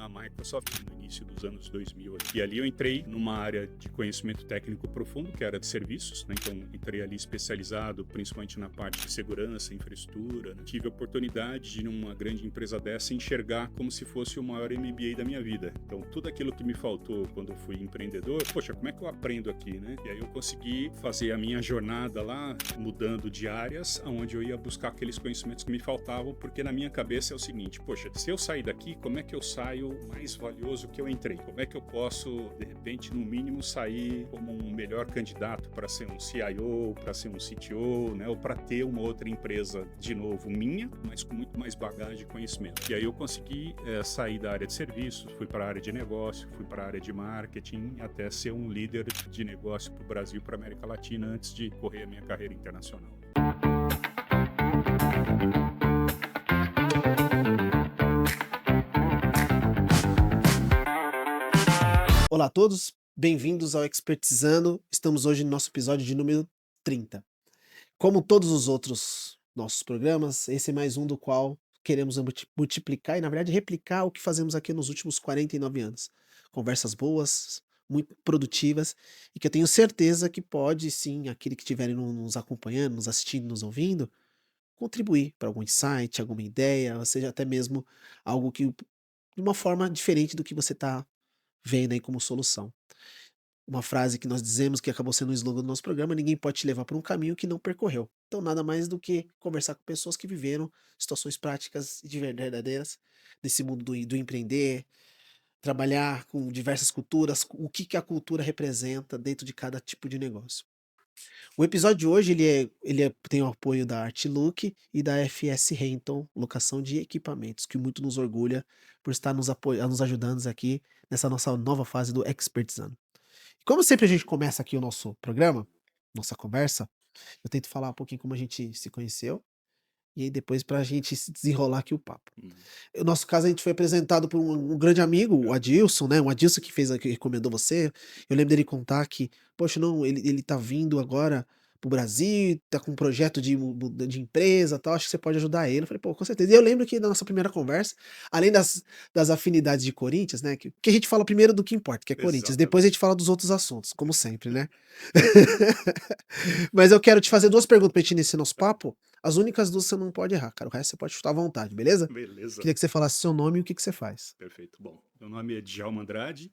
na Microsoft no início dos anos 2000. E ali eu entrei numa área de conhecimento técnico profundo, que era de serviços, né? Então entrei ali especializado, principalmente na parte de segurança, infraestrutura, né? Tive a oportunidade de, numa grande empresa dessa, enxergar como se fosse o maior MBA da minha vida. Então tudo aquilo que me faltou quando eu fui empreendedor, poxa, como é que eu aprendo aqui, né? E aí eu consegui fazer a minha jornada lá, mudando de áreas, onde eu ia buscar aqueles conhecimentos que me faltavam, porque na minha cabeça é o seguinte, poxa, se eu sair daqui, como é que eu saio mais valioso que eu entrei? Como é que eu posso, de repente, no mínimo, sair como um melhor candidato para ser um CIO, para ser um CTO, né? Ou para ter uma outra empresa, de novo, minha, mas com muito mais bagagem e conhecimento. E aí eu consegui sair da área de serviços, fui para a área de negócio, fui para a área de marketing, até ser um líder de negócio para o Brasil e para a América Latina antes de correr a minha carreira internacional. Olá a todos, bem-vindos ao Expertizando. Estamos hoje no nosso episódio de número 30. Como todos os outros nossos programas, esse é mais um do qual queremos multiplicar e, na verdade, replicar o que fazemos aqui nos últimos 49 anos. Conversas boas, muito produtivas e que eu tenho certeza que pode, sim, aquele que estiverem nos acompanhando, nos assistindo, nos ouvindo, contribuir para algum insight, alguma ideia, ou seja, até mesmo algo que, de uma forma diferente do que você está vendo aí como solução. Uma frase que nós dizemos que acabou sendo o slogan do nosso programa: ninguém pode te levar por um caminho que não percorreu. Então, nada mais do que conversar com pessoas que viveram situações práticas e verdadeiras nesse mundo do empreender, trabalhar com diversas culturas, o que que a cultura representa dentro de cada tipo de negócio. O episódio de hoje tem o apoio da Artlook e da FS Renton, locação de equipamentos, que muito nos orgulha por estar nos ajudando aqui nessa nossa nova fase do Expertizando. Como sempre a gente começa aqui o nosso programa, nossa conversa, eu tento falar um pouquinho como a gente se conheceu, e aí depois pra gente se desenrolar aqui o papo. Hum. No nosso caso, a gente foi apresentado por um grande amigo, o Adilson, né? O Adilson que recomendou você. Eu lembro dele contar que, poxa, não, ele tá vindo agora pro Brasil, tá com um projeto de empresa, tal, acho que você pode ajudar ele. Eu falei, pô, com certeza. E eu lembro que na nossa primeira conversa, além das afinidades de Corinthians, né? Que a gente fala primeiro do que importa, que é Corinthians. Depois a Exatamente. gente fala dos outros assuntos, como sempre, né? Mas eu quero te fazer duas perguntas pra gente iniciar nosso papo. As únicas duas você não pode errar, cara. O resto você pode chutar à vontade, beleza? Beleza, Queria que você falasse seu nome e o que que você faz. perfeito. Bom, meu nome é Djalma Andrade,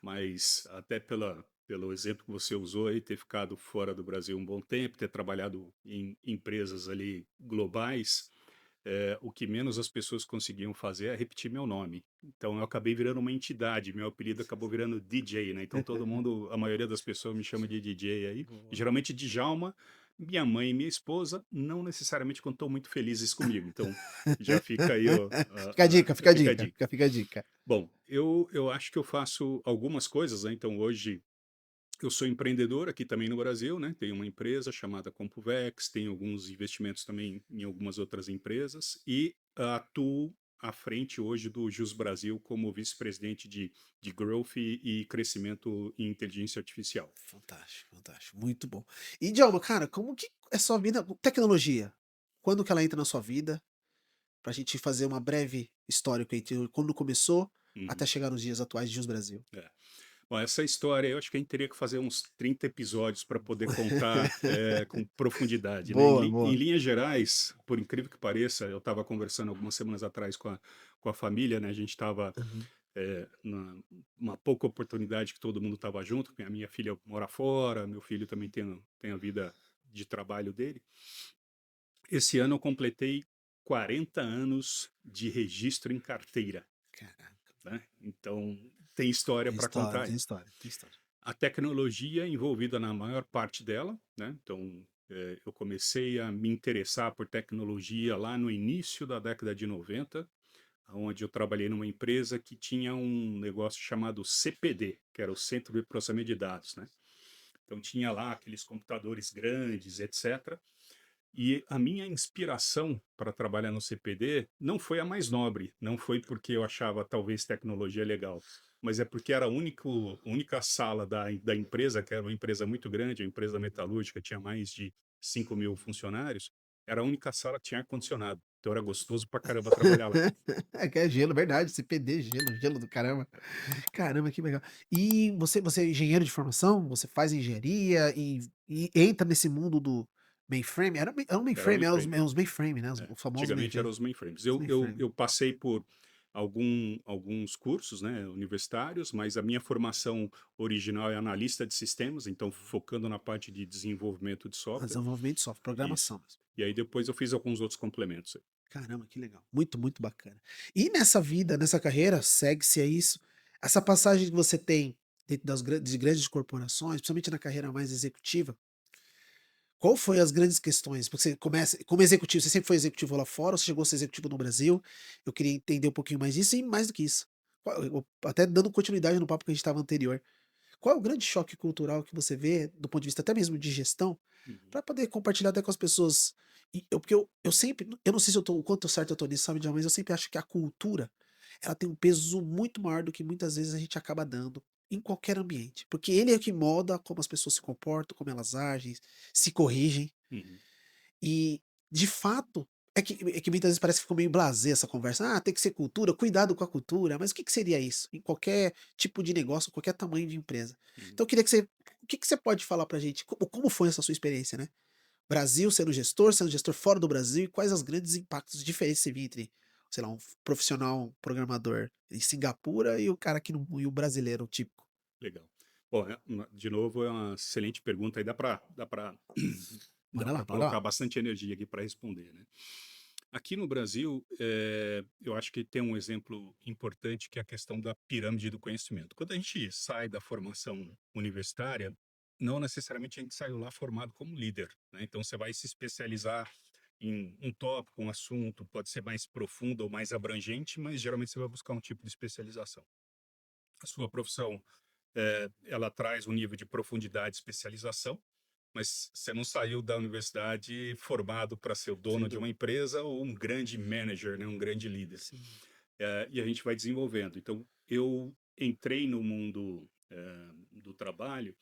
mas até pelo exemplo que você usou aí, ter ficado fora do Brasil um bom tempo, ter trabalhado em empresas ali globais, o que menos as pessoas conseguiam fazer é repetir meu nome. Então eu acabei virando uma entidade, meu apelido acabou virando DJ, né? Então todo mundo, a maioria das pessoas me chama de DJ aí, Boa. geralmente Djalma. Minha mãe e minha esposa não necessariamente estão muito felizes comigo, então já fica aí, ó, Fica a dica, fica a fica a dica, dica. fica a dica. Bom, eu acho que eu faço algumas coisas, né? Então hoje eu sou empreendedor aqui também no Brasil, né? Tenho uma empresa chamada CompuVex, tenho alguns investimentos também em algumas outras empresas e atuo à frente hoje do Jus Brasil como vice-presidente de Growth e crescimento em inteligência artificial. Fantástico, fantástico, muito bom. E Djalma, cara, como que é sua vida, tecnologia, quando que ela entra na sua vida? Pra gente fazer uma breve histórico aí, de quando começou até Uhum, chegar nos dias atuais de Jus Brasil. é. Bom, essa história eu acho que a gente teria que fazer uns 30 episódios para poder contar com profundidade, né? Boa, Em boa. linhas gerais, por incrível que pareça, eu estava conversando algumas semanas atrás com a família, né? A gente estava Uhum. uma pouca oportunidade que todo mundo estava junto, porque a minha filha mora fora, meu filho também tem a vida de trabalho dele. Esse ano eu completei 40 anos de registro em carteira, Caraca, né? Então tem história tem para história, contar tem aí. história, tem história. A tecnologia envolvida na maior parte dela, né? Então, eu comecei a me interessar por tecnologia lá no início da década de 90, onde eu trabalhei numa empresa que tinha um negócio chamado CPD, que era o Centro de Processamento de Dados, né? Então, tinha lá aqueles computadores grandes, etc. E a minha inspiração para trabalhar no CPD não foi a mais nobre, não foi porque eu achava talvez tecnologia legal, mas é porque era a única sala da empresa, que era uma empresa muito grande, a empresa metalúrgica, tinha mais de 5.000 funcionários, era a única sala que tinha ar-condicionado. Então era gostoso pra caramba trabalhar lá. É que é gelo, verdade, CPD, gelo, gelo do caramba. Caramba, que legal. E você é engenheiro de formação? Você faz engenharia e entra nesse mundo do mainframe? Era um Era o mainframe, mainframe. os mainframe, né, É, os famosos antigamente eram mainframe. os mainframes. Os Eu mainframe. passei por alguns cursos, né, universitários, mas a minha formação original é analista de sistemas, então focando na parte de desenvolvimento de software. Desenvolvimento de software, Isso. programação mesmo. E aí depois eu fiz alguns outros complementos. Caramba, que legal. Muito, muito bacana. E nessa vida, nessa carreira, segue-se a isso. Essa passagem que você tem dentro de grandes corporações, principalmente na carreira mais executiva, qual foi as grandes questões? Porque você começa como executivo, você sempre foi executivo lá fora, ou você chegou a ser executivo no Brasil? Eu queria entender um pouquinho mais disso e mais do que isso. Até dando continuidade no papo que a gente estava anterior. Qual é o grande choque cultural que você vê, do ponto de vista até mesmo de gestão, Uhum. para poder compartilhar até com as pessoas? Porque eu sempre, eu não sei se eu tô, o quanto certo eu tô nisso, sabe, Djalma, mas eu sempre acho que a cultura, ela tem um peso muito maior do que muitas vezes a gente acaba dando em qualquer ambiente. Porque ele é o que molda como as pessoas se comportam, como elas agem, se corrigem. Uhum. E, de fato, é que muitas vezes parece que ficou meio blasé essa conversa. Ah, tem que ser cultura, cuidado com a cultura. Mas o que que seria isso? Em qualquer tipo de negócio, qualquer tamanho de empresa. Uhum. Então eu queria que você, o que que você pode falar pra gente? Como foi essa sua experiência, né? Brasil, sendo gestor fora do Brasil, e quais os grandes impactos diferentes você viu entre, sei lá, um profissional, um programador em Singapura e o cara aqui no, e o brasileiro típico? Legal. Bom, de novo, é uma excelente pergunta e dá Manda lá, para manda colocar lá. bastante energia aqui para responder, né? Aqui no Brasil, eu acho que tem um exemplo importante que é a questão da pirâmide do conhecimento. Quando a gente sai da formação universitária, não necessariamente a gente saiu lá formado como líder, né? Então você vai se especializar em um tópico, um assunto, pode ser mais profundo ou mais abrangente, mas geralmente você vai buscar um tipo de especialização. A sua profissão, ela traz um nível de profundidade e especialização, mas você não saiu da universidade formado para ser o Sem dono de uma dúvida. empresa ou um grande manager, né, um grande líder. Sim. E a gente vai desenvolvendo. Então, eu entrei no mundo do trabalho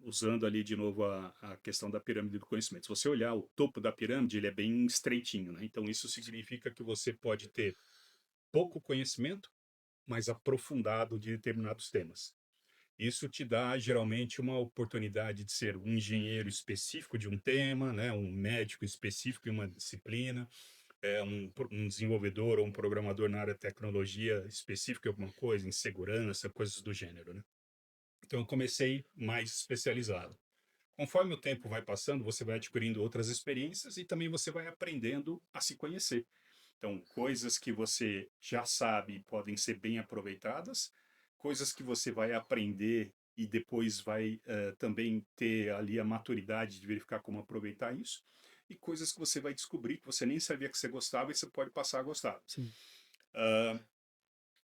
usando ali de novo a questão da pirâmide do conhecimento. Se você olhar o topo da pirâmide, ele é bem estreitinho, né? Então, isso significa que você pode ter pouco conhecimento, mas aprofundado de determinados temas. Isso te dá geralmente uma oportunidade de ser um engenheiro específico de um tema, né, um médico específico em uma disciplina, um desenvolvedor ou um programador na área de tecnologia específico em alguma coisa, em segurança, coisas do gênero, né? Então eu comecei mais especializado. Conforme o tempo vai passando, você vai adquirindo outras experiências e também você vai aprendendo a se conhecer. Então, coisas que você já sabe podem ser bem aproveitadas, coisas que você vai aprender e depois vai também ter ali a maturidade de verificar como aproveitar isso, e coisas que você vai descobrir que você nem sabia que você gostava e você pode passar a gostar. Sim. Ah,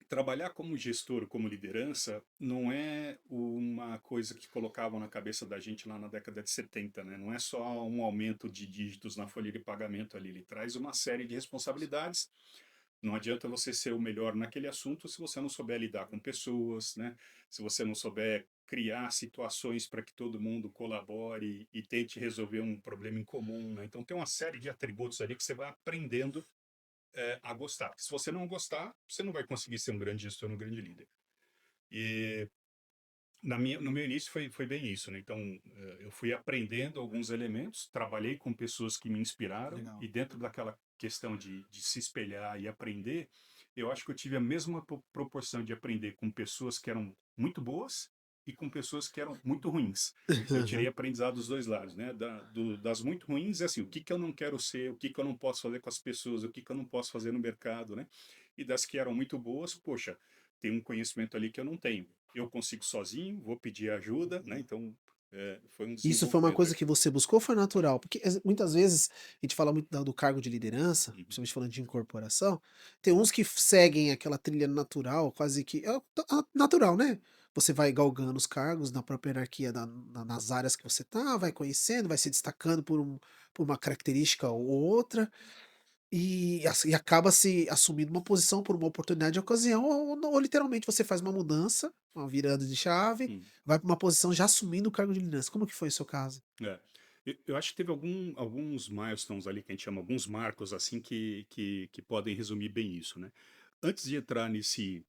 Trabalhar como gestor, como liderança, não é uma coisa que colocavam na cabeça da gente lá na década de 70, né? Não é só um aumento de dígitos na folha de pagamento ali, ele traz uma série de responsabilidades. Não adianta você ser o melhor naquele assunto se você não souber lidar com pessoas, né? Se você não souber criar situações para que todo mundo colabore e tente resolver um problema em comum, né? Então tem uma série de atributos ali que você vai aprendendo a gostar. Se você não gostar, você não vai conseguir ser um grande gestor, um grande líder. E no meu início foi bem isso, né? Então, eu fui aprendendo alguns elementos, trabalhei com pessoas que me inspiraram, Legal. e dentro daquela questão de se espelhar e aprender, eu acho que eu tive a mesma proporção de aprender com pessoas que eram muito boas e com pessoas que eram muito ruins. Eu tirei aprendizado dos dois lados, né? Das muito ruins é assim, o que que eu não quero ser, o que que eu não posso fazer com as pessoas, o que que eu não posso fazer no mercado, né? E das que eram muito boas, poxa, tem um conhecimento ali que eu não tenho, eu consigo sozinho, vou pedir ajuda, né? Então, foi um Isso foi uma desenvolvimento coisa aí. que você buscou ou foi natural? Porque muitas vezes a gente fala muito do cargo de liderança, Uhum. principalmente falando de incorporação, tem uns que seguem aquela trilha natural, quase que natural, né? Você vai galgando os cargos na própria hierarquia nas áreas que você tá, vai conhecendo, vai se destacando por uma característica ou outra, e acaba se assumindo uma posição por uma oportunidade de ocasião, ou literalmente você faz uma mudança, uma virada de chave, Hum. vai para uma posição já assumindo o cargo de liderança. Como que foi o seu caso? É. Eu acho que teve alguns milestones ali que a gente chama, alguns marcos assim que podem resumir bem isso, né? Antes de entrar nesse,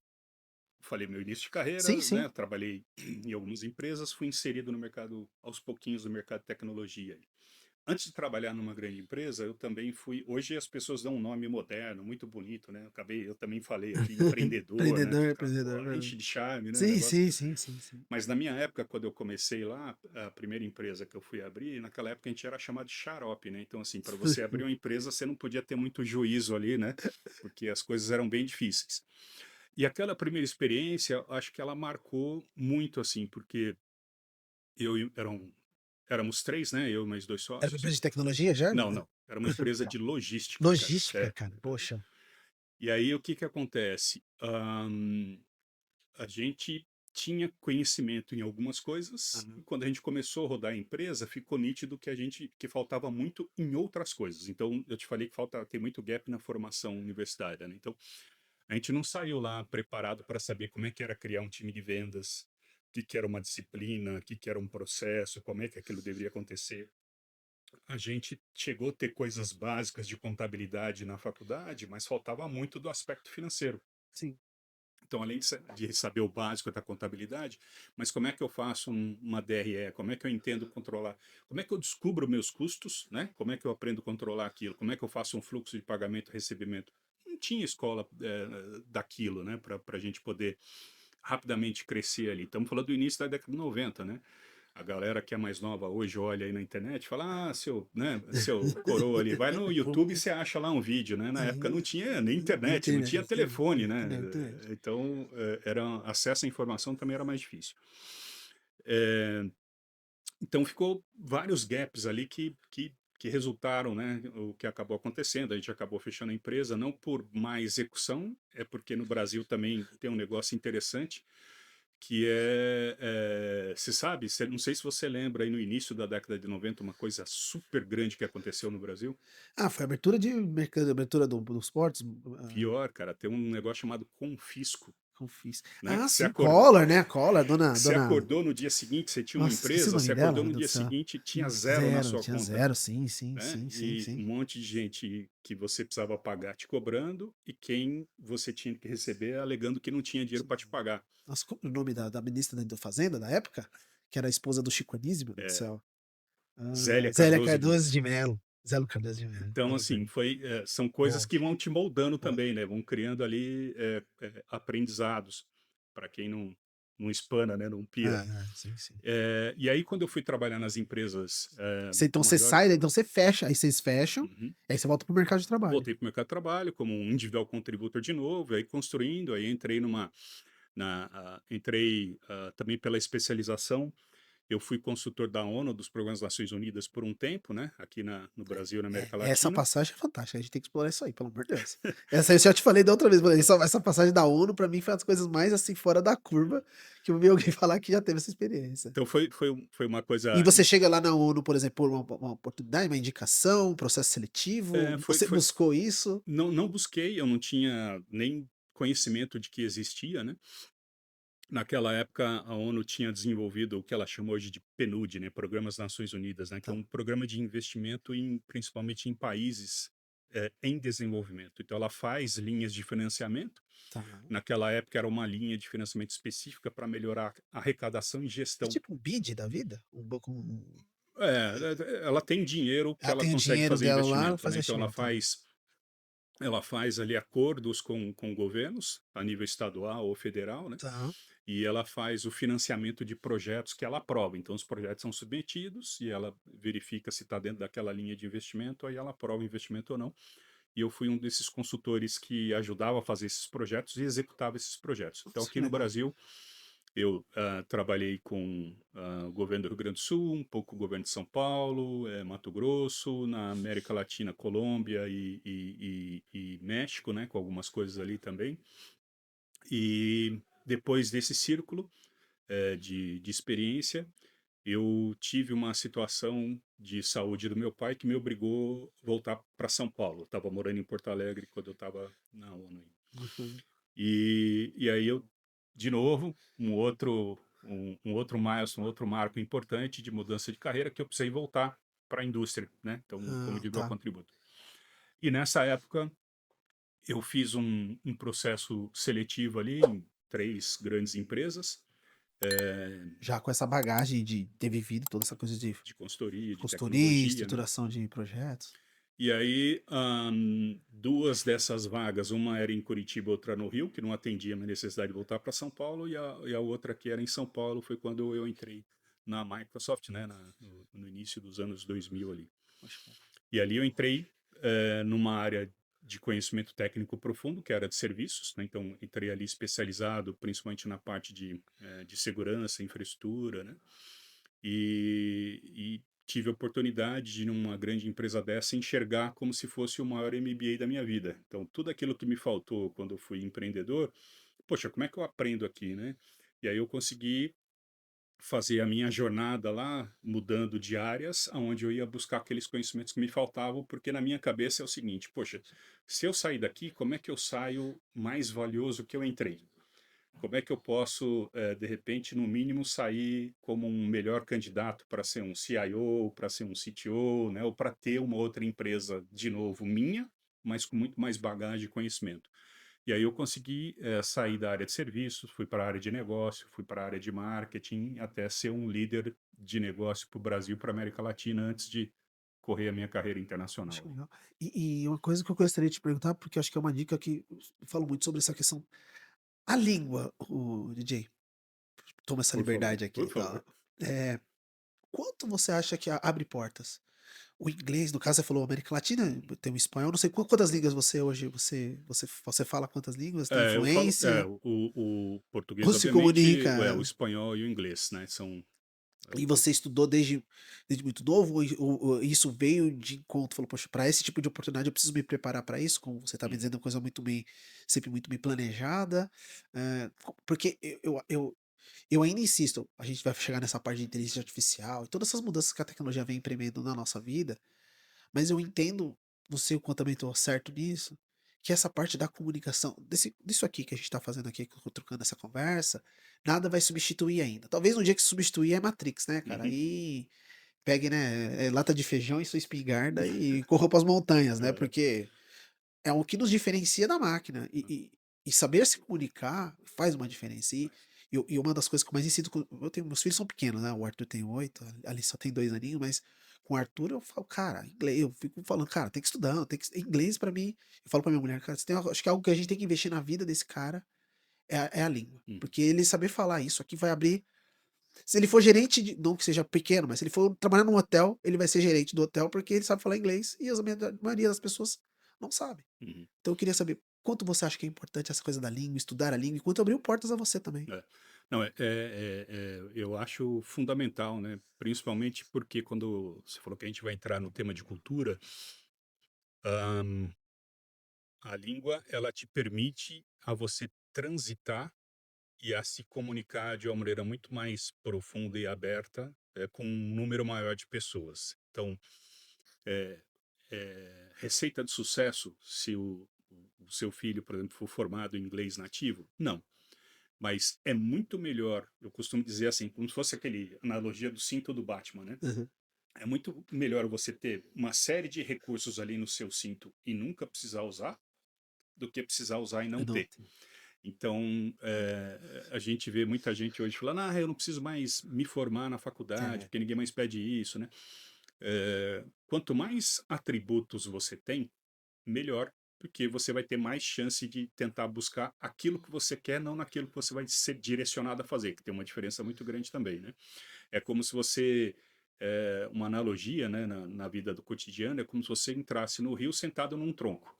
falei meu início de Sim, carreira, sim. né? Trabalhei em algumas empresas, fui inserido no mercado aos pouquinhos no mercado de tecnologia. Antes de trabalhar numa grande empresa, eu também fui. Hoje as pessoas dão um nome moderno, muito bonito, né? Eu também falei aqui, empreendedor, né? Empreendedor, Fica, empreendedor, pô, verdade. enche de charme, né? O Sim, negócio. sim, sim, sim, sim. Mas na minha época, quando eu comecei lá, a primeira empresa que eu fui abrir, naquela época a gente era chamado de xarope, né? Então, assim, para você abrir uma empresa, você não podia ter muito juízo ali, né? Porque as coisas eram bem difíceis. E aquela primeira experiência, acho que ela marcou muito, assim, porque eu e- eram, éramos três, né? Eu e mais dois Era uma sócios. empresa de tecnologia já? Não, não. Era uma empresa Legal. de logística, cara. Logística, cara, poxa. E aí, o que que acontece? A gente tinha conhecimento em algumas coisas e Aham. quando a gente começou a rodar a empresa, ficou nítido que faltava muito em outras coisas. Então, eu te falei que tem muito gap na formação universitária, né? Então, a gente não saiu lá preparado para saber como é que era criar um time de vendas, o que que era uma disciplina, o que que era um processo, como é que aquilo deveria acontecer. A gente chegou a ter coisas básicas de contabilidade na faculdade, mas faltava muito do aspecto financeiro. Sim. Então, além de saber o básico da contabilidade, mas como é que eu faço uma DRE? Como é que eu entendo controlar? Como é que eu descubro meus custos, né? Como é que eu aprendo a controlar aquilo? Como é que eu faço um fluxo de pagamento e recebimento? Não tinha escola daquilo, né? Para a gente poder rapidamente crescer ali. Estamos falando do início da década de 90, né? A galera que é mais nova hoje olha aí na internet e fala: Ah, seu coroa ali, vai no YouTube e você acha lá um vídeo, né? Na época não Sim. tinha nem internet, não tinha Internet, telefone, né? internet. Então, acesso à informação também era mais difícil. Eh, então, ficou vários gaps ali que resultaram, né? O que acabou acontecendo. A gente acabou fechando a empresa, não por má execução, é porque no Brasil também tem um negócio interessante que você sabe, não sei se você lembra aí no início da década de 90 uma coisa super grande que aconteceu no Brasil. Ah, foi abertura de mercado, abertura dos portos, Pior, cara, tem um negócio chamado confisco, Confis. né? Ah, sim, Collor, né? Collor, Você dona. acordou no dia seguinte, você tinha uma Nossa, esqueci o empresa, nome você acordou dela, no meu Deus dia do céu. seguinte, tinha zero na Zero, sua tinha conta, zero, sim, sim, né? sim, sim, E um sim. monte de gente que você precisava pagar te cobrando e quem você tinha que receber alegando que não tinha dinheiro para te pagar. Nossa, como é o nome da ministra da Fazenda da época? Que era a esposa do Chico Anísio, meu Deus do É, céu. Zélia Zélia Cardoso de. Cardoso de Mello. Zélio Cardoso de Mello. Então, Nossa, assim, são coisas bom, que vão te moldando foi. também, né? Vão criando ali aprendizados para quem não espana, né? Não pira. Sim, sim. E aí, quando eu fui trabalhar nas empresas Então você maiores, sai, então você fecha, aí vocês fecham, uhum, aí você volta pro mercado de trabalho. voltei para o mercado de trabalho como um individual contributor de novo, aí construindo, aí entrei entrei também pela especialização. Eu fui consultor da ONU, dos Programas das Nações Unidas, por um tempo, né? Aqui no Brasil e na América Essa Latina. passagem é fantástica, a gente tem que explorar isso aí, pelo amor de Deus. Essa aí eu já te falei da outra vez, essa passagem da ONU, pra mim, foi uma das coisas mais, assim, fora da curva, que eu vi alguém falar que já teve essa experiência. Então foi uma E coisa. você chega lá na ONU, por exemplo, por uma oportunidade, uma indicação, um processo É, seletivo, foi, você foi, buscou isso? não busquei, eu não tinha nem conhecimento de que existia, né? Naquela época, a ONU tinha desenvolvido o que ela chama hoje de PNUD, né? Programas das Nações Unidas, né? Que é Tá, um programa de investimento principalmente em países em desenvolvimento. Então, ela faz linhas de financiamento. tá. Naquela época, era uma linha de financiamento específica para melhorar a arrecadação e É gestão. tipo um BID da vida? Um banco Ela tem dinheiro que ela ela tem o consegue dinheiro fazer dela lá, ela investimento, faz né? Então, investimento, tá. ela faz ali acordos com governos a nível estadual ou federal, né? Tá. E ela faz o financiamento de projetos que ela aprova. Então, os projetos são submetidos e ela verifica se está dentro daquela linha de investimento, aí ela aprova o investimento ou não. E eu fui um desses consultores que ajudava a fazer esses projetos e executava esses projetos. Então, Nossa, que aqui no legal. Brasil, eu trabalhei com o governo do Rio Grande do Sul, um pouco o governo de São Paulo, Mato Grosso, na América Latina, Colômbia e México, né, com algumas coisas ali também. E depois desse círculo de experiência, eu tive uma situação de saúde do meu pai que me obrigou a voltar para São Paulo. Eu estava morando em Porto Alegre quando eu estava na ONU. Uhum. E aí eu, de novo, um outro milestone, um outro marco importante de mudança de carreira que eu precisei voltar a indústria, né? Então, como Ah, individual tá. contributor. E nessa época, eu fiz um processo seletivo ali em 3 grandes empresas, Já com essa bagagem de ter vivido toda essa coisa de de consultoria, de consultoria, tecnologia, né? estruturação de projetos. E aí, 2 dessas vagas, uma era em Curitiba, outra no Rio, que não atendia a minha necessidade de voltar para São Paulo, e a outra que era em São Paulo foi quando eu entrei na Microsoft, né, no início dos anos 2000 ali. E ali eu entrei numa área de conhecimento técnico profundo, que era de serviços, né? Então entrei ali especializado, principalmente na parte de segurança, infraestrutura, né? E tive a oportunidade de, numa grande empresa dessa, enxergar como se fosse o maior MBA da minha vida. Então, tudo aquilo que me faltou quando eu fui empreendedor, poxa, como é que eu aprendo aqui, né? E aí eu consegui fazer a minha jornada lá, mudando de áreas, aonde eu ia buscar aqueles conhecimentos que me faltavam, porque na minha cabeça é o seguinte, poxa, se eu sair daqui, como é que eu saio mais valioso que eu entrei? Como é que eu posso, de repente, no mínimo, sair como um melhor candidato para ser um CIO, para ser um CTO, né? Ou para ter uma outra empresa, de novo, minha, mas com muito mais bagagem e conhecimento. E aí eu consegui sair da área de serviços, fui para a área de negócio, fui para a área de marketing, até ser um líder de negócio para o Brasil, para a América Latina, antes de correr a minha carreira internacional Acho que ali. legal. E uma coisa que eu gostaria de te perguntar, porque eu acho que é uma dica que eu falo muito sobre essa questão. A língua, o DJ, toma essa Por favor, liberdade por aqui, tá? favor. É, quanto você acha que abre portas? O inglês, no caso, você falou América Latina, tem o espanhol, não sei quantas línguas você hoje, você fala quantas línguas, tem Eu falo, influência, o português, ou se obviamente, o comunica, espanhol e o inglês, né? São, e você estudou desde muito novo, ou isso veio de encontro, falou, poxa, para esse tipo de oportunidade eu preciso me preparar para isso, como você está me hum, dizendo, é uma coisa muito bem, sempre muito bem planejada, porque eu ainda insisto, a gente vai chegar nessa parte de inteligência artificial e todas essas mudanças que a tecnologia vem imprimendo na nossa vida, mas eu entendo, não sei o quanto também estou certo nisso, que essa parte da comunicação, disso aqui que a gente está fazendo aqui, trocando essa conversa, nada vai substituir ainda. Talvez no dia que substituir é Matrix, né, cara? uhum, Aí pegue, né, lata de feijão e sua espingarda e corra para as montanhas, né? é, Porque é o que nos diferencia da máquina. E saber se comunicar faz uma diferença. E uma das coisas que eu mais ensino. Eu tenho, meus filhos são pequenos, né? O Arthur tem 8, a Alice só tem 2 aninhos, mas com o Arthur eu falo, cara, inglês. Eu fico falando, cara, tem que estudar, inglês pra mim. Eu falo pra minha mulher, cara, acho que é algo que a gente tem que investir na vida desse cara é a língua. uhum, Porque ele saber falar isso aqui vai abrir. Se ele for gerente, não que seja pequeno, mas se ele for trabalhar num hotel, ele vai ser gerente do hotel porque ele sabe falar inglês e a maioria das pessoas não sabe. uhum, Então eu queria saber quanto você acha que é importante essa coisa da língua, estudar a língua, e quanto abriu portas a você também. é. Não, eu acho fundamental, né? Principalmente porque quando você falou que a gente vai entrar no tema de cultura, ahn, a língua, ela te permite a você transitar e a se comunicar de uma maneira muito mais profunda e aberta, com um número maior de pessoas. Então, é, receita de sucesso, se o seu filho, por exemplo, for formado em inglês nativo? Não. Mas é muito melhor, eu costumo dizer assim, como se fosse aquele analogia do cinto do Batman, né? Uhum. É muito melhor você ter uma série de recursos ali no seu cinto e nunca precisar usar, do que precisar usar e não Eu não ter. Então, a gente vê muita gente hoje falando, eu não preciso mais me formar na faculdade, é, porque ninguém mais pede isso, né? Quanto mais atributos você tem, melhor, porque você vai ter mais chance de tentar buscar aquilo que você quer, não naquilo que você vai ser direcionado a fazer, que tem uma diferença muito grande também, né? É como se você, uma analogia, né, na vida do cotidiano, é como se você entrasse no rio sentado num tronco.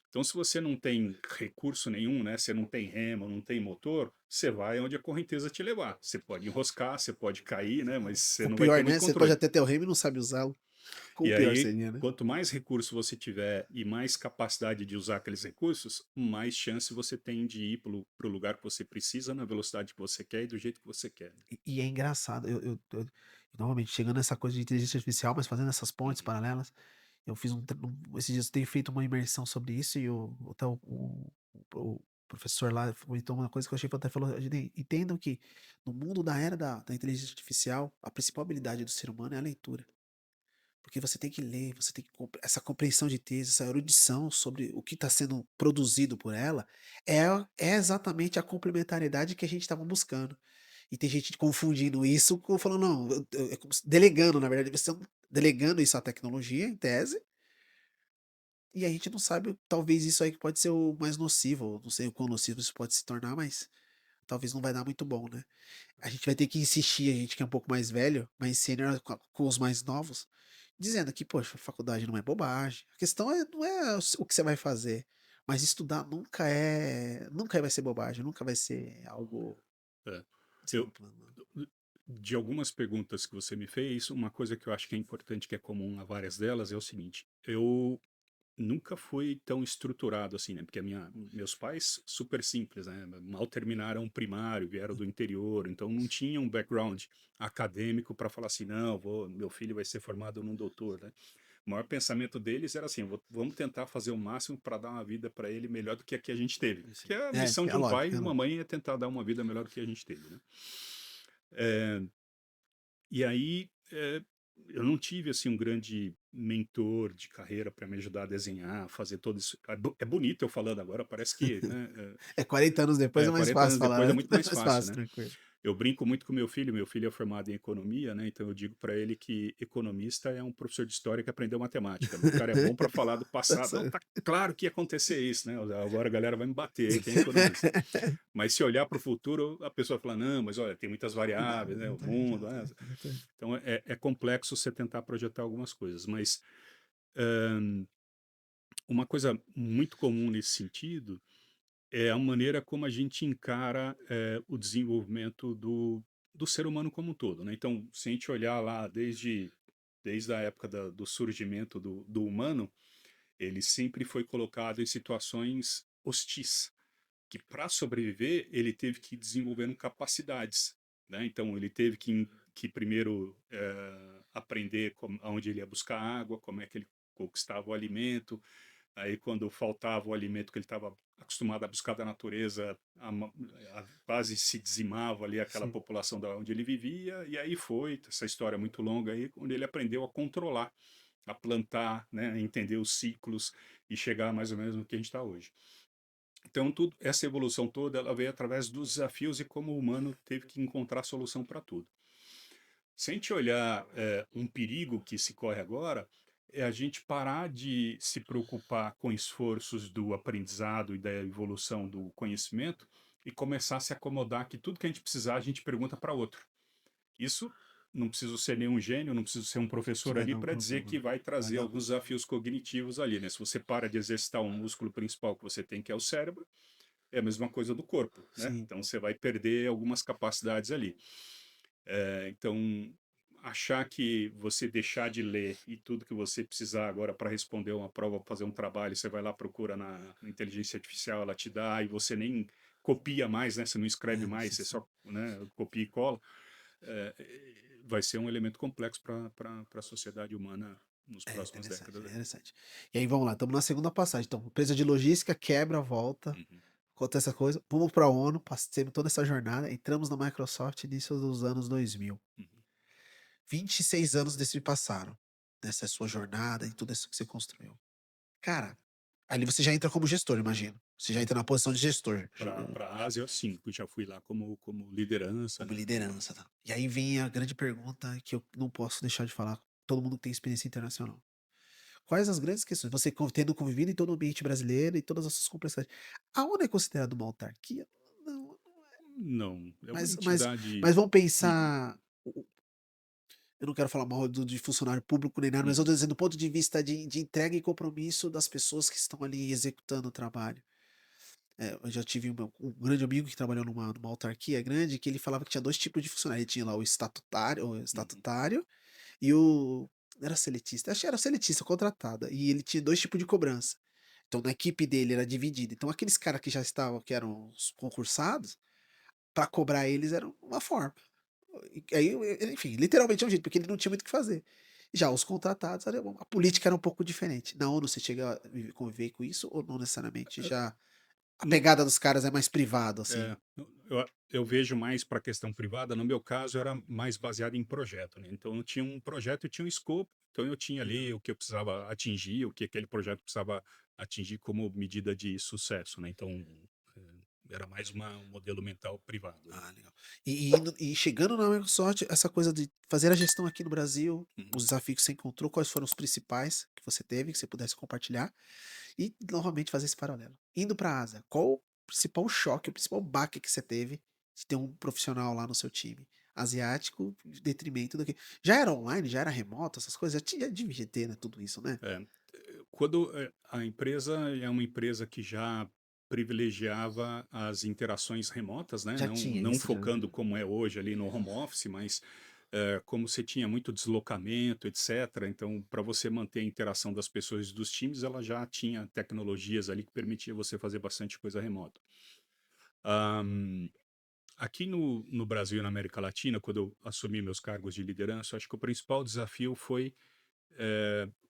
Então, se você não tem recurso nenhum, né, você não tem remo, não tem motor, você vai onde a correnteza te levar. Você pode enroscar, você pode cair, né, mas você o não vai ter pior, muito né? Você pode controle. até ter o remo e não sabe usá-lo. Como E pior aí, seria, né? quanto mais recurso você tiver e mais capacidade de usar aqueles recursos, mais chance você tem de ir para o lugar que você precisa, na velocidade que você quer e do jeito que você quer. E é engraçado, novamente, chegando nessa coisa de inteligência artificial, mas fazendo essas pontes Uhum. paralelas, eu fiz esses dias eu tenho feito uma imersão sobre isso e até o professor lá comentou uma coisa que eu achei que até falou, "Gente, entendam que no mundo da era da inteligência artificial, a principal habilidade do ser humano é a leitura. Porque você tem que ler, você tem que essa compreensão de texto, essa erudição sobre o que está sendo produzido por ela, é é exatamente a complementariedade que a gente estava buscando. E tem gente confundindo isso com falando: "Não, é como se", delegando, na verdade, você estão delegando isso à tecnologia, em tese, e a gente não sabe, talvez isso aí que pode ser o mais nocivo, ou não sei o quão nocivo isso pode se tornar, mas talvez não vai dar muito bom, né. A gente vai ter que insistir, a gente que é um pouco mais velho, mais sênior com os mais novos, dizendo que, poxa, faculdade não é bobagem. A questão não é o que você vai fazer, mas estudar nunca vai ser bobagem, nunca vai ser algo É. em Eu, segundo plano. de algumas perguntas que você me fez, uma coisa que eu acho que é importante, que é comum a várias delas, é o seguinte: eu nunca fui tão estruturado assim, né? Porque meus pais, super simples, né? Mal terminaram o primário, vieram do interior, então não tinha um background acadêmico para falar assim, não, meu filho vai ser formado num doutor, né? O maior pensamento deles era assim, vamos tentar fazer o máximo para dar uma vida para ele melhor do que a que a gente teve. Que é a missão É de a um pai lógica, e é a de uma lógica. mãe, é tentar dar uma vida melhor do que a gente teve, né? É, e aí, eu não tive assim um grande mentor de carreira para me ajudar a desenhar, fazer todo isso. É bonito eu falando agora, parece que, né, É 40 anos depois é mais 40 fácil anos depois falar, é né. muito É mais mais fácil, fácil, né? tranquilo. Eu brinco muito com meu filho é formado em economia, né? Então eu digo para ele que economista é um professor de história que aprendeu matemática. O cara é bom para falar do Tá passado. Não, tá certo. claro que ia acontecer isso, né? Agora a galera vai me bater aí, quem é economista? Mas se olhar para o futuro, a pessoa fala, não, mas olha, tem muitas Não, variáveis, né? O muita gente mundo, não né? tem, exatamente. Então é complexo você tentar projetar algumas coisas, mas uma coisa muito comum nesse sentido é a maneira como a gente encara o desenvolvimento do ser humano como um todo, né? Então, se a gente olhar lá desde a época do surgimento do humano, ele sempre foi colocado em situações hostis, que para sobreviver ele teve que ir desenvolvendo capacidades, né? Então, ele teve que primeiro aprender aonde ele ia buscar água, como é que ele conquistava o alimento. Aí, quando faltava o alimento que ele estava acostumado a buscar da natureza, quase se dizimava ali aquela Sim, população da onde ele vivia, e aí foi essa história muito longa aí, onde ele aprendeu a controlar, a plantar, né, a entender os ciclos e chegar mais ou menos no que a gente está hoje. Então, essa evolução toda, ela veio através dos desafios e como o humano teve que encontrar solução para tudo. Se a gente olhar um perigo que se corre agora, é a gente parar de se preocupar com esforços do aprendizado e da evolução do conhecimento e começar a se acomodar que tudo que a gente precisar a gente pergunta para outro. Isso não preciso ser nenhum gênio, não preciso ser um que professor vai ali dar um para dizer que problema. vai Vai trazer dar alguns desafios cognitivos ali, né? Se você para de exercitar um músculo principal que você tem, que é o cérebro, é a mesma coisa do corpo, né? sim, Então você vai perder algumas capacidades ali. Então, achar que você deixar de ler e tudo que você precisar agora para responder uma prova, fazer um trabalho, você vai lá, procura na inteligência artificial, ela te dá e você nem copia mais, né? Você não escreve mais, sim, você sim. só, né, copia e cola. Vai ser um elemento complexo para a sociedade humana nos É próximas interessante, décadas. Aí. interessante. E aí vamos lá, estamos na segunda passagem. Então, empresa de logística, quebra, volta, Uhum, acontece essa coisa, vamos para a ONU, passamos toda essa jornada, entramos na Microsoft início dos anos 2000. uhum, 26 anos desse passaram, nessa sua jornada e tudo isso que você construiu. Cara, ali você já entra como gestor, imagino. Você já entra na posição de gestor, para a Ásia, sim, eu já fui lá como liderança, como né? liderança, tá? E aí vem a grande pergunta que eu não posso deixar de falar. Todo mundo que tem experiência internacional. Quais as grandes questões? Você tendo convivido em todo o ambiente brasileiro e todas as suas complexidades. A ONU é considerada uma autarquia? Não, Não, é uma mas, mas, entidade. mas vamos Uhum, pensar. Eu não quero falar mal de funcionário público nem nada, mas eu uhum, estou dizendo do ponto de vista de entrega e compromisso das pessoas que estão ali executando o trabalho. Eu já tive um grande amigo que trabalhou numa autarquia grande que ele falava que tinha dois tipos de funcionário. Ele tinha lá o uhum. estatutário e o. Era seletista, acho que era seletista, contratada. E ele tinha dois tipos de cobrança. Então, na equipe dele era dividida. Então, aqueles caras que já estavam, que eram os concursados, para cobrar eles era uma forma. E aí, enfim, literalmente é um jeito, porque ele não tinha muito o que fazer. Já os contratados, a política era um pouco diferente. Na ONU você chega a conviver com isso ou não necessariamente? Já a No- pegada dos caras é mais privado, assim? eu vejo mais para a questão privada. No meu caso, era mais baseado em projeto, né? Então, eu tinha um projeto e tinha um escopo. Então, eu tinha ali o que eu precisava atingir, o que aquele projeto precisava atingir como medida de sucesso, né? Então, era mais um modelo mental privado ali. Ah, legal. E chegando na Microsoft, essa coisa de fazer a gestão aqui no Brasil, Uhum. os desafios que você encontrou, quais foram os principais que você teve, que você pudesse compartilhar, e novamente fazer esse paralelo. Indo para a Ásia, qual o principal choque, o principal baque que você teve de ter um profissional lá no seu time asiático, em detrimento do que. Já era online, já era remoto, essas coisas? Já devia ter, né, tudo isso, né? É, quando a empresa é uma empresa que já privilegiava as interações remotas, né? Já Não, tinha não isso, já. focando como é hoje ali no home office, mas como você tinha muito deslocamento, etc. Então, para você manter a interação das pessoas e dos times, ela já tinha tecnologias ali que permitia você fazer bastante coisa remota. Ahm, Aqui no Brasil e na América Latina, quando eu assumi meus cargos de liderança, eu acho que o principal desafio foi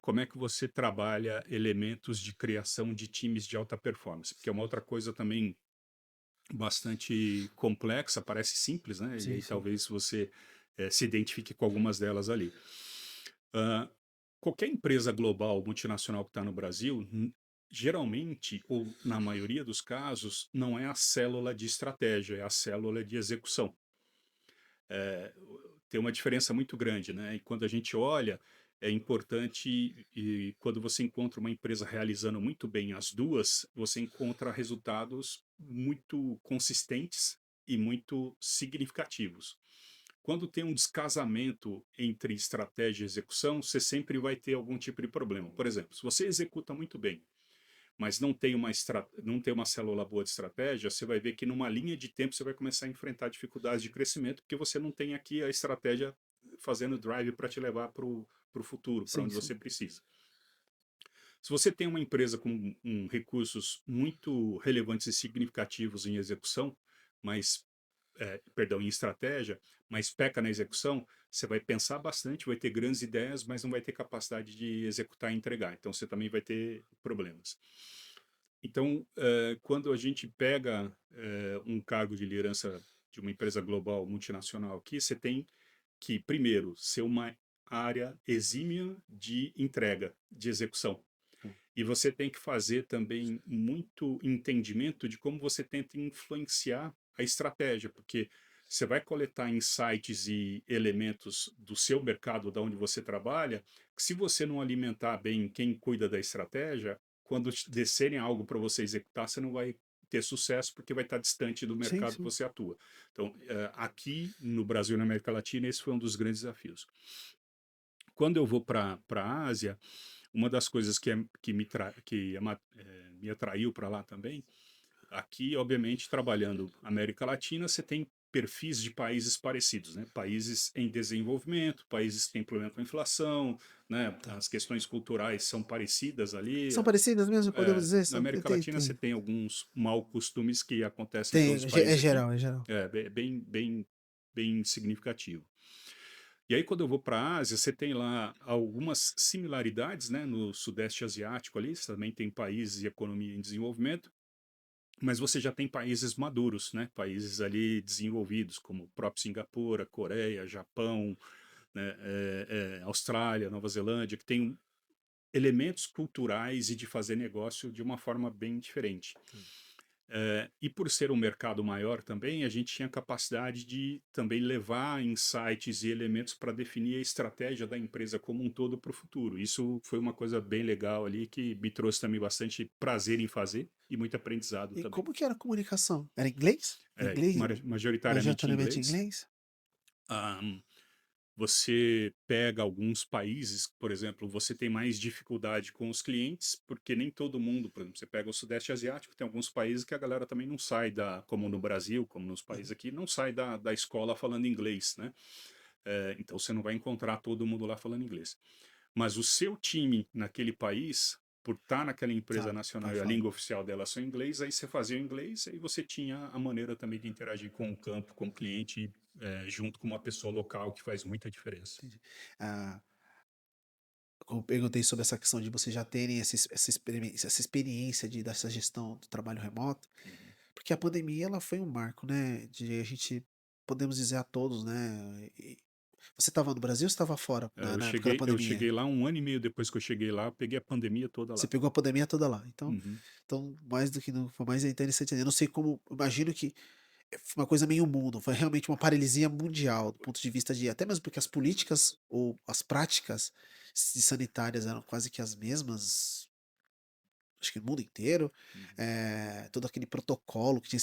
como é que você trabalha elementos de criação de times de alta performance, porque é uma outra coisa também bastante complexa, parece simples, né? E Sim, aí sim. talvez você se identifique com algumas delas ali. Ah, Qualquer empresa global, multinacional que está no Brasil, geralmente, ou na maioria dos casos, não é a célula de estratégia, é a célula de execução. É, tem uma diferença muito grande, né? E quando a gente olha, é importante, e quando você encontra uma empresa realizando muito bem as duas, você encontra resultados muito consistentes e muito significativos. Quando tem um descasamento entre estratégia e execução, você sempre vai ter algum tipo de problema. Por exemplo, se você executa muito bem, mas não tem uma célula boa de estratégia, você vai ver que numa linha de tempo você vai começar a enfrentar dificuldades de crescimento, porque você não tem aqui a estratégia fazendo drive para te levar para o futuro, para Sim, onde sim. você precisa. Se você tem uma empresa com recursos muito relevantes e significativos em execução, mas perdão, em estratégia, mas peca na execução, você vai pensar bastante, vai ter grandes ideias, mas não vai ter capacidade de executar e entregar. Então você também vai ter problemas. Então, quando a gente pega um cargo de liderança de uma empresa global multinacional aqui, você tem que, primeiro, ser uma área exímia de entrega, de execução. E você tem que fazer também muito entendimento de como você tenta influenciar a estratégia, porque você vai coletar insights e elementos do seu mercado, da onde você trabalha, que se você não alimentar bem quem cuida da estratégia, quando descerem algo para você executar, você não vai ter sucesso porque vai estar distante do Sim, mercado que sim. você atua. Então, aqui no Brasil e na América Latina, esse foi um dos grandes desafios. Quando eu vou para a Ásia, uma das coisas que me atraiu para lá também, aqui, obviamente, trabalhando América Latina, você tem perfis de países parecidos, né? Países em desenvolvimento, países que têm problema com a inflação, né? Tá. As questões culturais são parecidas ali. São parecidas mesmo, podemos dizer? Na São, América Latina, você tem alguns mau costumes que acontecem em todos os é países aqui. geral, é geral. Bem significativo. E aí, quando eu vou para a Ásia, você tem lá algumas similaridades, né? No Sudeste Asiático ali, você também tem países e economia em desenvolvimento, mas você já tem países maduros, né? Países ali desenvolvidos, como o próprio Singapura, Coreia, Japão, né? Austrália, Nova Zelândia, que tem elementos culturais e de fazer negócio de uma forma bem diferente. E por ser um mercado maior também, a gente tinha capacidade de também levar insights e elementos para definir a estratégia da empresa como um todo para o futuro. Isso foi uma coisa bem legal ali que me trouxe também bastante prazer em fazer e muito aprendizado E também. como que era a comunicação? Era inglês? Inglês? Majoritariamente em Majoritariamente inglês. inglês? Ah, Você pega alguns países, por exemplo, você tem mais dificuldade com os clientes, porque nem todo mundo, por exemplo, você pega o Sudeste Asiático, tem alguns países que a galera também não sai como no Brasil, como nos países Uhum. aqui, não sai da escola falando inglês, né? Então você não vai encontrar todo mundo lá falando inglês. Mas o seu time naquele país, por estar naquela empresa Tá nacional e a fala. língua oficial dela só é inglês, aí você fazia o inglês, aí você tinha a maneira também de interagir com o campo, com o cliente, junto com uma pessoa local, que faz muita diferença. Entendi. Ah, como eu perguntei sobre essa questão de vocês já terem essa experiência dessa gestão do trabalho remoto, Uhum. Porque a pandemia ela foi um marco, né, de a gente podemos dizer a todos, né, você estava no Brasil ou estava fora É, eu na época da eu pandemia? cheguei lá 1 ano e meio depois que eu cheguei lá, eu peguei a pandemia toda Você lá. pegou a pandemia toda lá, Uhum. então mais do que não foi mais interessante ainda. Eu não sei como imagino que foi uma coisa meio mundo, foi realmente uma paralisia mundial, do ponto de vista de até mesmo porque as políticas ou as práticas sanitárias eram quase que as mesmas, acho que no mundo inteiro, Uhum. todo aquele protocolo que tinha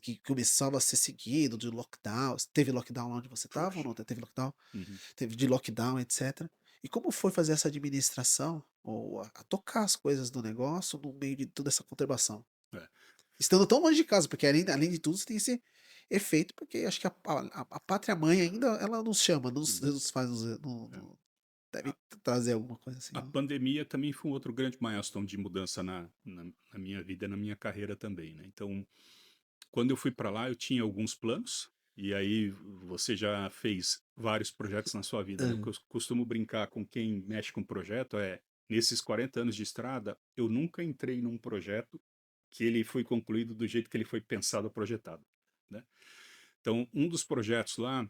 que começava a ser seguido de lockdown. Teve lockdown lá onde você estava ou Puxa. não teve lockdown? Uhum. Teve de lockdown, etc. E como foi fazer essa administração ou a tocar as coisas do negócio no meio de toda essa conturbação? É. Estando tão longe de casa, porque além de tudo você tem esse efeito, porque acho que a pátria mãe ainda ela nos chama, Uhum. nos faz É. deve A trazer alguma coisa assim, a ó. pandemia também foi um outro grande milestone de mudança na minha vida, na minha carreira também, né. Então, quando eu fui para lá, eu tinha alguns planos, e aí você já fez vários projetos na sua vida, né. O que eu costumo brincar com quem mexe com projeto é, nesses 40 anos de estrada, eu nunca entrei num projeto que ele foi concluído do jeito que ele foi pensado ou projetado, né. Então, um dos projetos lá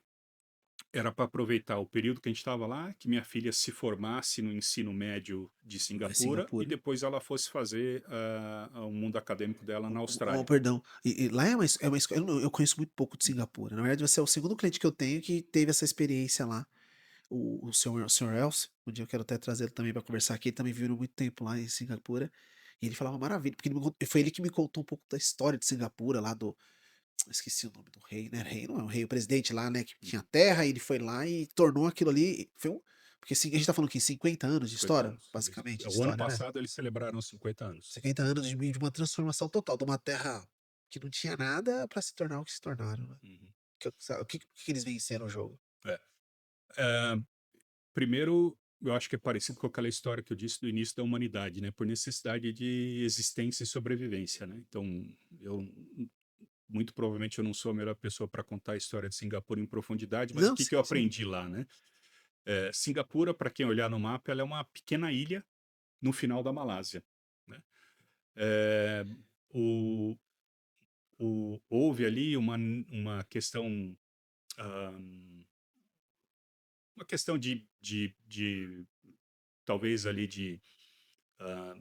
era para aproveitar o período que a gente estava lá, que minha filha se formasse no ensino médio de É Singapura e Singapura. depois ela fosse fazer o mundo acadêmico dela na Oh, Austrália. perdão. E lá é uma escola, eu conheço muito pouco de Singapura. Na verdade, você é o segundo cliente que eu tenho que teve essa experiência lá. O senhor Elcio, um dia eu quero até trazê-lo também para conversar aqui, ele também viveu muito tempo lá em Singapura, e ele falava maravilha, porque foi ele que me contou um pouco da história de Singapura, lá do esqueci o nome do rei, né, rei não é um rei, o presidente lá, né, que tinha Uhum. terra, e ele foi lá e tornou aquilo ali, porque assim, a gente tá falando aqui 50 anos de 50 história, anos. basicamente, de O ano história, né. passado eles celebraram 50 anos. 50 anos de uma transformação total, de uma terra que não tinha nada para se tornar o que se tornaram, né. Uhum. O que eles venceram o jogo? É. Eh, Primeiro, eu acho que é parecido com aquela história que eu disse do início da humanidade, né? Por necessidade de existência e sobrevivência, né? Então, eu muito provavelmente eu não sou a melhor pessoa para contar a história de Singapura em profundidade, mas o Não, que sim, que eu sim. aprendi lá, né? Singapura, para quem olhar no mapa, ela é uma pequena ilha no final da Malásia, né? Eh, o, houve ali uma questão, ah, uma questão de talvez ali de ah,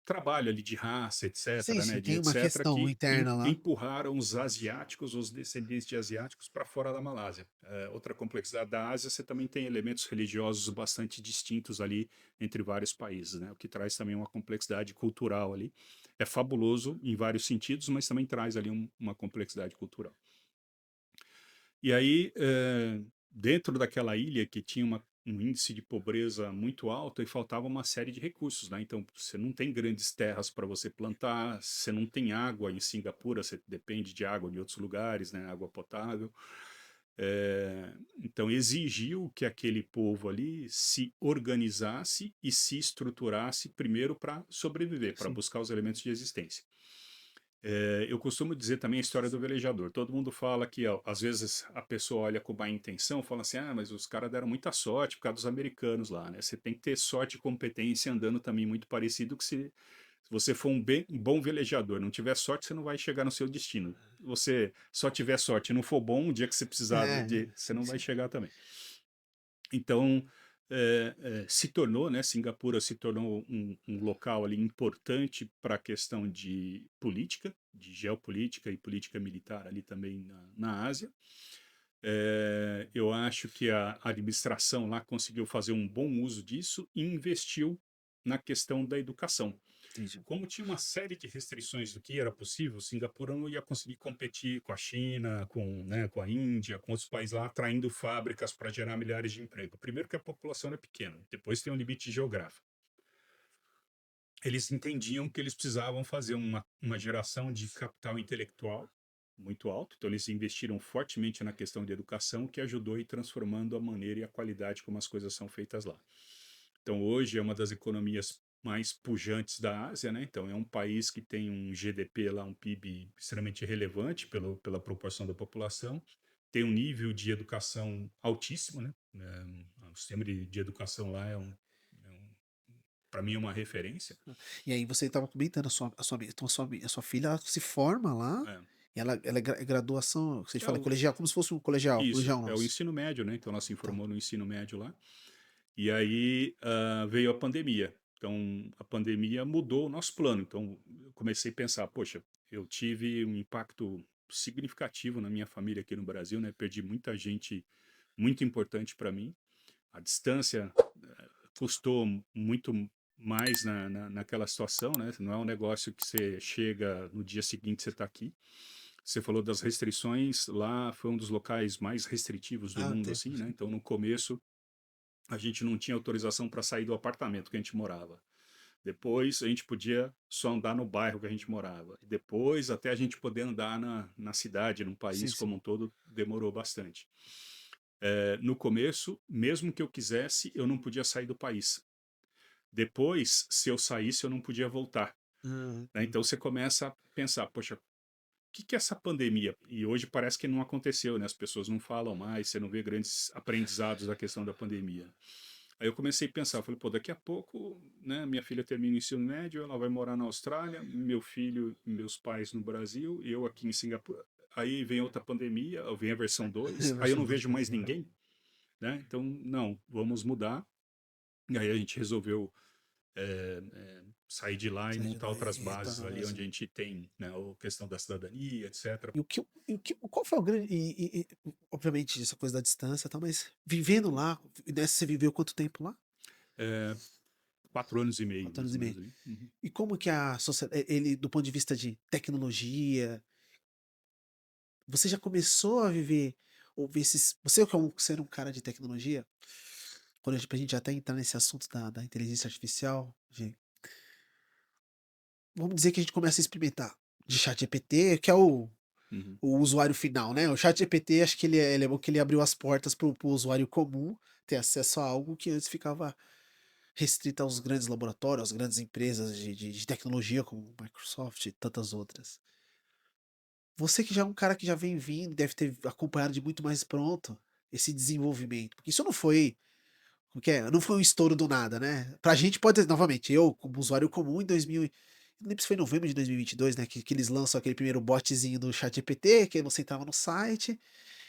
trabalho ali de raça, Sim, etc, né, sim, de tem uma etc, questão que interna lá. empurraram os asiáticos, os descendentes de asiáticos para fora da Malásia. Outra complexidade da Ásia, você também tem elementos religiosos bastante distintos ali entre vários países, né, o que traz também uma complexidade cultural ali. É fabuloso em vários sentidos, mas também traz ali uma complexidade cultural. E aí, dentro daquela ilha que tinha um índice de pobreza muito alto e faltava uma série de recursos, né? Então, você não tem grandes terras para você plantar, você não tem água em Singapura, você depende de água de outros lugares, né? Água potável. Então, exigiu que aquele povo ali se organizasse e se estruturasse primeiro para sobreviver, para Sim. buscar os elementos de existência. Eu costumo dizer também a história do velejador. Todo mundo fala que, ó, às vezes, a pessoa olha com má intenção, fala assim: ah, mas os caras deram muita sorte por causa dos americanos lá, né? Você tem que ter sorte e competência andando também muito parecido que se você for um bom velejador, não tiver sorte, você não vai chegar no seu destino. Se você só tiver sorte e não for bom, o dia que você precisar É, você sim, não vai sim. chegar também. Então, se tornou, né, Singapura se tornou um local ali importante para a questão de política, de geopolítica e política militar ali também na Ásia. Eu acho que a administração lá conseguiu fazer um bom uso disso e investiu na questão da educação. Entendi. Como tinha uma série de restrições do que era possível, Singapura não ia conseguir competir com a China, né, com a Índia, com outros países lá, atraindo fábricas para gerar milhares de empregos. Primeiro que a população é pequena, depois tem um limite geográfico. Eles entendiam que eles precisavam fazer uma geração de capital intelectual muito alto, então eles investiram fortemente na questão de educação, que ajudou a ir transformando a maneira e a qualidade como as coisas são feitas lá. Então, hoje é uma das economias mais pujantes da Ásia, né? Então, é um país que tem um GDP lá, um PIB extremamente relevante pela proporção da população, tem um nível de educação altíssimo, né? O sistema de educação lá é para mim é uma referência. E aí você estava comentando, então a sua filha ela se forma lá, É, e ela é graduação, você é fala o, colegial, como se fosse um isso, colegial é o nosso. ensino médio, né? Então ela se Tá. formou no ensino médio lá. E aí veio a pandemia. Então a pandemia mudou o nosso plano. Então eu comecei a pensar, poxa, eu tive um impacto significativo na minha família aqui no Brasil, né? Perdi muita gente muito importante para mim. A distância custou muito mais naquela situação, né? Não é um negócio que você chega no dia seguinte você está aqui. Você falou das restrições, lá foi um dos locais mais restritivos do Ah, mundo, teve. assim, né? Então no começo a gente não tinha autorização para sair do apartamento que a gente morava. Depois a gente podia só andar no bairro que a gente morava. E depois, até a gente poder andar na cidade, no Sim, país sim. como um todo, demorou bastante. No começo, mesmo que eu quisesse, eu não podia sair do país. Depois, se eu saísse, eu não podia voltar. Né? Uhum. Então você começa a pensar, poxa, o que é essa pandemia? E hoje parece que não aconteceu, né? As pessoas não falam mais, você não vê grandes aprendizados da questão da pandemia. Aí eu comecei a pensar, falei, pô, daqui a pouco, né, minha filha termina o ensino médio, ela vai morar na Austrália, meu filho, meus pais no Brasil, eu aqui em Singapura. Aí vem outra pandemia, vem a versão 2. Aí eu Versão não 2. vejo mais ninguém, né? Então, não, vamos mudar. E aí a gente resolveu sair de lá e Sai de montar lá outras e retorna bases ao ali onde Brasil. a gente tem, né, a questão da cidadania, etc. Qual foi o grande. Obviamente, essa coisa da distância e tal, mas vivendo lá, nessa você viveu quanto tempo lá? É, 4 anos e meio, 4 mais anos ou e meio. menos ali. Uhum. E como que a sociedade, ele, do ponto de vista de tecnologia, você já começou a viver, ou ver esses. Você que é ser um cara de tecnologia, quando pra gente até entrar nesse assunto da inteligência artificial, vamos dizer que a gente começa a experimentar de chat GPT, que é Uhum. o usuário final, né? O chat GPT, acho que ele é bom que ele abriu as portas para o usuário comum ter acesso a algo que antes ficava restrito aos grandes laboratórios, às grandes empresas de tecnologia como Microsoft e tantas outras. Você que já é um cara que já vem vindo, deve ter acompanhado de muito mais pronto esse desenvolvimento, porque isso não foi, como que é? Não foi um estouro do nada, né? Pra gente pode, novamente, eu como usuário comum em 2000, não lembro se foi em novembro de 2022, né, que eles lançam aquele primeiro botzinho do ChatGPT, que aí você entrava no site,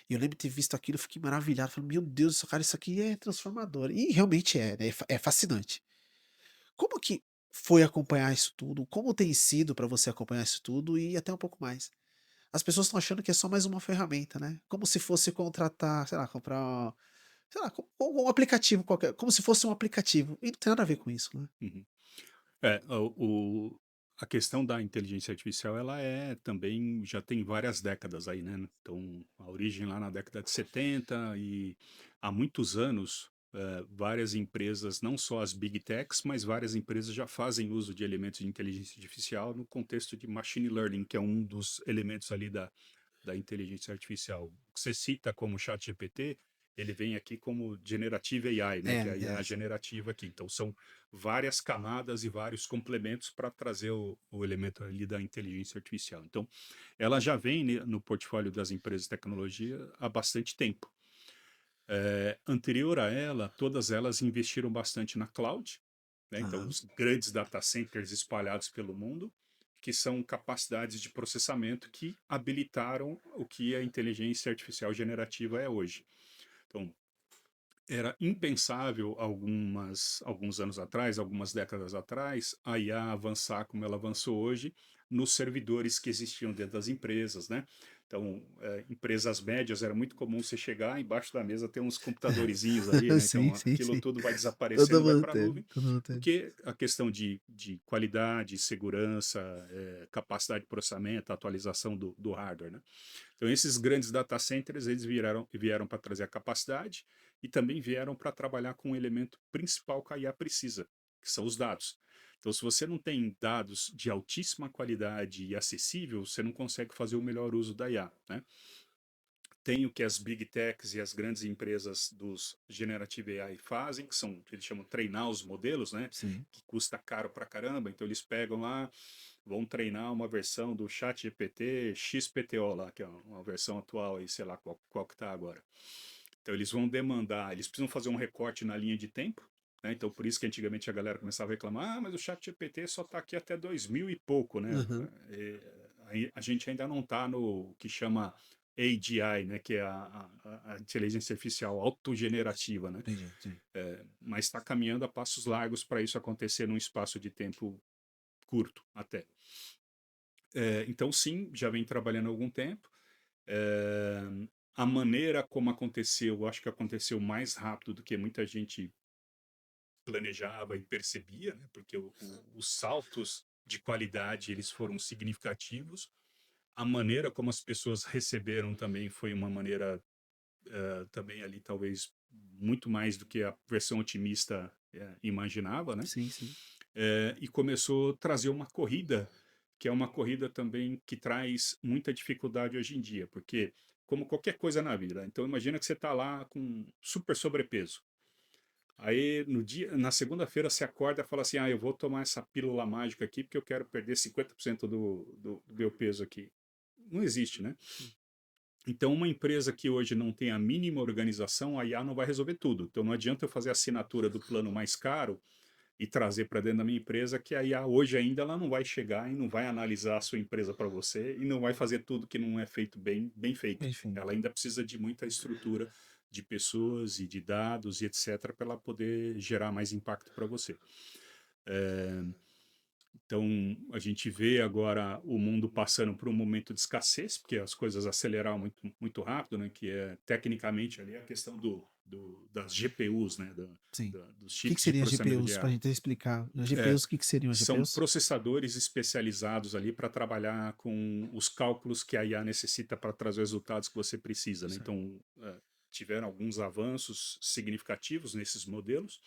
e eu lembro de ter visto aquilo, eu fiquei maravilhado, falei, meu Deus, cara, isso aqui é transformador. E realmente é, né? É fascinante. Como que foi acompanhar isso tudo? Como tem sido para você acompanhar isso tudo e até um pouco mais? As pessoas estão achando que é só mais uma ferramenta, né? Como se fosse contratar, sei lá, comprar, sei lá, um aplicativo qualquer, como se fosse um aplicativo. E não tem nada a ver com isso, né? Uhum. É, a questão da inteligência artificial, ela é também, já tem várias décadas aí, né? Então, a origem lá na década de 70 e há muitos anos, várias empresas, não só as big techs, mas várias empresas já fazem uso de elementos de inteligência artificial no contexto de machine learning, que é um dos elementos ali da inteligência artificial. O que você cita como chat GPT, ele vem aqui como Generative AI, né, É, que é a IA é. generativa aqui. Então, são várias camadas e vários complementos para trazer o elemento ali da inteligência artificial. Então, ela já vem no portfólio das empresas de tecnologia há bastante tempo. Anterior a ela, todas elas investiram bastante na cloud, né? Então, Aham. os grandes data centers espalhados pelo mundo, que são capacidades de processamento que habilitaram o que a inteligência artificial generativa é hoje. Então, era impensável alguns anos atrás, algumas décadas atrás, a IA avançar como ela avançou hoje nos servidores que existiam dentro das empresas, né? Então, empresas médias era muito comum você chegar embaixo da mesa ter uns computadorzinhos ali, né? Sim, Então, sim, aquilo sim. tudo vai desaparecendo, Todo vai mundo para a teve, nuvem, todo mundo teve. porque a questão de qualidade, segurança, capacidade de processamento, atualização do hardware, né? Então, esses grandes data centers, eles vieram para trazer a capacidade e também vieram para trabalhar com o elemento principal que a IA precisa, que são os dados. Então, se você não tem dados de altíssima qualidade e acessível, você não consegue fazer o melhor uso da IA, né? Tem o que as big techs e as grandes empresas dos Generative AI fazem, que são, eles chamam de treinar os modelos, né? Sim. Que custa caro pra caramba. Então eles pegam lá, vão treinar uma versão do Chat GPT XPTO lá, que é uma versão atual aí, sei lá qual que tá agora. Então eles vão demandar, eles precisam fazer um recorte na linha de tempo, né? Então, por isso que antigamente a galera começava a reclamar, mas o ChatGPT só está aqui até 2000 e pouco, né? Aham. Aí a gente ainda não está no que chama AGI, né? Que é a inteligência artificial autogenerativa, né? Entendi, entendi. Mas está caminhando a passos largos para isso acontecer num espaço de tempo curto até. Então, sim, já vem trabalhando há algum tempo. É, a maneira como aconteceu, eu acho que aconteceu mais rápido do que muita gente planejava e percebia, né? Porque os saltos de qualidade eles foram significativos. A maneira como as pessoas receberam também foi uma maneira também ali talvez muito mais do que a versão otimista imaginava, né? Sim, sim. E começou a trazer uma corrida, que é uma corrida também que traz muita dificuldade hoje em dia, porque como qualquer coisa na vida, então imagina que você está lá com super sobrepeso. Aí no dia, na segunda-feira você acorda e fala assim: "Ah, eu vou tomar essa pílula mágica aqui porque eu quero perder 50% do meu peso aqui". Não existe, né? Então, uma empresa que hoje não tem a mínima organização, a IA não vai resolver tudo. Então, não adianta eu fazer a assinatura do plano mais caro e trazer para dentro da minha empresa, que a IA hoje ainda ela não vai chegar e não vai analisar a sua empresa para você e não vai fazer tudo que não é feito bem feito. Enfim. Ela ainda precisa de muita estrutura de pessoas e de dados e etc. para ela poder gerar mais impacto para você. É, então, a gente vê agora o mundo passando por um momento de escassez, porque as coisas aceleraram muito rápido, né? Que é tecnicamente ali a questão das GPUs, né? Sim. Dos O que que chips de seriam as processamento de GPUs? Para a IA. gente explicar. As É, GPUs, o que que seriam as são GPUs? processadores especializados ali para trabalhar com os cálculos que a IA necessita para trazer os resultados que você precisa, né? Certo. Então, tiveram alguns avanços significativos nesses modelos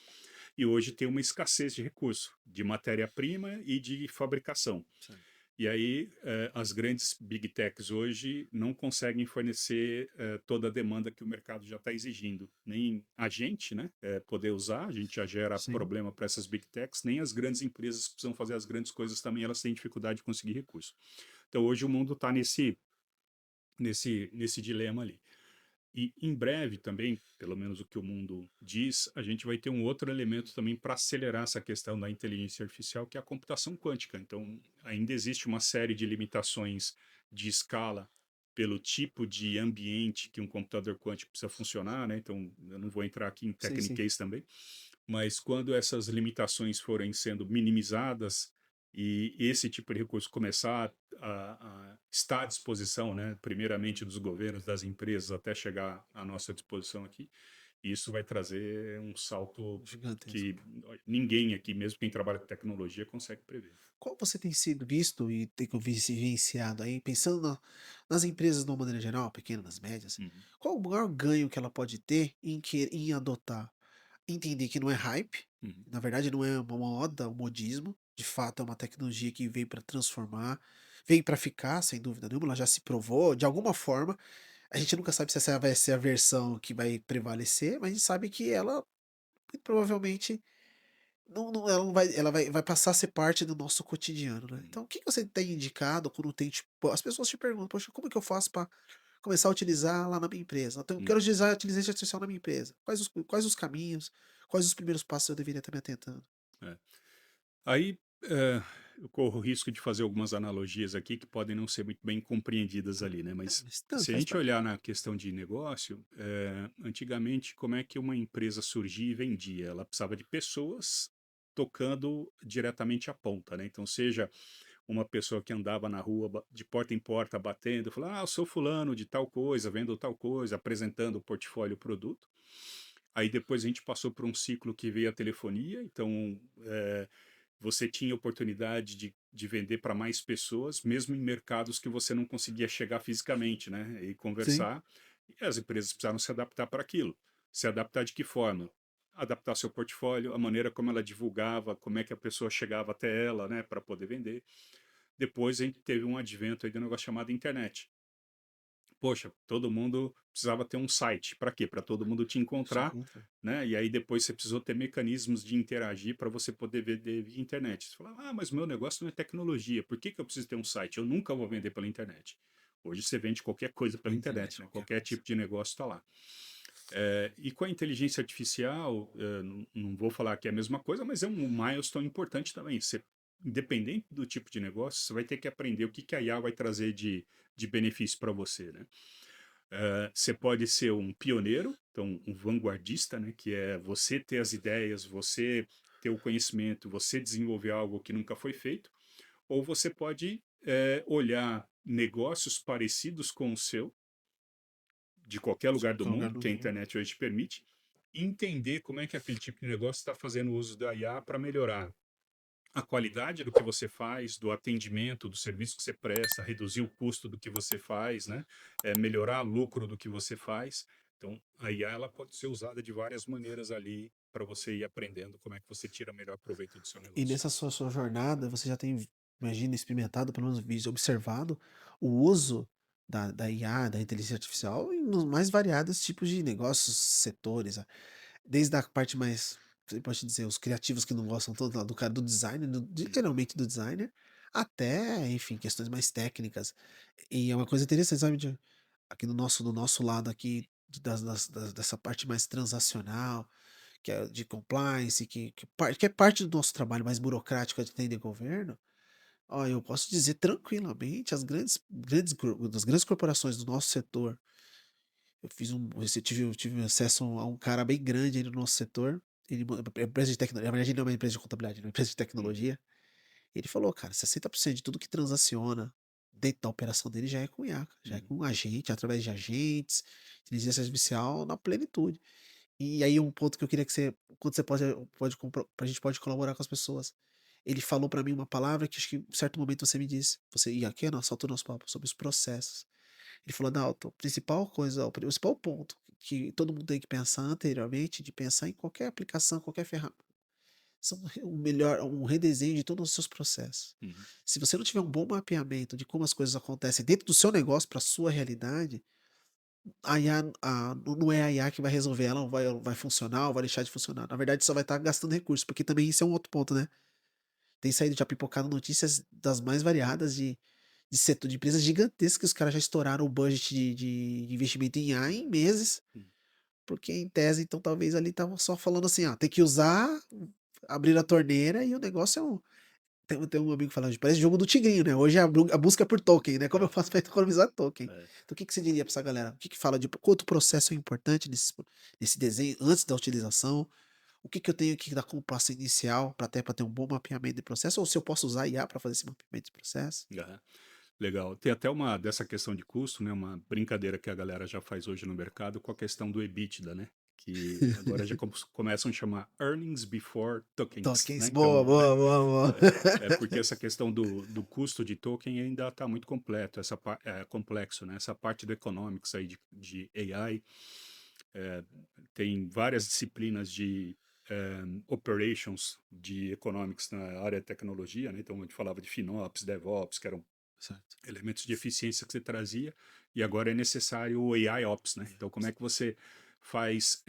e hoje tem uma escassez de recurso, de matéria-prima e de fabricação. Certo. E aí, as grandes big techs hoje não conseguem fornecer toda a demanda que o mercado já está exigindo. Nem a gente, né, poder usar, a gente já gera Sim. problema para essas big techs, nem as grandes empresas que precisam fazer as grandes coisas também, elas têm dificuldade de conseguir recurso. Então, hoje o mundo está nesse dilema ali. E em breve também, pelo menos o que o mundo diz, a gente vai ter um outro elemento também para acelerar essa questão da inteligência artificial, que é a computação quântica. Então, ainda existe uma série de limitações de escala pelo tipo de ambiente que um computador quântico precisa funcionar, né? Então, eu não vou entrar aqui em Sim, sim. techniquez também, mas quando essas limitações forem sendo minimizadas e esse tipo de recurso começar a estar à disposição, né, primeiramente dos governos, das empresas, até chegar à nossa disposição aqui, isso vai trazer um salto Gigantesco. que ninguém aqui, mesmo quem trabalha com tecnologia, consegue prever. Qual você tem sido visto e tem vivenciado aí, pensando nas empresas de uma maneira geral, pequenas, médias, Uhum, qual o maior ganho que ela pode ter em adotar? Entender que não é hype, uhum, na verdade não é uma moda, um modismo, de fato é uma tecnologia que veio para transformar, veio para ficar, sem dúvida nenhuma, ela já se provou de alguma forma. A gente nunca sabe se essa vai ser a versão que vai prevalecer, mas a gente sabe que ela muito provavelmente ela não vai, vai passar a ser parte do nosso cotidiano, né. uhum, Então o que que você tem indicado quando tem, tipo, as pessoas te perguntam: "Poxa, como é que eu faço para começar a utilizar lá na minha empresa? Então eu quero uhum, utilizar a inteligência artificial na minha empresa. Quais os caminhos, quais os primeiros passos eu deveria estar me atentando?" é. Aí, eu corro o risco de fazer algumas analogias aqui que podem não ser muito bem compreendidas ali, né? É, Mas mas se a faz gente parte. olhar na questão de negócio, antigamente, como é que uma empresa surgia e vendia? Ela precisava de pessoas tocando diretamente a ponta, né? Então, seja uma pessoa que andava na rua de porta em porta batendo, falando, ah, eu sou fulano de tal coisa, vendo tal coisa, apresentando o portfólio, o produto. Aí depois a gente passou por um ciclo que veio a telefonia, então você tinha oportunidade de vender para mais pessoas, mesmo em mercados que você não conseguia chegar fisicamente, né? E Sim, conversar. E as empresas precisaram se adaptar para aquilo. Se adaptar de que forma? Adaptar seu portfólio, a maneira como ela divulgava, como é que a pessoa chegava até ela, né, para poder vender. Depois a gente teve um advento aí de um negócio chamado internet. Poxa, todo mundo precisava ter um site. Para quê? Para todo mundo te te encontrar, encontra. né? E aí depois você precisou ter mecanismos de interagir para você poder vender via internet. Você fala, ah, mas meu negócio não é tecnologia. Por que que eu preciso ter um site? Eu nunca vou vender pela internet. Hoje você vende qualquer coisa pela Pela internet, internet, né? qualquer Qualquer coisa. tipo de negócio está lá. E com a inteligência artificial, não vou falar que é a mesma coisa, mas é um milestone importante também. Você, independente do tipo de negócio, você vai ter que aprender o que que a IA vai trazer de benefício para você, né? Você pode ser um pioneiro, então um vanguardista, né? Que é você ter as ideias, você ter o conhecimento, você desenvolver algo que nunca foi feito, ou você pode olhar negócios parecidos com o seu, de qualquer lugar do Qualquer lugar mundo, do que a mundo. internet hoje permite, e entender como é que aquele tipo de negócio está fazendo uso da IA para melhorar a qualidade do que você faz, do atendimento, do serviço que você presta, reduzir o custo do que você faz, né? Melhorar o lucro do que você faz. Então, a IA ela pode ser usada de várias maneiras ali para você ir aprendendo como é que você tira melhor proveito do seu E negócio. nessa sua jornada, você já tem, imagina, experimentado, pelo menos observado, o uso da IA, da inteligência artificial, nos mais variados tipos de negócios, setores, desde a parte mais, você pode dizer, os criativos que não gostam tanto lá do cara do design, Hum, literalmente do designer, até, enfim, questões mais técnicas. E é uma coisa interessante, sabe, aqui do nosso lado aqui, dessa parte mais transacional, que é de compliance, que é parte do nosso trabalho mais burocrático de atender governo. Ó, eu posso dizer tranquilamente, das grandes corporações do nosso setor, eu tive acesso a um cara bem grande aí no nosso setor, é empresa de tecnologia, na verdade não é uma empresa de contabilidade, é uma empresa de uhum, tecnologia. Ele falou, cara, 60% de tudo que transaciona dentro da operação dele já é com IA, já é uhum, com agente, através de agentes, inteligência artificial na plenitude. E aí um ponto que eu queria que você, quando você a gente pode colaborar com as pessoas. Ele falou para mim uma palavra que acho que em certo momento você me disse, você ia aqui, nós saltou nosso papo sobre os processos. Ele falou, Dalton, a principal coisa, o principal ponto que todo mundo tem que pensar anteriormente, de pensar em qualquer aplicação, qualquer ferramenta, um redesenho de todos os seus processos. uhum. Se você não tiver um bom mapeamento de como as coisas acontecem dentro do seu negócio para a sua realidade, a IA, não é a IA que vai resolver, ela não vai funcionar ou vai deixar de funcionar. Na verdade, só vai estar gastando recursos, porque também isso é um outro ponto, né? Tem saído já pipocado notícias das mais variadas de setor de empresas gigantescas que os caras já estouraram o budget de investimento em IA em meses, Hum. porque em tese, então talvez ali estavam só falando assim, ó, tem que usar, abrir a torneira e o negócio é um. Tem um amigo que fala, parece jogo do tigrinho, né? Hoje é a busca por token, né? Como eu É, faço para economizar token? é. Então, o que que você diria para essa galera? O que que fala de quanto processo é importante nesse desenho antes da utilização? O que que eu tenho que dar como passo inicial para até para ter um bom mapeamento de processo? Ou se eu posso usar IA para fazer esse mapeamento de processo? Aham. Legal. Tem até uma dessa questão de custo, né? Uma brincadeira que a galera já faz hoje no mercado com a questão do EBITDA, né? Que agora já começam a chamar earnings before tokens, né? Tokens, boa, Então, boa, boa, boa. é porque essa questão do custo de token ainda está muito completo, complexo, né? Essa parte do economics aí de AI, é, tem várias disciplinas de operations de economics na área de tecnologia, né? Então, a gente falava de FinOps, DevOps, que eram Certo. elementos de eficiência que você trazia, e agora é necessário o AI Ops, né? Então, como é que você faz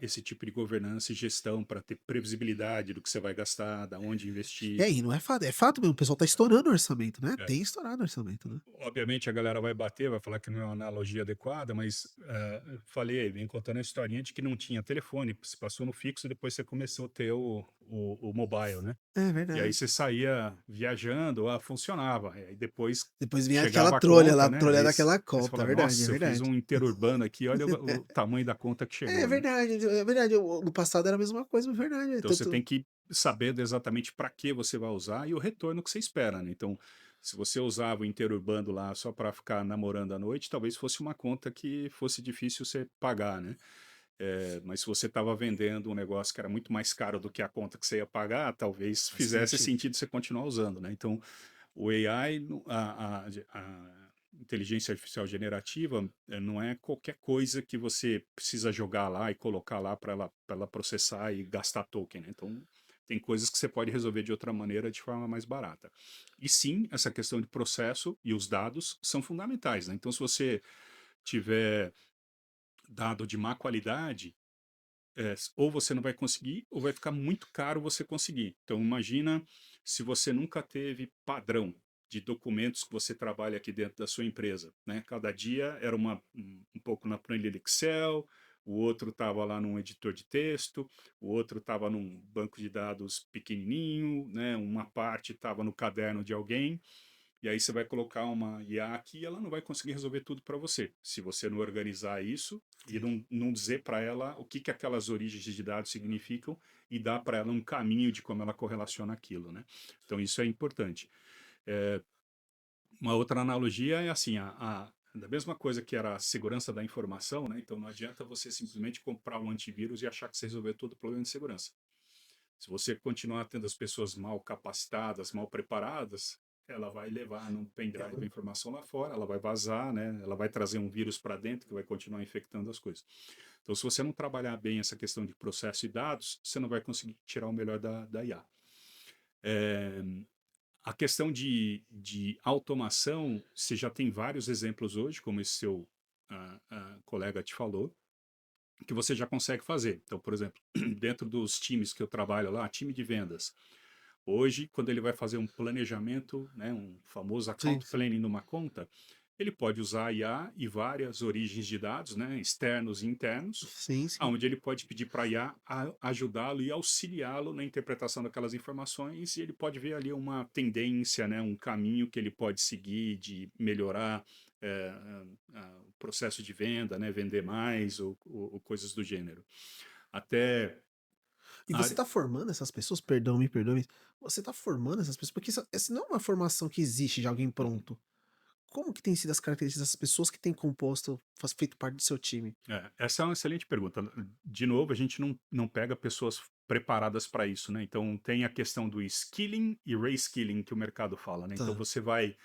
esse tipo de governança e gestão para ter previsibilidade do que você vai gastar, da onde E investir? aí, não é fato mesmo, o pessoal tá estourando o orçamento, né? É, Tem estourado o orçamento, né? obviamente a galera vai bater, vai falar que não é uma analogia adequada, mas falei, vem contando a historinha de que não tinha telefone, se passou no fixo e depois você começou a ter o mobile, né? É E aí verdade. você saía viajando, funcionava. Aí depois Depois vinha aquela chegava a trolha lá, conta, a né? trolha Aí, daquela aí você conta, é fala, verdade, é nossa, eu fiz verdade. um interurbano aqui, olha o tamanho da conta que É chegou, né? verdade, é verdade. No passado era a mesma coisa, é verdade. Então você tem que saber exatamente para que você vai usar e o retorno que você espera, né? Então, se você usava o interurbano lá só para ficar namorando à noite, talvez fosse uma conta que fosse difícil você pagar, né? Mas se você estava vendendo um negócio que era muito mais caro do que a conta que você ia pagar, talvez Faz fizesse sentido. sentido você continuar usando, né? Então, o AI, a inteligência artificial generativa, não é qualquer coisa que você precisa jogar lá e colocar lá para ela processar e gastar token, né? Então, tem coisas que você pode resolver de outra maneira de forma mais barata. E sim, essa questão de processo e os dados são fundamentais, né? Então, se você tiver dado de má qualidade, ou você não vai conseguir, ou vai ficar muito caro você conseguir. Então, imagina se você nunca teve padrão de documentos que você trabalha aqui dentro da sua empresa, né? Cada dia era um pouco na planilha Excel, o outro estava lá num editor de texto, o outro estava num banco de dados pequenininho, né? Uma parte estava no caderno de alguém. E aí você vai colocar uma IA aqui e ela não vai conseguir resolver tudo para você. Se você não organizar isso e não dizer para ela o que aquelas origens de dados significam e dar para ela um caminho de como ela correlaciona aquilo, né? Então isso é importante. Uma outra analogia é assim, da mesma coisa que era a segurança da informação, né? Então não adianta você simplesmente comprar um antivírus e achar que você resolveu todo o problema de segurança. Se você continuar tendo as pessoas mal capacitadas, mal preparadas, ela vai levar num pendrive a informação lá fora, ela vai vazar, né? Ela vai trazer um vírus para dentro que vai continuar infectando as coisas. Então, se você não trabalhar bem essa questão de processo e dados, você não vai conseguir tirar o melhor da IA. A questão de automação, você já tem vários exemplos hoje, como esse seu colega te falou, que você já consegue fazer. Então, por exemplo, dentro dos times que eu trabalho lá, time de vendas, hoje, quando ele vai fazer um planejamento, né, um famoso Sim, account sim. planning numa conta, ele pode usar IA e várias origens de dados, né, externos e internos, Sim, sim. onde ele pode pedir para a IA ajudá-lo e auxiliá-lo na interpretação daquelas informações, e ele pode ver ali uma tendência, né, um caminho que ele pode seguir de melhorar o processo de venda, né, vender mais ou coisas do gênero. Até E a você tá formando essas pessoas? Perdão, me perdoe, você tá formando essas pessoas? Porque essa não é uma formação que existe de alguém pronto. Como que tem sido as características das pessoas que têm composto, feito parte do seu time? Essa é uma excelente pergunta. De novo, a gente não pega pessoas preparadas para isso, né? Então, tem a questão do skilling e reskilling que o mercado fala, né? Então, Tá. você vai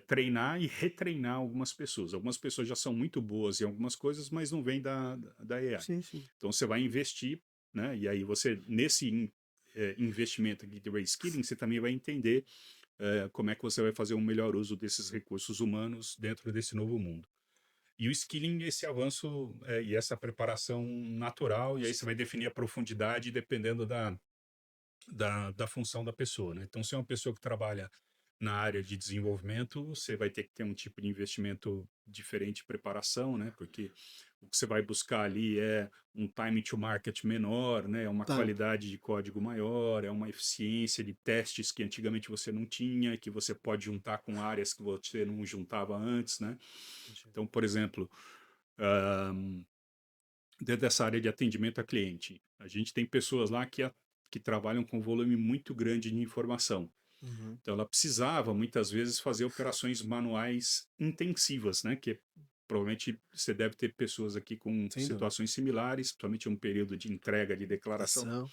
treinar e retreinar algumas pessoas. Algumas pessoas já são muito boas em algumas coisas, mas não vêm da AI. Sim, sim. Então, você vai investir, né? E aí, você, nesse investimento aqui de reskilling, você também vai entender como é que você vai fazer um melhor uso desses recursos humanos dentro desse novo mundo. E o skilling é esse avanço e essa preparação natural, e aí você vai definir a profundidade dependendo da função da pessoa, né? Então, se é uma pessoa que trabalha na área de desenvolvimento, você vai ter que ter um tipo de investimento diferente de preparação, né? Porque o que você vai buscar ali é um time to market menor, né? Uma Tá. qualidade de código maior, é uma eficiência de testes que antigamente você não tinha, que você pode juntar com áreas que você não juntava antes, né? Entendi. Então, por exemplo, ah, dentro dessa área de atendimento a cliente, a gente tem pessoas lá que trabalham com volume muito grande de informação. Uhum. Então, ela precisava, muitas vezes, fazer operações manuais intensivas, né? Que provavelmente você deve ter pessoas aqui com Sem dúvida. situações similares, principalmente um período de entrega de declaração. Ação.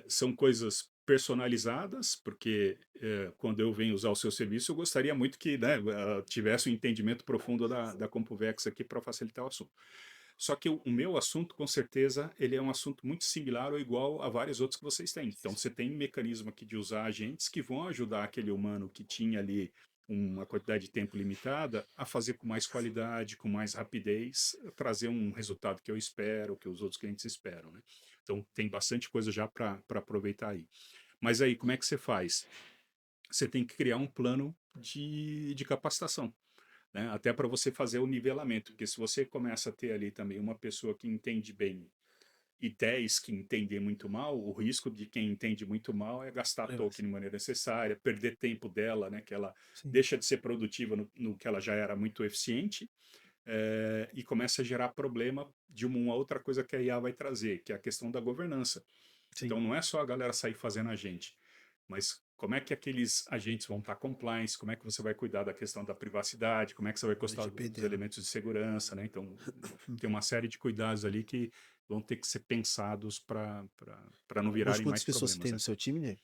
São coisas personalizadas, porque quando eu venho usar o seu serviço, eu gostaria muito que, né, tivesse um entendimento profundo da Compuvex aqui para facilitar o assunto. Só que o meu assunto, com certeza, ele é um assunto muito similar ou igual a vários outros que vocês têm. Então, você tem um mecanismo aqui de usar agentes que vão ajudar aquele humano que tinha ali uma quantidade de tempo limitada a fazer com mais qualidade, com mais rapidez, trazer um resultado que eu espero, que os outros clientes esperam, né? Então, tem bastante coisa já para aproveitar aí. Mas aí, como é que você faz? Você tem que criar um plano de capacitação, né? Até para você fazer o nivelamento, porque se você começa a ter ali também uma pessoa que entende bem e 10 que entendem muito mal, o risco de quem entende muito mal é gastar É, token de maneira necessária, perder tempo dela, né? Que ela sim. deixa de ser produtiva no que ela já era muito eficiente, e começa a gerar problema de uma outra coisa que a IA vai trazer, que é a questão da governança. Sim. Então não é só a galera sair fazendo agente, mas como é que aqueles agentes vão estar compliance, como é que você vai cuidar da questão da privacidade, como é que você vai custar os LGPD. elementos de segurança, né? Então tem uma série de cuidados ali que vão ter que ser pensados para não Hoje, virarem quantas mais pessoas você problemas, tem no né? seu time, né?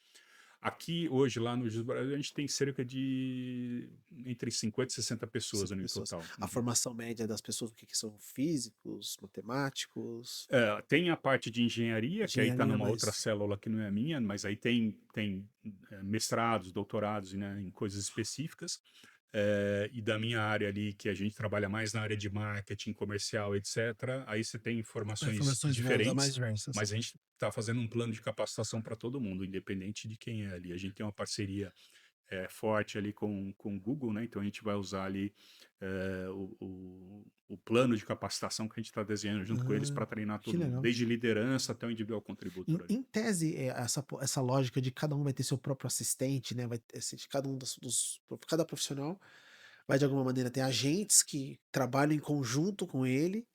Aqui, hoje, lá no Jus Brasil, a gente tem cerca de entre 50 e 60 pessoas 60 no pessoas. total. A Uhum. formação média das pessoas, o que que são? Físicos, matemáticos, Tem a parte de engenharia, que aí está engenharia, numa outra mas célula que não é a minha, mas aí tem mestrados, doutorados, né, em coisas específicas. E da minha área ali, que a gente trabalha mais na área de marketing, comercial, etc., aí você tem formações informações mais diferentes, diversas. mas a gente está fazendo um plano de capacitação para todo mundo, independente de quem é ali. A gente tem uma parceria forte ali com o Google, né? Então a gente vai usar ali o plano de capacitação que a gente está desenhando junto com eles Ah, para treinar que todo mundo, legal. desde liderança até o individual Em contributor ali. em tese, essa lógica de cada um vai ter seu próprio assistente, né, vai ter de cada um cada profissional vai de alguma maneira ter agentes que trabalham em conjunto com ele,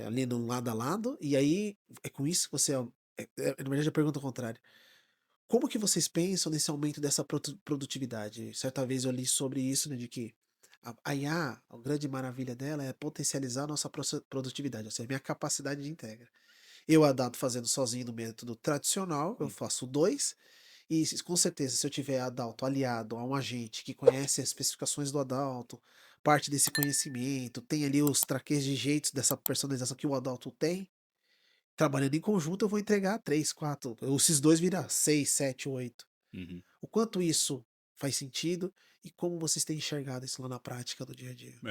ali no lado a lado, e aí é com isso que você na verdade a pergunta é o contrário. Como que vocês pensam nesse aumento dessa produtividade? Certa vez eu li sobre isso, né, de que a IA, a grande maravilha dela é potencializar a nossa produtividade, ou seja, a minha capacidade de entrega. Eu adapto fazendo sozinho no método tradicional, eu Hum. faço 2 e com certeza se eu tiver Adalto aliado a um agente que conhece as especificações do Adalto, parte desse conhecimento, tem ali os traquejeitos dessa personalização que o Adalto tem, trabalhando em conjunto eu vou entregar 3, 4, esses 2 virar 6, 7, 8. Uhum. O quanto isso faz sentido e como vocês têm enxergado isso lá na prática do dia a dia?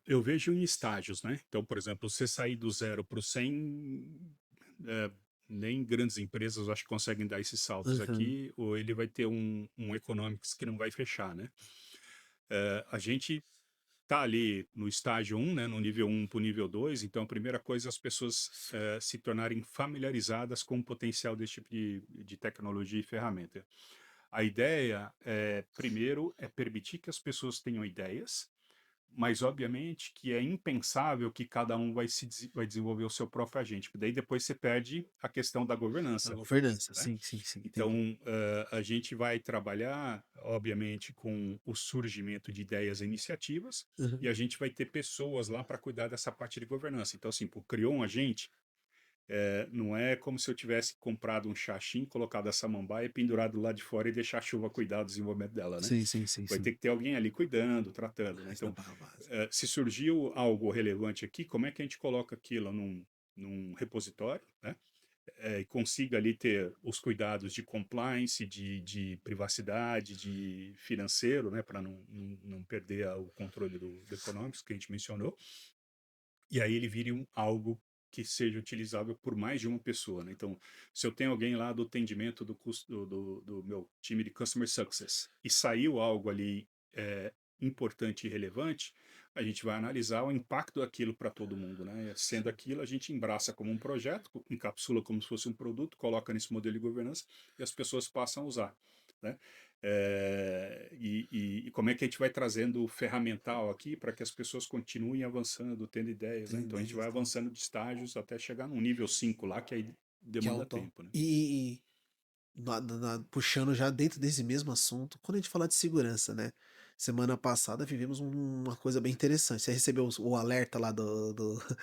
Eu vejo em estágios, né? Então, por exemplo, você sair do 0 para o 100, é, nem grandes empresas eu acho que conseguem dar esses saltos Aham, aqui, ou ele vai ter um economics que não vai fechar, né? A gente tá ali no estágio um, né, no nível um para o nível 2. Então a primeira coisa é as pessoas se tornarem familiarizadas com o potencial desse tipo de tecnologia e ferramenta. A ideia, primeiro, é permitir que as pessoas tenham ideias, mas obviamente que é impensável que cada um vai desenvolver o seu próprio agente, porque daí depois você perde a questão da a governança, governança, né? sim, sim, sim, Então, entendi. a gente vai trabalhar, obviamente, com o surgimento de ideias e iniciativas, e Aham. a gente vai ter pessoas lá para cuidar dessa parte de governança. Então, assim, pô, criou um agente, não é como se eu tivesse comprado um xaxim, colocado a samambaia, pendurado lá de fora e deixar a chuva cuidar do desenvolvimento dela, né? Sim, sim, sim, Vai ter sim. que ter alguém ali cuidando, tratando, né? Essa é a Então, barra base. se surgiu algo relevante aqui, como é que a gente coloca aquilo num repositório, né? E consiga ali ter os cuidados de compliance, de privacidade, de financeiro, né, para não perder o controle do econômico que a gente mencionou, e aí ele vire algo que seja utilizável por mais de uma pessoa, né? Então, se eu tenho alguém lá do atendimento do meu time de Customer Success e saiu algo ali importante e relevante, a gente vai analisar o impacto daquilo para todo mundo, né? Sendo Sim. aquilo, a gente embraça como um projeto, encapsula como se fosse um produto, coloca nesse modelo de governança e as pessoas passam a usar, né? E como é que a gente vai trazendo o ferramental aqui para que as pessoas continuem avançando, tendo ideias, né? Então a gente vai Tendência, tá. avançando de estágios até chegar no nível 5 lá, que aí Que é o demanda top. tempo, né? Puxando já dentro desse mesmo assunto, quando a gente fala de segurança, né? Semana passada vivemos uma coisa bem interessante. Você recebeu o alerta lá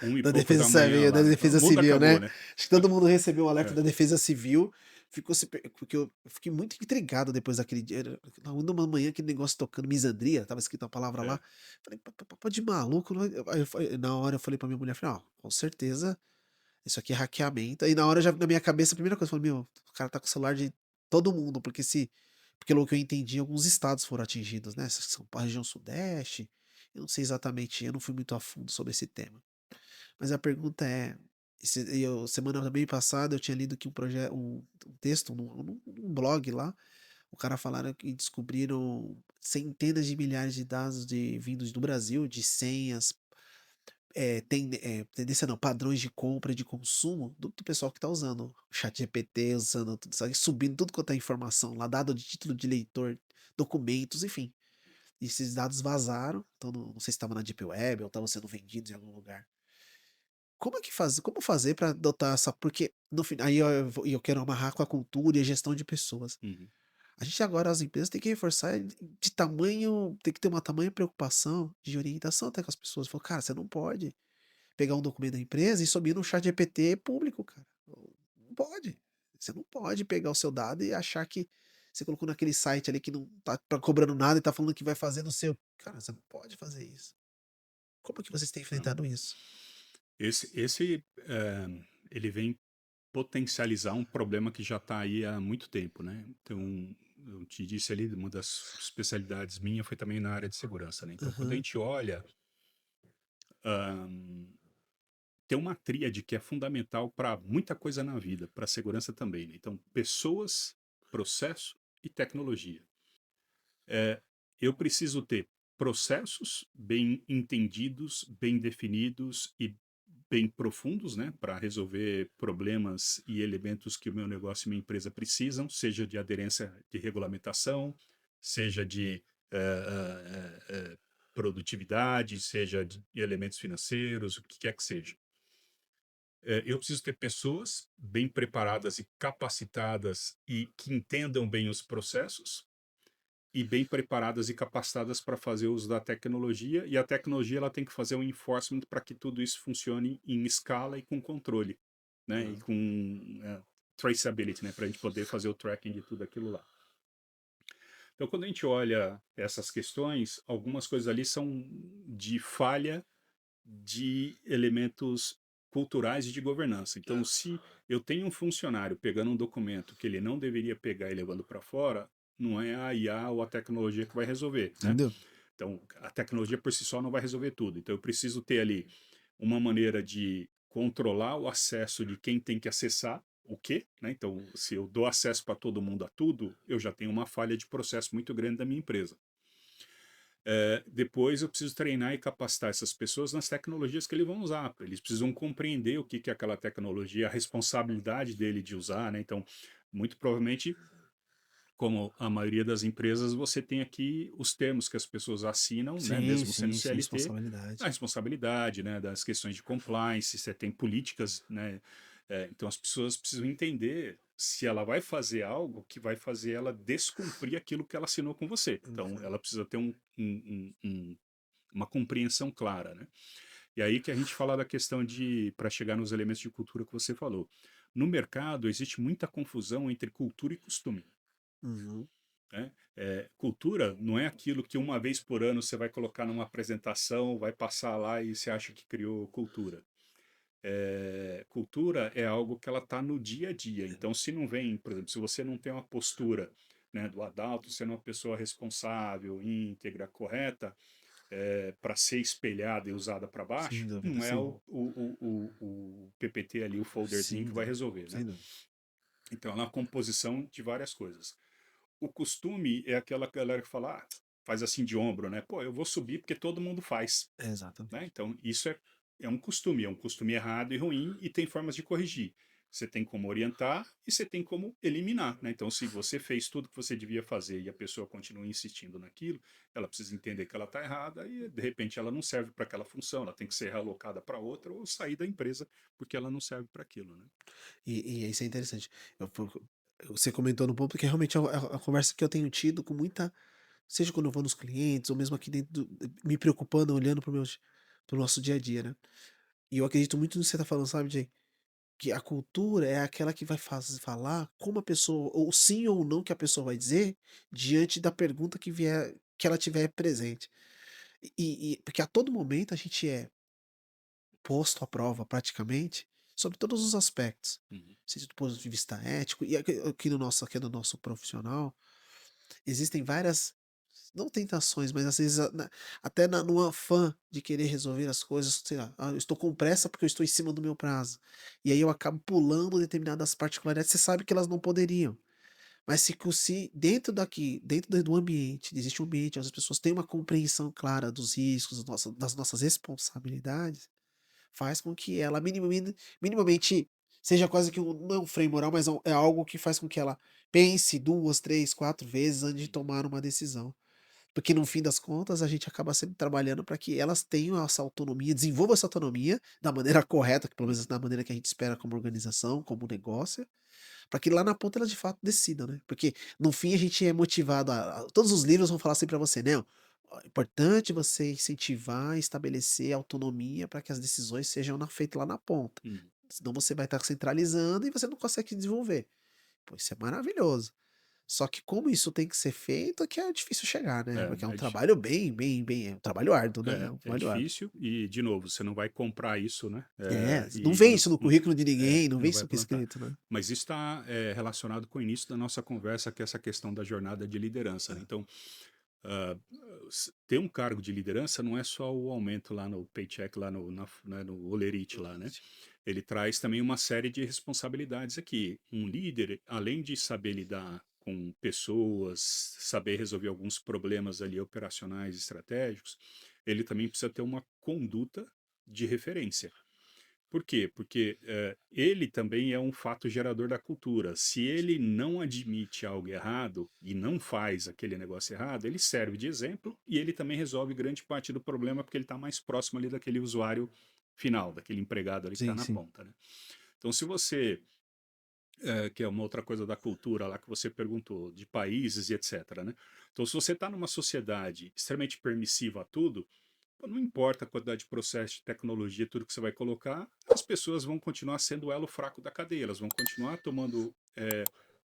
Um e da pouco Defesa da manhã Civil, da lá, né? O Defesa mundo Civil, acabou, né? né? Acho que todo mundo recebeu o alerta É, da Defesa Civil. Porque eu fiquei muito intrigado depois daquele dia. Uma manhã, aquele negócio tocando misandria, tava escrito a palavra lá. é. Falei, pô, de maluco. Na hora eu falei pra minha mulher, falei, ó, com certeza isso aqui é hackeamento. Aí na hora já na minha cabeça, a primeira coisa, eu falei: "Meu, o cara tá com o celular de todo mundo", porque pelo que eu entendi, alguns estados foram atingidos, né, São Paulo, região sudeste, eu não sei exatamente, eu não fui muito a fundo sobre esse tema. Mas a pergunta é, semana bem passada eu tinha lido que um texto num blog lá, o cara falaram que descobriram centenas de milhares de dados vindos do Brasil, de senhas, tendência não, padrões de compra e de consumo do pessoal que está usando o ChatGPT, usando tudo isso aí, subindo tudo quanto é informação lá, dado de título de leitor, documentos, enfim. E esses dados vazaram, então não sei se estava na Deep Web ou estavam sendo vendidos em algum lugar. Como fazer para adotar essa, porque no final aí eu quero amarrar com a cultura e a gestão de pessoas. Uhum. A gente agora, as empresas têm que reforçar tem que ter uma tamanha preocupação de orientação até com as pessoas. Falar, cara, você não pode pegar um documento da empresa e subir no chat GPT público, cara. Não pode. Você não pode pegar o seu dado e achar que você colocou naquele site ali que não tá cobrando nada e tá falando que vai fazer no seu. Cara, você não pode fazer isso. Como que vocês têm Não. enfrentado isso? Ele vem potencializar um problema que já está aí há muito tempo, né? Então, eu te disse ali, uma das especialidades minha foi também na área de segurança, né? Então, quando a Aham, gente olha, tem uma tríade que é fundamental para muita coisa na vida, para a segurança também, né? Então, pessoas, processo e tecnologia. Eh, eu preciso ter processos bem entendidos, bem definidos e bem profundos, né, para resolver problemas e elementos que o meu negócio e minha empresa precisam, seja de aderência de regulamentação, seja de produtividade, seja de elementos financeiros, o que quer que seja. Eu preciso ter pessoas bem preparadas e capacitadas e que entendam bem os processos e bem preparadas e capacitadas para fazer uso da tecnologia, e a tecnologia ela tem que fazer um enforcement para que tudo isso funcione em escala e com controle, né? E Uhum. com traceability, né? Para a gente poder fazer o tracking de tudo aquilo lá. Então, quando a gente olha essas questões, algumas coisas ali são de falha de elementos culturais e de governança. Então, É. se eu tenho um funcionário pegando um documento que ele não deveria pegar e levando para fora, não é a IA ou a tecnologia que vai resolver, né? Entendeu? Então, a tecnologia por si só não vai resolver tudo. Então, eu preciso ter ali uma maneira de controlar o acesso de quem tem que acessar o quê, né? Então, se eu dou acesso para todo mundo a tudo, eu já tenho uma falha de processo muito grande da minha empresa. Depois eu preciso treinar e capacitar essas pessoas nas tecnologias que eles vão usar. Eles precisam compreender o que que é aquela tecnologia, a responsabilidade dele de usar, né? Então, muito provavelmente, como a maioria das empresas, você tem aqui os termos que as pessoas assinam, né? Sim, Mesmo sendo sim, sim, CLT, a responsabilidade. responsabilidade, né? Das questões de compliance, você tem políticas, né? Então as pessoas precisam entender se ela vai fazer algo que vai fazer ela descumprir aquilo que ela assinou com você. Então Uhum. ela precisa ter uma compreensão clara, né? E aí que a gente fala da questão de, para chegar nos elementos de cultura que você falou. No mercado existe muita confusão entre cultura e costume, Uhum. né? Cultura não é aquilo que uma vez por ano você vai colocar numa apresentação, vai passar lá e você acha que criou cultura. Cultura é algo que ela está no dia a dia. Então, se não vem, por exemplo, se você não tem uma postura, né, do adulto, sendo uma pessoa responsável, íntegra, correta, para ser espelhada e usada para Sem baixo, dúvida, não é sim. o PPT ali, o folderzinho Sem que vai dúvida, resolver, né? sem dúvida. Então, é uma composição de várias coisas. O costume é aquela galera que fala, faz assim de ombro, né? Pô, eu vou subir porque todo mundo faz, né? Exatamente. Então, isso é um costume errado e ruim e tem formas de corrigir. Você tem como orientar e você tem como eliminar, né? Então, se você fez tudo que você devia fazer e a pessoa continua insistindo naquilo, ela precisa entender que ela está errada e, de repente, ela não serve para aquela função, ela tem que ser realocada para outra ou sair da empresa porque ela não serve para aquilo, né? E isso é interessante. Você comentou no ponto que realmente é a conversa que eu tenho tido com muita. Seja quando eu vou nos clientes, ou mesmo aqui dentro me preocupando, olhando para o nosso dia a dia, né? E eu acredito muito no que você tá falando, sabe, Jay? Que a cultura é aquela que vai falar como a pessoa, ou sim ou não que a pessoa vai dizer, diante da pergunta que vier, que ela tiver presente. Porque a todo momento a gente é posto à prova praticamente sobre todos os aspectos, Uhum. seja do ponto de vista ético, e aqui no nosso profissional, existem várias, não tentações, mas às vezes até no afã de querer resolver as coisas, sei lá, eu estou com pressa porque eu estou em cima do meu prazo. E aí eu acabo pulando determinadas particularidades, você sabe que elas não poderiam. Mas se dentro do ambiente, existe um ambiente onde as pessoas têm uma compreensão clara dos riscos, das nossas responsabilidades, faz com que ela minimamente seja quase que não é um freio moral, mas é algo que faz com que ela pense 2, 3, 4 vezes antes de tomar uma decisão. Porque no fim das contas, a gente acaba sempre trabalhando para que elas tenham essa autonomia, desenvolvam essa autonomia da maneira correta, que pelo menos da maneira que a gente espera como organização, como negócio, para que lá na ponta elas de fato decidam, né. Porque no fim a gente é motivado a todos os livros vão falar assim para você, né, ó, é importante você incentivar e estabelecer autonomia para que as decisões sejam feitas lá na ponta, Uhum. senão você vai estar centralizando e você não consegue desenvolver. Pô, isso é maravilhoso. Só que como isso tem que ser feito é que é difícil chegar, né, porque é um É, trabalho bem é um trabalho árduo, né, é um é trabalho árduo. difícil e, de novo, você não vai comprar isso, né? É, não E vem isso no currículo de ninguém, não vem não vai isso aqui plantar. escrito, né. Mas isso está relacionado com o início da nossa conversa, que é essa questão da jornada de liderança, né? Então, ah, ter um cargo de liderança não é só o aumento lá no paycheck, lá né, no olerite lá, né? Ele traz também uma série de responsabilidades aqui. Um líder, além de saber lidar com pessoas, saber resolver alguns problemas ali operacionais, estratégicos, ele também precisa ter uma conduta de referência. Por quê? Porque ele também é um fato gerador da cultura. Se ele não admite algo errado e não faz aquele negócio errado, ele serve de exemplo e ele também resolve grande parte do problema porque ele está mais próximo ali daquele usuário final, daquele empregado ali que está Sim, na sim. ponta, né? Então, se você, que é uma outra coisa da cultura lá que você perguntou, de países e etc, né? Então, se você está numa sociedade extremamente permissiva a tudo, pô, não importa a quantidade de processo, de tecnologia, tudo que você vai colocar, as pessoas vão continuar sendo o elo fraco da cadeia, elas vão continuar tomando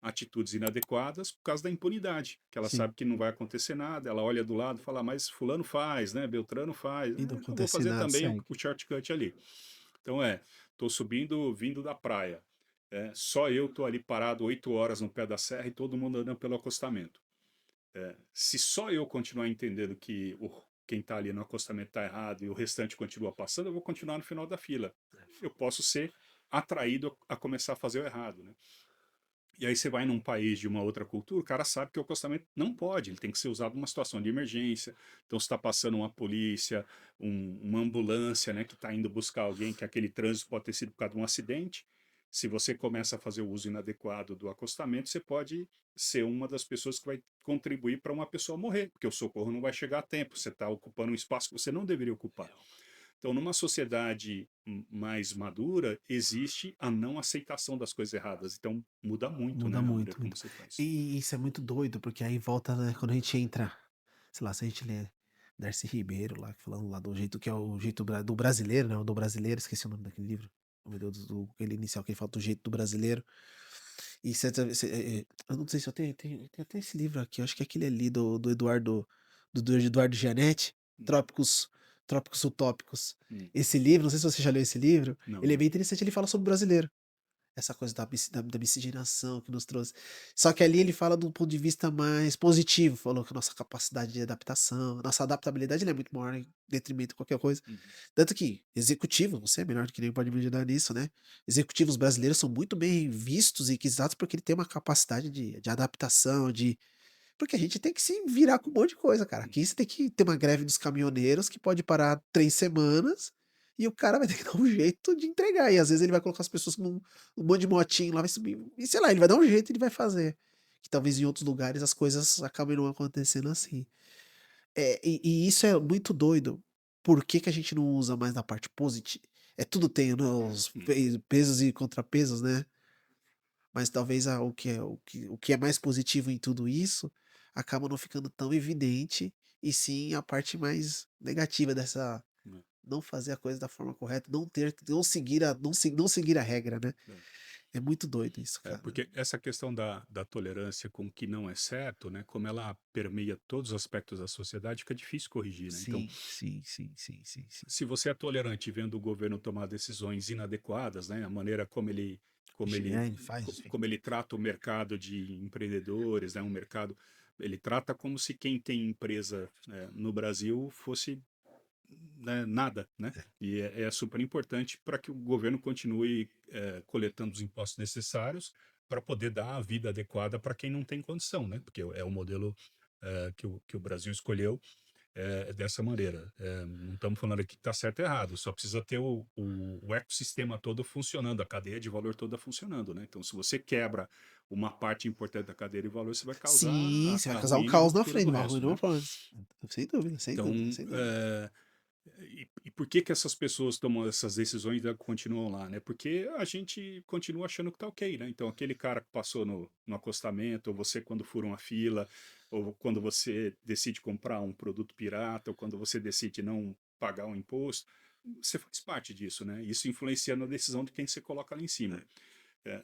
atitudes inadequadas por causa da impunidade, que ela Sim. sabe que não vai acontecer nada, ela olha do lado e fala, mas fulano faz, né? Beltrano faz, E não eu vou acontece fazer nada, também segue. o shortcut ali. Então tô subindo, vindo da praia, só eu tô ali parado 8 horas no pé da serra e todo mundo andando pelo acostamento. Se só eu continuar entendendo que quem está ali no acostamento está errado e o restante continua passando, eu vou continuar no final da fila. Eu posso ser atraído a começar a fazer o errado, né? E aí você vai num país de uma outra cultura, o cara sabe que o acostamento não pode, ele tem que ser usado numa situação de emergência. Então, se está passando uma polícia, uma ambulância, né, que está indo buscar alguém, que aquele trânsito pode ter sido por causa de um acidente. Se você começa a fazer o uso inadequado do acostamento, você pode ser uma das pessoas que vai contribuir para uma pessoa morrer, porque o socorro não vai chegar a tempo. Você está ocupando um espaço que você não deveria ocupar. Então, numa sociedade mais madura, existe a não aceitação das coisas erradas. Então, muda muito, Muda né, a maneira muito, como muito. você faz. E isso é muito doido, porque aí volta, né, quando a gente entra, sei lá, se a gente lê Darcy Ribeiro lá, falando lá do jeito que é o jeito do brasileiro, né? O do brasileiro, esqueci o nome daquele livro. Oh, meu Deus, aquele inicial que ele fala do jeito do brasileiro. E eu não sei se eu tenho até esse livro aqui, eu acho que é aquele ali do Eduardo, do Eduardo Gianetti, Hum, Trópicos, Trópicos Utópicos. hum. Esse livro, não sei se você já leu esse livro, Não, ele é não. bem interessante, ele fala sobre o brasileiro. Essa coisa da miscigenação que nos trouxe. Só que ali ele fala do ponto de vista mais positivo, falou que a nossa capacidade de adaptação, nossa adaptabilidade ela é muito maior em detrimento de qualquer coisa. Uhum. Tanto que executivo, você é melhor do que nem pode me ajudar nisso, né? Executivos brasileiros são muito bem vistos e inquisitados porque ele tem uma capacidade de adaptação, de. Porque a gente tem que se virar com um monte de coisa, cara. Aqui você tem que ter uma greve dos caminhoneiros que pode parar 3 semanas e o cara vai ter que dar um jeito de entregar. E às vezes ele vai colocar as pessoas num monte de motinho lá, vai subir. E sei lá, ele vai dar um jeito e ele vai fazer. Que talvez em outros lugares as coisas acabem não acontecendo assim. E isso é muito doido. Por que que a gente não usa mais na parte positiva? É tudo tem, né, os Hum. pesos e contrapesos, né? Mas talvez o que é mais positivo em tudo isso acaba não ficando tão evidente, e sim a parte mais negativa dessa Né, não fazer a coisa da forma correta, não seguir a regra, né. né. É muito doido isso, cara. Porque essa questão da tolerância com o que não é certo, né, como ela permeia todos os aspectos da sociedade, fica difícil corrigir, né? Então, Sim, sim, sim, sim, sim, sim. se você é tolerante vendo o governo tomar decisões inadequadas, né, a maneira como ele, Ele faz, enfim. como ele trata o mercado de empreendedores, né, um mercado, ele trata como se quem tem empresa, no Brasil fosse, né, nada, né? E é super importante para que o governo continue coletando os impostos necessários para poder dar a vida adequada para quem não tem condição, né? Porque é o modelo que o Brasil escolheu dessa maneira. Não estamos falando aqui que está certo ou errado, só precisa ter o ecossistema todo funcionando, a cadeia de valor toda funcionando, né? Então, se você quebra uma parte importante da cadeia de valor, você vai causar Sim, você vai a causar um ruína e caos na ruptura frente, do uma resto, ruína né? pra antes. Sem dúvida, sem Então, dúvida, sem dúvida. e por que que essas pessoas tomam essas decisões e continuam lá, né? Porque a gente continua achando que tá ok, né? Então, aquele cara que passou no acostamento, ou você quando fura uma fila, ou quando você decide comprar um produto pirata, ou quando você decide não pagar um imposto, você faz parte disso, né? Isso influencia na decisão de quem você coloca lá em cima.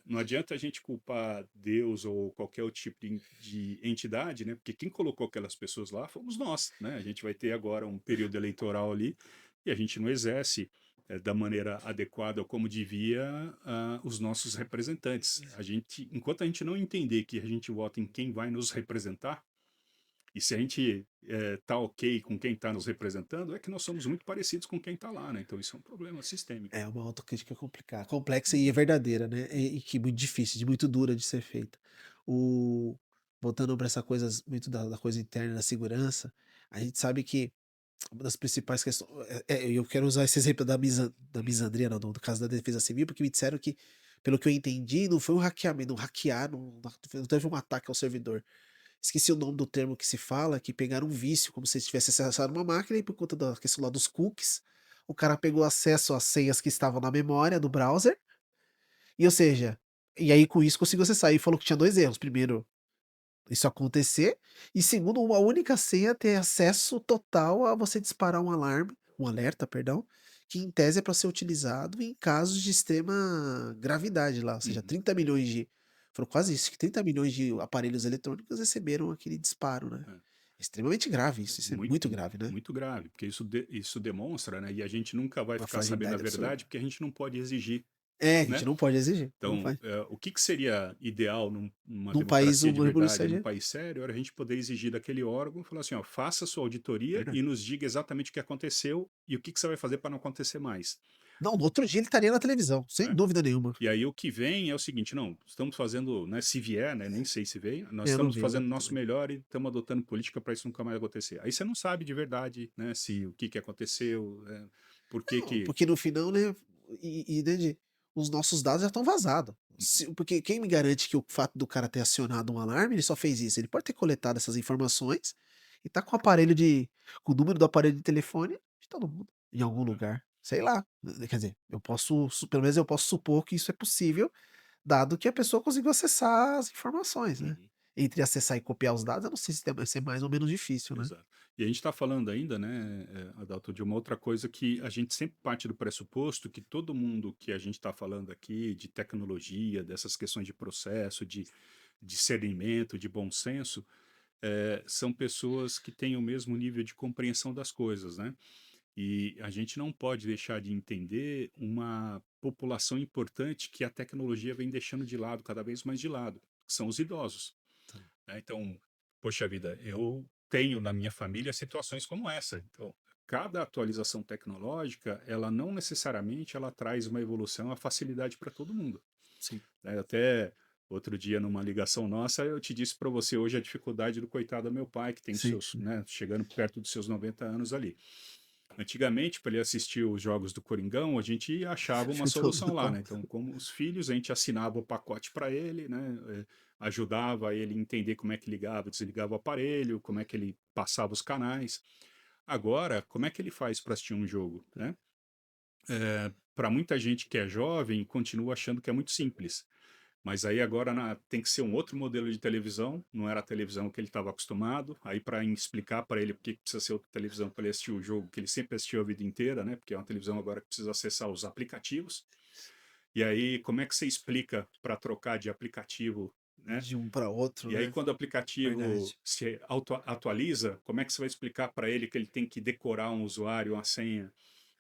Não adianta a gente culpar Deus ou qualquer outro tipo de entidade, né? Porque quem colocou aquelas pessoas lá fomos nós, né? A gente vai ter agora um período eleitoral ali e a gente não exerce da maneira adequada ou como devia os nossos representantes. Enquanto a gente não entender que a gente vota em quem vai nos representar, e se a gente tá ok com quem está nos representando, é que nós somos muito parecidos com quem está lá, né? Então isso é um problema sistêmico. É uma autocrítica complicada, complexa e é verdadeira, né, e que muito difícil, de muito dura de ser feita. O voltando para essa coisa muito da coisa interna da segurança, a gente sabe que uma das principais questões eu quero usar esse exemplo da misandria não, do caso da defesa civil, porque me disseram que, pelo que eu entendi, não foi um hackeamento, não hackearam, não teve um ataque ao servidor. Esqueci o nome do termo que se fala, que pegaram um vício, como se tivesse acessado uma máquina e por conta da questão lá dos cookies, o cara pegou acesso às senhas que estavam na memória do browser, e ou seja, e aí com isso conseguiu acessar e falou que tinha 2 erros, primeiro, isso acontecer, e segundo, uma única senha ter acesso total a você disparar um alarme, um alerta, perdão, que em tese é para ser utilizado em casos de extrema gravidade lá, ou seja, Uhum. 30 milhões de foram quase isso, que 30 milhões de aparelhos eletrônicos receberam aquele disparo, né. É. Extremamente grave isso é Muito, muito grave, né. muito grave, porque isso demonstra, né? E a gente nunca vai Uma ficar sabendo a fragilidade absurda. verdade, porque a gente não pode exigir, É, a gente né? não pode exigir, não Então, pode. o que que seria ideal numa Num país democracia de uma verdade, num revolução país sério, era a gente poder exigir daquele órgão, falar assim, ó, faça sua auditoria verdade. e nos diga exatamente o que aconteceu e o que que você vai fazer para não acontecer mais, Não, no outro dia ele estaria na televisão, sem né? dúvida nenhuma. E aí o que vem é o seguinte, não, estamos fazendo, né, se vier, né, nem sei se vem, nós Eu não estamos vi, fazendo o não, nosso também. melhor e estamos adotando política para isso nunca mais acontecer. Aí você não sabe de verdade, né, se o que que aconteceu, por que Não, que... porque no final, né, entende, os nossos dados já estão vazados. Se porque quem me garante que o fato do cara ter acionado um alarme, ele só fez isso? Ele pode ter coletado essas informações e tá com o aparelho de com o número do aparelho de telefone de todo mundo, em algum lugar, sei lá. Quer dizer, eu posso pelo menos eu posso supor que isso é possível, dado que a pessoa conseguiu acessar as informações, né. Uhum. Entre acessar e copiar os dados, eu não sei se vai ser mais ou menos difícil, né. Exato. E a gente está falando ainda, né, Adalto, de uma outra coisa que a gente sempre parte do pressuposto que todo mundo que a gente está falando aqui, de tecnologia, dessas questões de processo, de discernimento, de bom senso, são pessoas que têm o mesmo nível de compreensão das coisas, né? E a gente não pode deixar de entender uma população importante que a tecnologia vem deixando de lado, cada vez mais de lado, que são os idosos, né? Então, poxa vida, eu tenho na minha família situações como essa. Então, cada atualização tecnológica, ela não necessariamente ela traz uma evolução, a facilidade para todo mundo, Sim. né? Até outro dia numa ligação nossa, eu te disse para você hoje a dificuldade do coitado do meu pai, que tem os Sim. seus, né, chegando perto dos seus 90 anos ali. Antigamente, para ele assistir os jogos do Coringão, a gente achava uma solução lá, né? Então, como os filhos, a gente assinava o pacote para ele, né? Ajudava ele a entender como é que ligava, desligava o aparelho, como é que ele passava os canais. Agora, como é que ele faz para assistir um jogo, né? Para muita gente que é jovem, continua achando que é muito simples. Mas aí agora tem que ser um outro modelo de televisão, não era a televisão que ele estava acostumado. Aí para explicar para ele porque precisa ser outra televisão para ele assistir o jogo que ele sempre assistiu a vida inteira, né? Porque é uma televisão agora que precisa acessar os aplicativos. E aí como é que você explica para trocar de aplicativo, né? De um para outro, E aí né. quando o aplicativo Verdade. se atualiza, como é que você vai explicar para ele que ele tem que decorar um usuário, uma senha,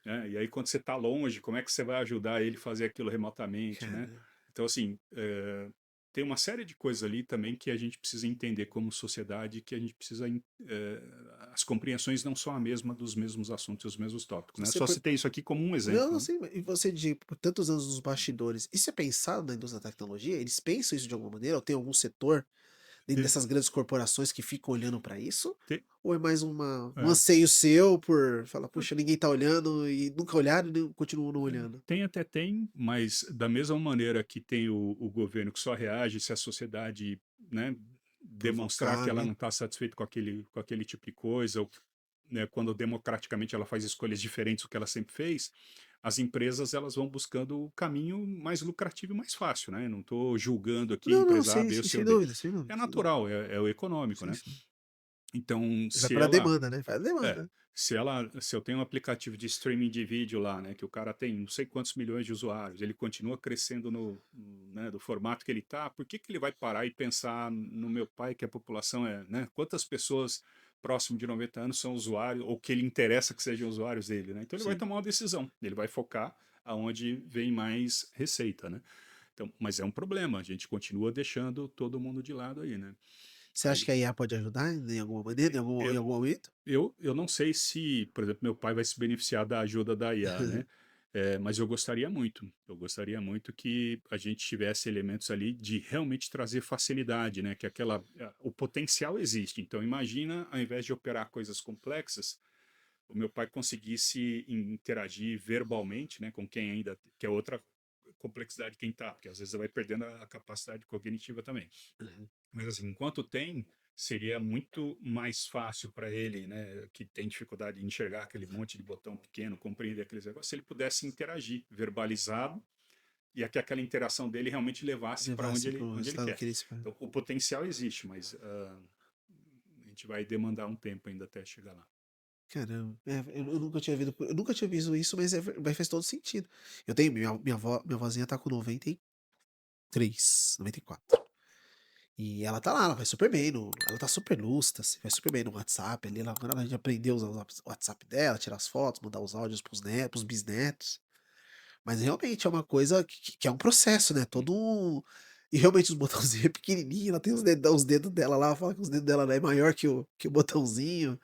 né? E aí quando você está longe, como é que você vai ajudar ele a fazer aquilo remotamente, né? Cara, Então, assim, tem uma série de coisas ali também que a gente precisa entender como sociedade, que a gente precisa, as compreensões não são a mesma dos mesmos assuntos, os mesmos tópicos, né? você Só por citei isso aqui como um não, exemplo, não né? sei, e você de por tantos anos nos bastidores, isso é pensado na indústria da tecnologia? Eles pensam isso de alguma maneira ou tem algum setor dentro Te- dessas grandes corporações que ficam olhando para isso? te- Ou é mais um é, anseio seu por falar: "Puxa, ninguém tá olhando", e nunca olharam e nem continuam não olhando? tem, mas da mesma maneira que tem o governo que só reage se a sociedade, né, demonstrar Provocar, que ela né. não está satisfeita com aquele tipo de coisa, ou, né, quando democraticamente ela faz escolhas diferentes do que ela sempre fez, as empresas elas vão buscando o caminho mais lucrativo e mais fácil, né? Não estou julgando aqui Não, não, empresa A, sim, B ou sim, C ou sem D. dúvida, sem dúvida, É sem dúvida. natural, é o econômico, Sim, né? sim. Então, Vai se pela ela demanda, né, vai a é, demanda. se eu tenho um aplicativo de streaming de vídeo lá, né, que o cara tem não sei quantos milhões de usuários, ele continua crescendo né, do formato que ele tá, por que que ele vai parar e pensar no meu pai, que a população é, né, quantas pessoas próximo de 90 anos são usuários, ou que ele interessa que sejam usuários dele, né? Então ele vai Sim. tomar uma decisão, ele vai focar aonde vem mais receita, né? Então, mas é um problema, a gente continua deixando todo mundo de lado aí, né? Você acha Aí, que a IA pode ajudar em alguma maneira, em algum momento? eu não sei se, por exemplo, meu pai vai se beneficiar da ajuda da IA, né? Mas eu gostaria muito que a gente tivesse elementos ali de realmente trazer facilidade, né? Que o potencial existe. Então, imagina, ao invés de operar coisas complexas, o meu pai conseguisse interagir verbalmente, né? Com quem ainda, que é outra complexidade de quem tá, porque às vezes vai perdendo a capacidade cognitiva também. Uhum. Mas assim, enquanto tem, seria muito mais fácil para ele, né, que tem dificuldade de enxergar aquele monte de botão pequeno, compreender aqueles negócios, se ele pudesse interagir, verbalizado, e que aquela interação dele realmente levasse para Levasse para o onde ele resultado quer. que ele espera. Então, o potencial existe, mas a gente vai demandar um tempo ainda até chegar lá. Caramba, eu nunca tinha visto isso, mas faz todo sentido. Eu tenho minha vozinha tá com 93, 94. E ela tá lá, ela vai super bem ela tá super lúcida, assim, vai super bem no WhatsApp ali, ela agora a gente aprendeu a usar o WhatsApp dela, tirar as fotos, mandar os áudios para os bisnetos. Mas realmente é uma coisa que é um processo, né, Hum. todo um e realmente os botãozinhos é pequenininho, ela tem os dedos dela lá, fala que os dedos dela é maior que o botãozinho.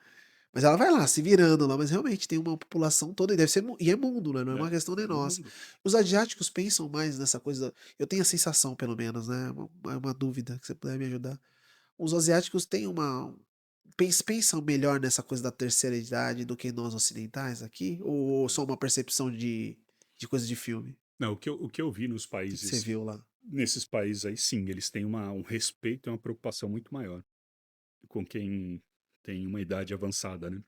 Mas ela vai lá, se virando lá, mas realmente tem uma população toda e deve ser e é mundo, né, não é uma questão nem É no nossa. mundo. Os asiáticos pensam mais nessa coisa eu tenho a sensação pelo menos, né, uma dúvida que você puder me ajudar. Os asiáticos têm pensam melhor nessa coisa da terceira idade do que nós ocidentais aqui? Ou só uma percepção de coisa de filme? Não, o que eu vi nos Que você países, viu lá? nesses países aí, sim, eles têm um respeito e uma preocupação muito maior com quem tem uma idade avançada, né?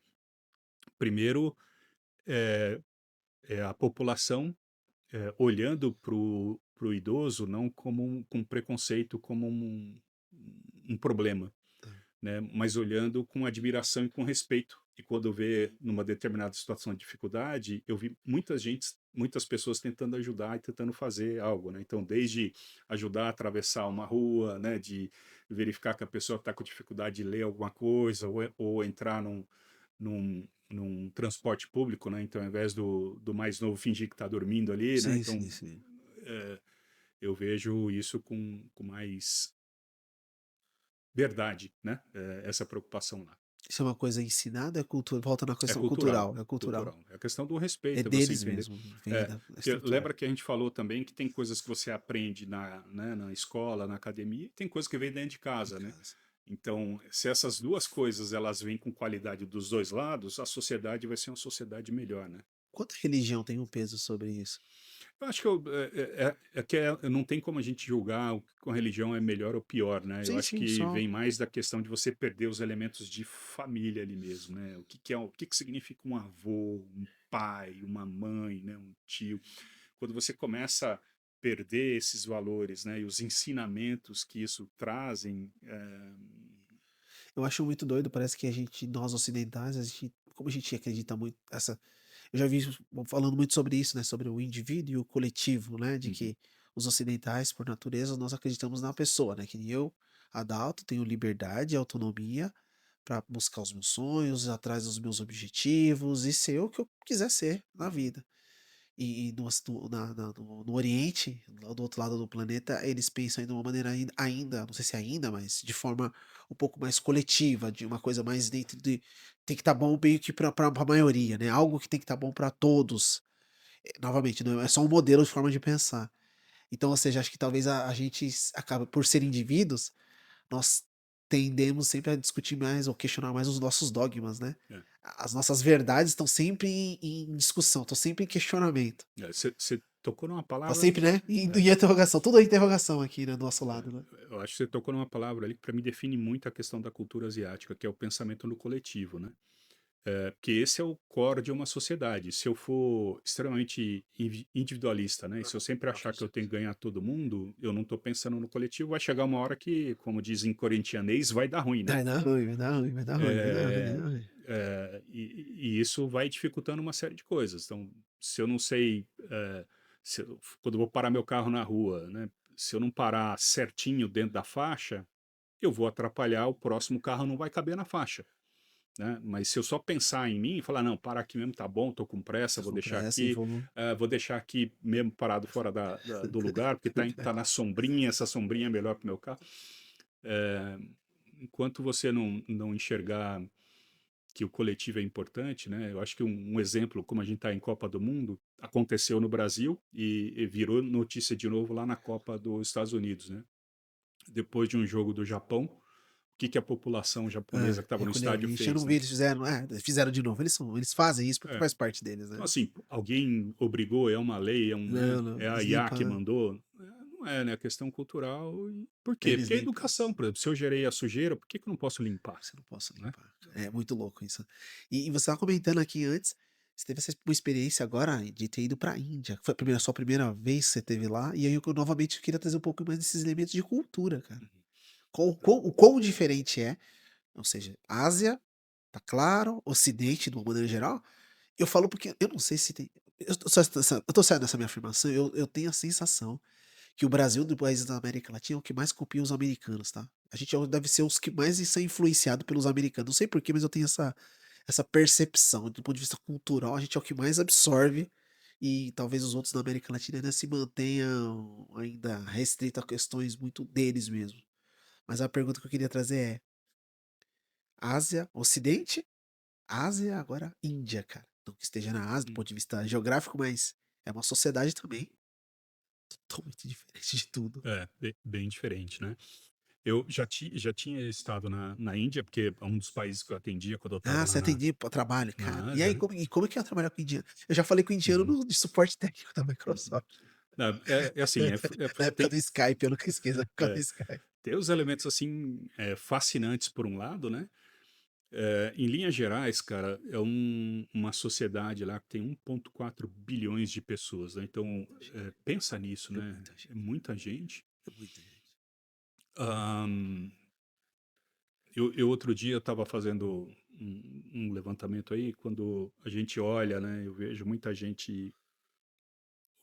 Primeiro, é, é a população olhando para o idoso não como com preconceito, como um problema, Tá. né? Mas olhando com admiração e com respeito. E quando vê numa determinada situação de dificuldade, eu vi muitas pessoas tentando ajudar e tentando fazer algo, né? Então, desde ajudar a atravessar uma rua, né? De verificar que a pessoa está com dificuldade de ler alguma coisa ou entrar num transporte público, né? Então, ao invés do mais novo fingir que está dormindo ali, né? Sim, Então, sim, sim. eu vejo isso com mais verdade, né? Essa preocupação lá. Isso é uma coisa ensinada, é cultura volta na É questão cultural, cultural, é cultural. cultural. É a questão do É respeito, é você deles entender. mesmo, vem É, da porque estrutura. lembra que a gente falou também que tem coisas que você aprende na escola, na academia, e tem coisas que vem dentro de De casa, né? casa. Então, se essas duas coisas elas vêm com qualidade dos dois lados, a sociedade vai ser uma sociedade melhor, né? Quanta religião tem um peso sobre isso? Eu acho que não tem como a gente julgar com a religião é melhor ou pior, né? Eu Sim, acho sim, que só vem mais da questão de você perder os elementos de família ali mesmo, né? O que que significa um avô, um pai, uma mãe, né? Um tio. Quando você começa a perder esses valores, né? E os ensinamentos que isso trazem, eu acho muito doido, parece que nós ocidentais, como a gente acredita muito eu já vi falando muito sobre isso, né, sobre o indivíduo e o coletivo, né, de uhum, que os ocidentais, por natureza, nós acreditamos na pessoa, né, que nem eu, adulto, tenho liberdade e autonomia para buscar os meus sonhos, ir atrás dos meus objetivos e ser o que eu quiser ser na uhum. vida. E no Oriente, lá do outro lado do planeta, eles pensam de uma maneira ainda, não sei se ainda, mas de forma um pouco mais coletiva, de uma coisa mais dentro de tem que estar bom meio que para a maioria, né, algo que tem que estar bom para todos. Novamente, não é só um modelo de forma de pensar. Então, ou seja, acho que talvez a gente acaba por ser indivíduos, nós tendemos sempre a discutir mais ou questionar mais os nossos dogmas, né. É. As nossas verdades estão sempre em discussão, estão sempre em questionamento. Você tocou numa Tá palavra. sempre, né, em É, em interrogação, tudo é interrogação aqui, né, do nosso lado, né. eu acho que você tocou numa palavra ali que para mim define muito a questão da cultura asiática, que é o pensamento no coletivo, né? Porque esse é o core de uma sociedade. Se eu for extremamente individualista, né? E se eu sempre achar que eu tenho que ganhar todo mundo, eu não estou pensando no coletivo, vai chegar uma hora que, como dizem em corintianês, vai dar ruim, né? Vai dar ruim, vai dar ruim, vai dar ruim, vai dar ruim, vai É, dar ruim. e isso vai dificultando uma série de coisas. Então, se eu não sei, quando eu vou parar meu carro na rua, né? Se eu não parar certinho dentro da faixa, eu vou atrapalhar, o próximo carro não vai caber na faixa, né? Mas se eu só pensar em mim e falar, não, para aqui mesmo, tá bom, tô com pressa, Tô com pressa e vamos vou deixar aqui mesmo parado fora do lugar, porque tá na sombrinha, essa sombrinha é melhor para o meu carro. É, enquanto você não enxergar que o coletivo é importante, né? Eu acho que um exemplo, como a gente está em Copa do Mundo, aconteceu no Brasil e virou notícia de novo lá na Copa dos Estados Unidos, né? Depois de um jogo do Japão, o que que a população japonesa que estava no Recolheram estádio lixo. Eu não fez, vi, né? fizeram de novo. Eles fazem isso porque É. faz parte deles, Então, né? assim, alguém obrigou, é uma lei, Não, é não, a eles IA limpam, que né? mandou. Não é, né? É questão cultural. Por quê? Eles Porque é limpam. educação, por exemplo. Se eu gerei a sujeira, por que que eu não posso limpar? Você não posso Né? limpar. É muito louco isso. E você estava comentando aqui antes, você teve essa uma experiência agora de ter ido para a Índia. Foi a sua primeira vez que você esteve lá, e aí eu novamente queria trazer um pouco mais desses elementos de cultura, cara. Uhum. O quão diferente é, ou seja, Ásia, tá claro, Ocidente, de uma maneira geral. Eu falo porque eu não sei se tem. Eu tô certo nessa minha afirmação, eu tenho a sensação que o Brasil, do país da América Latina, é o que mais copia os americanos, tá? A gente deve ser os que mais são influenciados pelos americanos. Não sei porquê, mas eu tenho essa percepção. Do ponto de vista cultural, a gente é o que mais absorve. E talvez os outros da América Latina ainda se mantenham ainda restrito a questões muito deles mesmo. Mas a pergunta que eu queria trazer é: Ásia, Ocidente, Ásia, agora Índia, cara. Não que esteja na Ásia do ponto de vista geográfico, mas é uma sociedade também totalmente diferente de tudo. É, bem diferente, né? Eu já tinha estado na Índia, porque é um dos países que eu atendia quando eu estava Ah, lá você atendia para trabalho, cara. na E aí, Ásia, né? como é que é trabalhar com indiano? Eu já falei com indiano Uhum. no de suporte técnico da Microsoft. Não, é assim, Na época tem, do Skype, eu nunca esqueço, na época do é, Skype. tem os elementos assim fascinantes por um lado, né? Em linhas gerais, cara, é uma sociedade lá que tem 1,4 bilhões de pessoas, né? Então, pensa nisso, É né? muita É gente, muita gente. é muita gente. Ahn, eu outro dia estava fazendo um levantamento aí, quando a gente olha, né? Eu vejo muita gente.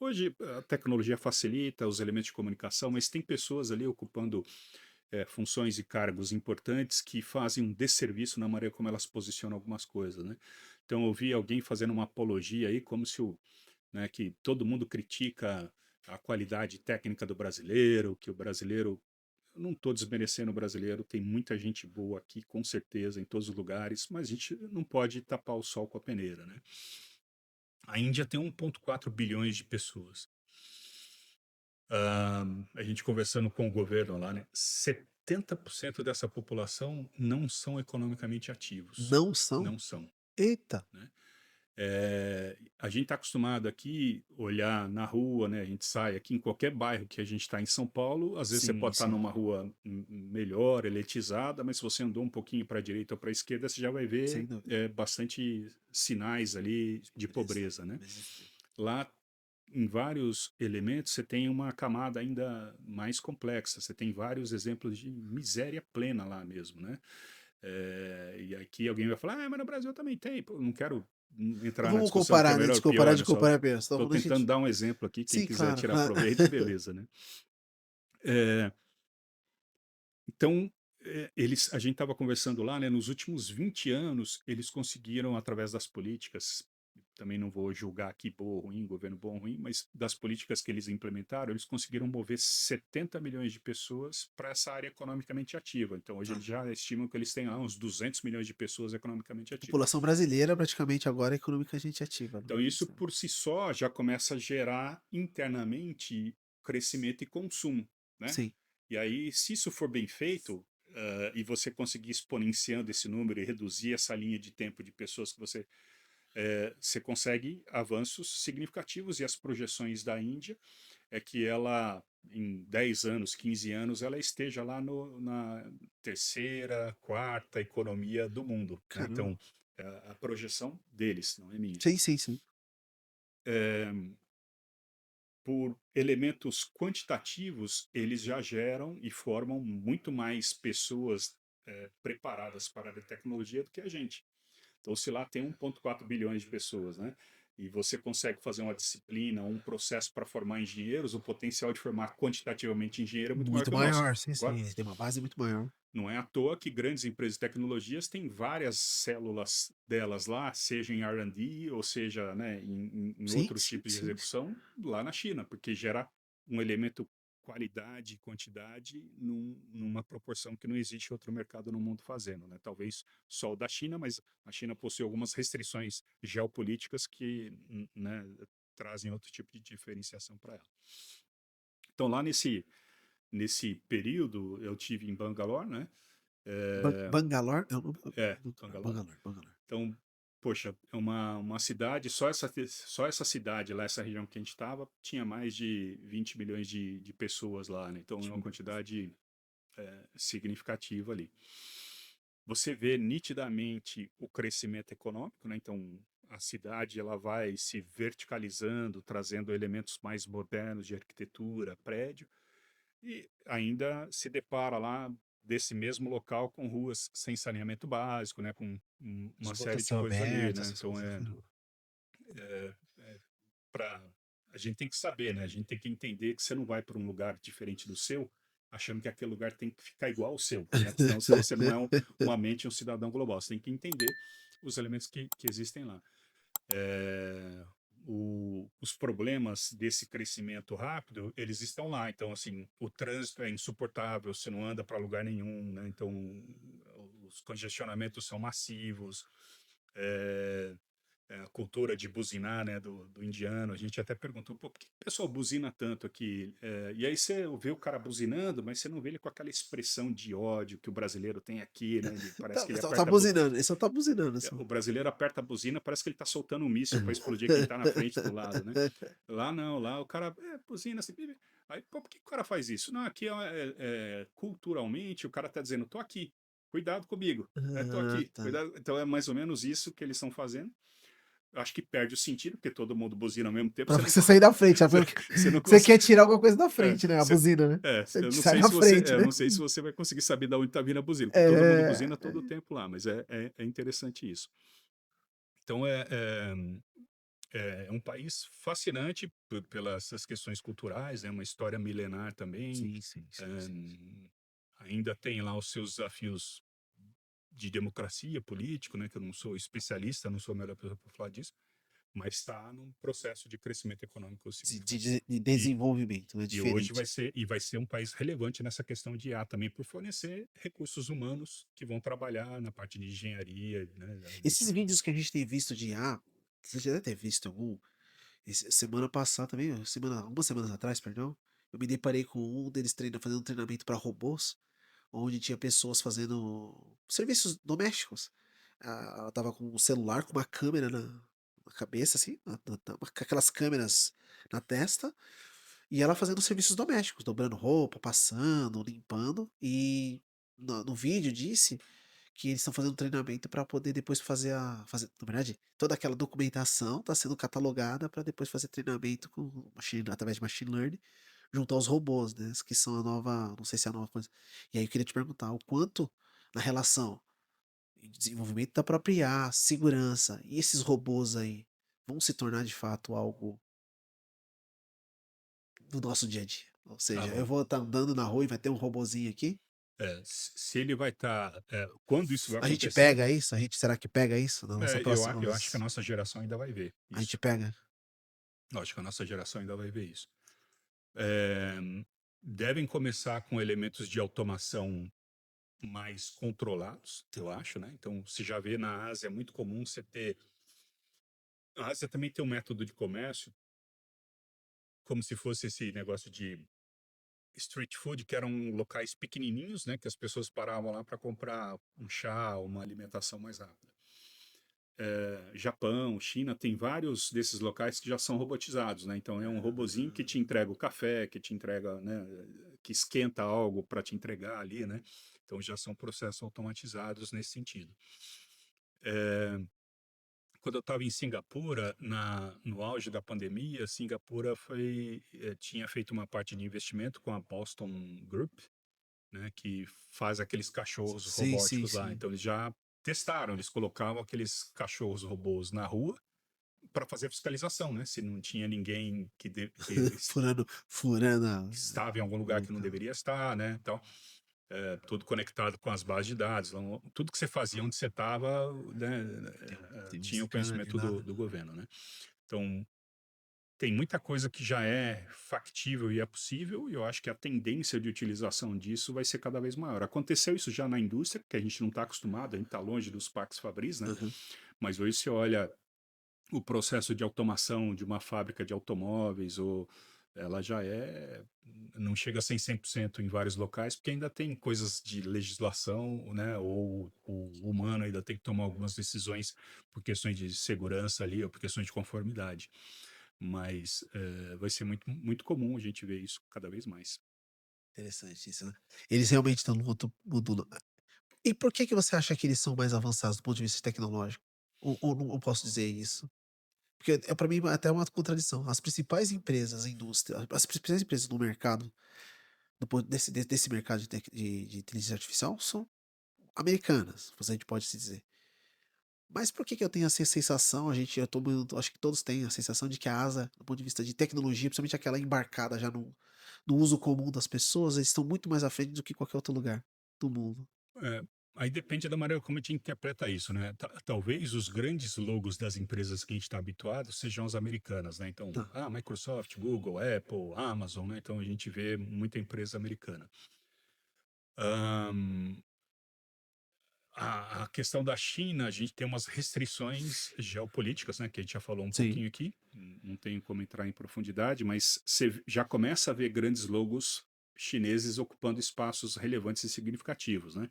Hoje a tecnologia facilita os elementos de comunicação, mas tem pessoas ali ocupando funções e cargos importantes que fazem um desserviço na maneira como elas posicionam algumas coisas, né? Então eu vi alguém fazendo uma apologia aí, como se né, que todo mundo critica a qualidade técnica do brasileiro, que o brasileiro. Eu não estou desmerecendo o brasileiro, tem muita gente boa aqui, com certeza, em todos os lugares, mas a gente não pode tapar o sol com a peneira, né? A Índia tem 1,4 bilhões de pessoas. A gente conversando com o governo lá, né? 70% dessa população não são economicamente ativos. Não são? Não são, Eita. né? A gente está acostumado aqui olhar na rua, né? A gente sai aqui em qualquer bairro que a gente está em São Paulo. Às vezes você Sim, pode estar sim. numa rua melhor, eletizada, mas se você andou um pouquinho para a direita ou para a esquerda, você já vai Sem ver dúvida. bastante sinais ali de Pobreza. pobreza, né? Pobreza extrema. Lá em vários elementos, você tem uma camada ainda mais complexa. Você tem vários exemplos de miséria plena lá mesmo, né? E aqui alguém vai falar, mas no Brasil também tem. Pô, não quero Não entrar na vamos discussão que é comparar, né? melhor ou Desculpa parar pior, de né? Só comparar apenas. Então, estou quando a tentando gente. dar um exemplo aqui. Quem Sim, quiser claro, tirar claro. proveito, beleza, né? É, então, a gente estava conversando lá, né? Nos últimos 20 anos, eles conseguiram, através das políticas, também não vou julgar aqui bom ou ruim, governo bom ou ruim, mas das políticas que eles implementaram, eles conseguiram mover 70 milhões de pessoas para essa área economicamente ativa. Então, hoje Tá. eles já estimam que eles têm lá uns 200 milhões de pessoas economicamente A ativas. população brasileira praticamente agora é economicamente ativa, né? Então, isso por si só já começa a gerar internamente crescimento e consumo, né? Sim. E aí, se isso for bem feito, e você conseguir exponenciando esse número e reduzir essa linha de tempo de pessoas que você consegue avanços significativos. E as projeções da Índia é que ela, em 10 anos, 15 anos, ela esteja lá na terceira, quarta economia do mundo, né? Caramba. Então, a projeção deles, não é minha. Sim, sim, sim. Por elementos quantitativos, eles já geram e formam muito mais pessoas preparadas para a tecnologia do que a gente. Então, se lá tem 1,4 bilhões de pessoas, né? E você consegue fazer uma disciplina, um processo para formar engenheiros, o potencial de formar quantitativamente engenheiro é muito maior Muito que o nosso. maior, sim, sim. Concorda? Ele tem uma base muito maior. Não é à toa que grandes empresas de tecnologias têm várias células delas lá, seja em R&D ou seja, né, em Sim, outros sim, tipos de sim, sim. execução, lá na China, porque gera um elemento qualidade e quantidade numa proporção que não existe outro mercado no mundo fazendo, né? Talvez só o da China, mas a China possui algumas restrições geopolíticas que, né, trazem outro tipo de diferenciação para ela. Então, lá nesse período, eu tive em Bangalore, né? Bangalore? Bangalore. Bangalore. Então, poxa, é uma cidade, só essa cidade lá, essa região que a gente estava, tinha mais de 20 milhões de pessoas lá, né? Então, é uma quantidade significativa ali. Você vê nitidamente o crescimento econômico, né? Então, a cidade ela vai se verticalizando, trazendo elementos mais modernos de arquitetura, prédio, e ainda se depara lá desse mesmo local com ruas sem saneamento básico, né? Com uma série de Esgotação coisas ali, aberta, né? essas Então, coisas. para a gente tem que saber, né? A gente tem que entender que você não vai para um lugar diferente do seu, achando que aquele lugar tem que ficar igual ao seu, né? Senão você não é uma mente, um cidadão global. Você tem que entender os elementos que existem lá. Os problemas desse crescimento rápido, eles estão lá. Então, assim, o trânsito é insuportável, você não anda para lugar nenhum, né? Então, os congestionamentos são massivos. A cultura de buzinar, né, do indiano. A gente até perguntou, pô, por que o pessoal buzina tanto aqui? E aí você vê o cara buzinando, mas você não vê ele com aquela expressão de ódio que o brasileiro tem aqui, né? Parece que ele Tá aperta buzinando, ele só tá buzinando. o brasileiro aperta a buzina, parece que ele tá soltando um míssil para explodir quem tá na frente do lado, né? Lá não, lá o cara buzina assim. Aí, pô, por que o cara faz isso? Não, aqui culturalmente o cara tá dizendo, tô aqui, cuidado comigo, tô aqui, Tá. cuidado. Então é mais ou menos isso que eles estão fazendo. Eu acho que perde o sentido, porque todo mundo buzina ao mesmo tempo. Pra você sair da frente, Você não você consegue. quer tirar alguma coisa da frente, né? A Você, buzina, né? eu não Sai sei na se você, frente, eu né? não sei se você vai conseguir saber de onde tá vindo a buzina, porque todo mundo É, buzina todo o tempo lá, mas é interessante isso. Então é um país fascinante pelas essas questões culturais, é uma história milenar também. sim. Ainda tem lá os seus desafios de democracia político, né? Que eu não sou especialista, não sou a melhor pessoa para falar disso, mas está num processo de crescimento econômico significativo. De E, desenvolvimento, né? e hoje Diferente. vai ser um país relevante nessa questão de IA também, por fornecer recursos humanos que vão trabalhar na parte de engenharia, né? Esses vídeos que a gente tem visto de IA, você já deve ter visto algum. Semana passada também, algumas semanas atrás, perdão, eu me deparei com um deles fazendo um treinamento para robôs, onde tinha pessoas fazendo serviços domésticos. Ela tava com um celular, com uma câmera na cabeça, assim, com aquelas câmeras na testa, e ela fazendo serviços domésticos, dobrando roupa, passando, limpando, e no vídeo disse que eles estão fazendo treinamento para poder depois na verdade, toda aquela documentação está sendo catalogada para depois fazer treinamento através de machine learning junto aos robôs, né? Que são a nova, não sei se é a nova coisa. E aí eu queria te perguntar o quanto na relação de desenvolvimento da própria IA, segurança e esses robôs aí vão se tornar de fato algo do nosso dia a dia. Ou Ah, seja, eu bom. vou estar andando na rua e vai ter um robozinho aqui. Se ele vai estar. Quando isso vai A gente acontecer, pega isso? Será que pega isso na nossa próxima? eu acho que a nossa geração ainda vai ver A gente isso. pega. Eu acho que a nossa geração ainda vai ver isso. É, devem começar com elementos de automação mais controlados, eu acho, né? Então, se já vê na Ásia, é muito comum você ter. A Ásia também tem um método de comércio, como se fosse esse negócio de street food, que eram locais pequenininhos, né? Que as pessoas paravam lá para comprar um chá, uma alimentação mais rápida. Japão, China, tem vários desses locais que já são robotizados, né? Então é um robozinho que te entrega o café, que te entrega, né? Que esquenta algo para te entregar ali, né? Então já são processos automatizados nesse sentido. Quando eu estava em Singapura, no auge da pandemia, Singapura tinha feito uma parte de investimento com a Boston Group, né, que faz aqueles cachorros robóticos lá. Sim. Então eles já testaram, eles colocavam aqueles cachorros robôs na rua para fazer fiscalização, né? Se não tinha ninguém Furando que estava em algum lugar que não então, deveria estar, né? Então, tudo conectado com as bases de dados. Então, tudo que você fazia onde você estava, né, tem tinha uns o caras conhecimento lá. do governo, né? Então, tem muita coisa que já é factível e é possível, e eu acho que a tendência de utilização disso vai ser cada vez maior. Aconteceu isso já na indústria, que a gente não está acostumado, a gente está longe dos parques Fabris, né? Aham. Mas hoje você olha o processo de automação de uma fábrica de automóveis, ou ela já é, não chega a ser em 100% em vários locais, porque ainda tem coisas de legislação, né? Ou o humano ainda tem que tomar algumas decisões por questões de segurança ali, ou por questões de conformidade. Mas vai ser muito comum a gente ver isso cada vez mais. Interessante isso, né? Eles realmente estão no outro mundo. E por que que você acha que eles são mais avançados do ponto de vista tecnológico? Ou não posso dizer isso? Porque é para mim até uma contradição. As principais empresas, a indústria, as principais empresas no mercado, do ponto desse mercado de inteligência artificial, são americanas, a gente pode se dizer. Mas por que que eu tenho essa sensação, acho que todos têm a sensação de que a asa, do ponto de vista de tecnologia, principalmente aquela embarcada já no uso comum das pessoas, eles estão muito mais à frente do que qualquer outro lugar do mundo. É, aí depende da maneira como a gente interpreta isso, né? Talvez os grandes logos das empresas que a gente está habituado sejam as americanas, né? Então, Tá. Microsoft, Google, Apple, Amazon, né? Então a gente vê muita empresa americana. Ahn, a questão da China, a gente tem umas restrições geopolíticas, né? Que a gente já falou um Sim. pouquinho aqui. Não tenho como entrar em profundidade, mas você já começa a ver grandes logos chineses ocupando espaços relevantes e significativos, né?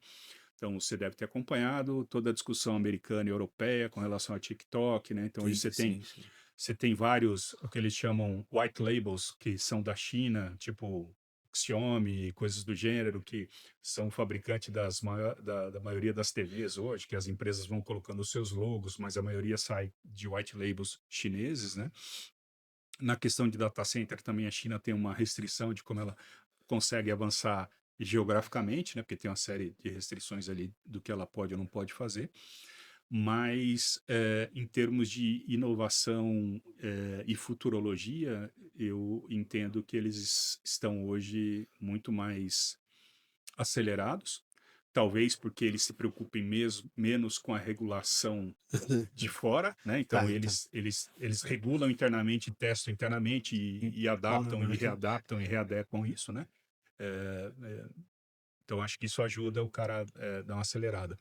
Então, você deve ter acompanhado toda a discussão americana e europeia com relação ao TikTok, né? Então, hoje Sim, sim, sim. você tem vários, o que eles chamam white labels, que são da China, tipo Xiaomi e coisas do gênero, que são fabricantes da maioria das TVs hoje, que as empresas vão colocando os seus logos, mas a maioria sai de white labels chineses, né? Na questão de data center, também a China tem uma restrição de como ela consegue avançar geograficamente, né? Porque tem uma série de restrições ali do que ela pode ou não pode fazer. Mas, em termos de inovação, e futurologia, eu entendo que eles estão hoje muito mais acelerados. Talvez porque eles se preocupem menos com a regulação de fora, né? Então Tá, então. eles regulam internamente, testam internamente E e pau na adaptam e máquina. readaptam e readequam isso, né? Então acho que isso ajuda o cara dar uma acelerada.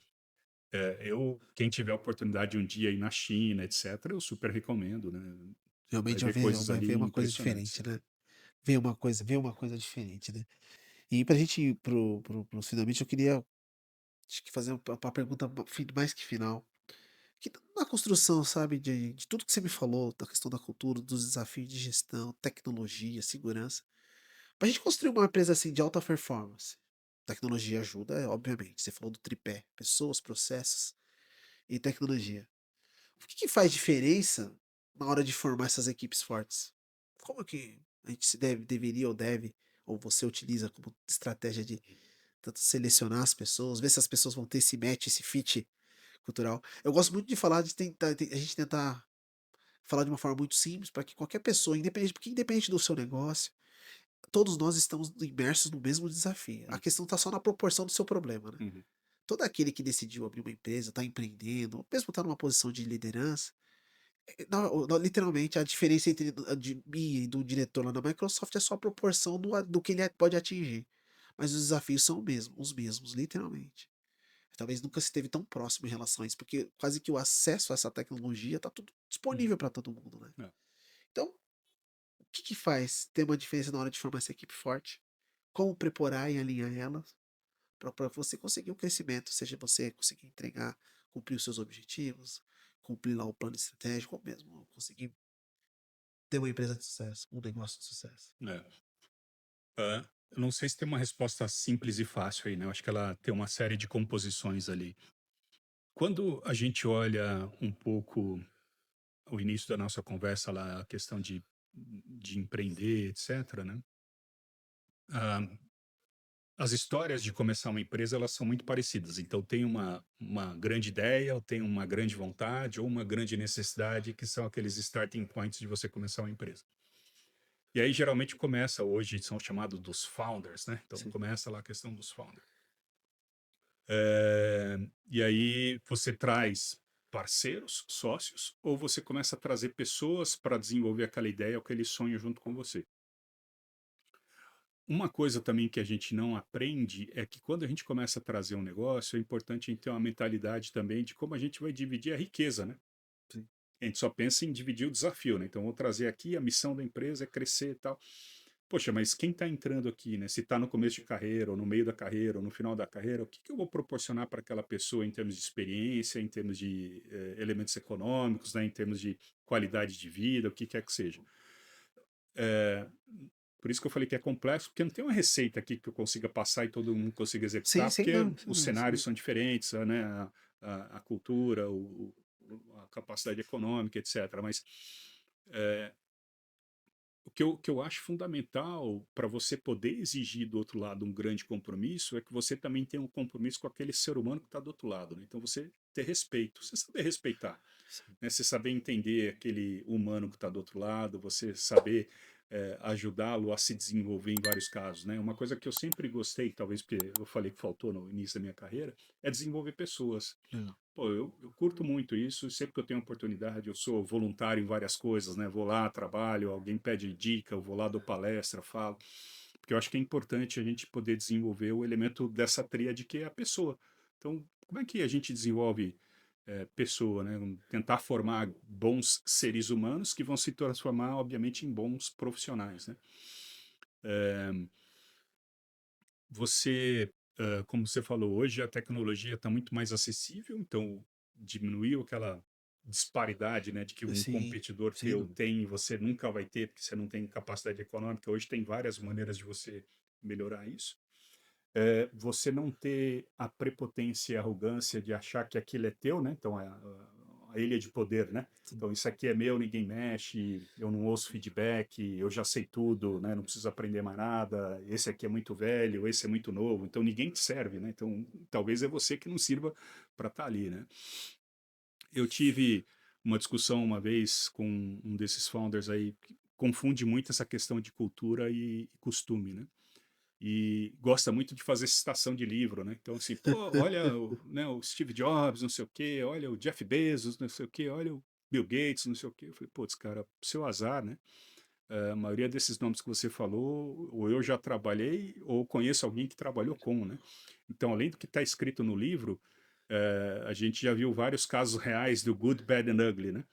Quem tiver a oportunidade de um dia ir na China, etc., eu super recomendo, né? Vai Realmente ver coisas vai ali ver uma coisa impressionantes. diferente, né? Ver uma coisa diferente, né? E pra gente ir pro finalmente, eu queria acho que fazer uma pergunta mais que final. Que na construção, sabe, de tudo que você me falou, da questão da cultura, dos desafios de gestão, tecnologia, segurança. Pra gente construir uma empresa assim de alta performance, tecnologia ajuda, obviamente. Você falou do tripé, pessoas, processos e tecnologia. O que que faz diferença na hora de formar essas equipes fortes? Como que a gente deveria ou deve, ou você utiliza como estratégia de tanto selecionar as pessoas, ver se as pessoas vão ter esse match, esse fit cultural? Eu gosto muito de falar de a gente tentar falar de uma forma muito simples para que qualquer pessoa, independente do seu negócio, todos nós estamos imersos no mesmo desafio. A Hum, questão está só na proporção do seu problema, né? uhum, Todo aquele que decidiu abrir uma empresa, está empreendendo, ou mesmo está numa posição de liderança, literalmente a diferença entre a de mim e do diretor lá na Microsoft é só a proporção do que ele pode atingir. Mas os desafios são os mesmos, literalmente. Talvez nunca se esteve tão próximo em relação a isso, porque quase que o acesso a essa tecnologia está tudo uhum. disponível para todo mundo, né? É. Então, o que que faz ter uma diferença na hora de formar essa equipe forte? Como preparar e alinhar elas para você conseguir um crescimento, seja você conseguir entregar, cumprir os seus objetivos, cumprir lá o plano estratégico, ou mesmo conseguir ter uma empresa de sucesso, um negócio de sucesso. É. Eu não sei se tem uma resposta simples e fácil aí, né? Eu acho que ela tem uma série de composições ali. Quando a gente olha um pouco o início da nossa conversa lá, a questão de empreender, etc., né? Ah, as histórias de começar uma empresa, elas são muito parecidas. Então, tem uma grande ideia, ou tem uma grande vontade, ou uma grande necessidade, que são aqueles starting points de você começar uma empresa. E aí, geralmente, começa, hoje são chamados dos founders, né? Então, Sim. começa lá a questão dos founders. E aí, você traz. parceiros, sócios, ou você começa a trazer pessoas para desenvolver aquela ideia, aquele sonho junto com você. Uma coisa também que a gente não aprende é que quando a gente começa a trazer um negócio, é importante a gente ter uma mentalidade também de como a gente vai dividir a riqueza, né? Sim. A gente só pensa em dividir o desafio, né? Então, vou trazer aqui, a missão da empresa é crescer e tal. Poxa, mas quem está entrando aqui, né? Se está no começo de carreira, ou no meio da carreira, ou no final da carreira, o que que eu vou proporcionar para aquela pessoa em termos de experiência, em termos de elementos econômicos, né? Em termos de qualidade de vida, o que quer que seja. É, por isso que eu falei que é complexo, porque não tem uma receita aqui que eu consiga passar e todo mundo consiga Sim, executar, sim, porque não, sim, os não, cenários sim. são diferentes, né? A cultura, a capacidade econômica, etc. Mas é, o que eu acho fundamental para você poder exigir do outro lado um grande compromisso é que você também tenha um compromisso com aquele ser humano que está do outro lado, né? Então você ter respeito, você saber respeitar, Sim. né? Você saber entender aquele humano que está do outro lado, você saber ajudá-lo a se desenvolver em vários casos, né? Uma coisa que eu sempre gostei, talvez porque eu falei que faltou no início da minha carreira, é desenvolver pessoas. Legal. Pô, eu curto muito isso, sempre que eu tenho oportunidade, eu sou voluntário em várias coisas, né? Vou lá, trabalho, alguém pede dica, eu vou lá, dou palestra, falo. Porque eu acho que é importante a gente poder desenvolver o elemento dessa tríade que é a pessoa. Então, como é que a gente desenvolve pessoa, né? Tentar formar bons seres humanos que vão se transformar, obviamente, em bons profissionais, né? Você, como você falou, hoje a tecnologia está muito mais acessível, então diminuiu aquela disparidade, né, de que um Sim, competidor sim, teu não. tem e você nunca vai ter, porque você não tem capacidade econômica. Hoje tem várias maneiras de você melhorar isso. Você não ter a prepotência e a arrogância de achar que aquilo é teu, né? Então, a ilha de poder, né? Sim. Então, isso aqui é meu, ninguém mexe, eu não ouço feedback, eu já sei tudo, né? Não preciso aprender mais nada, esse aqui é muito velho, esse é muito novo, então ninguém te serve, né? Então, talvez é você que não sirva para estar ali, né? Eu tive uma discussão uma vez com um desses founders aí, que confunde muito essa questão de cultura e costume, né? E gosta muito de fazer citação de livro, né? Então, assim, pô, olha né, o Steve Jobs, não sei o quê, olha o Jeff Bezos, não sei o quê, olha o Bill Gates, não sei o quê. Eu falei, putz, cara, seu azar, né? A maioria desses nomes que você falou, ou eu já trabalhei, ou conheço alguém que trabalhou com, né? Então, além do que está escrito no livro, a gente já viu vários casos reais do good, bad and ugly, né?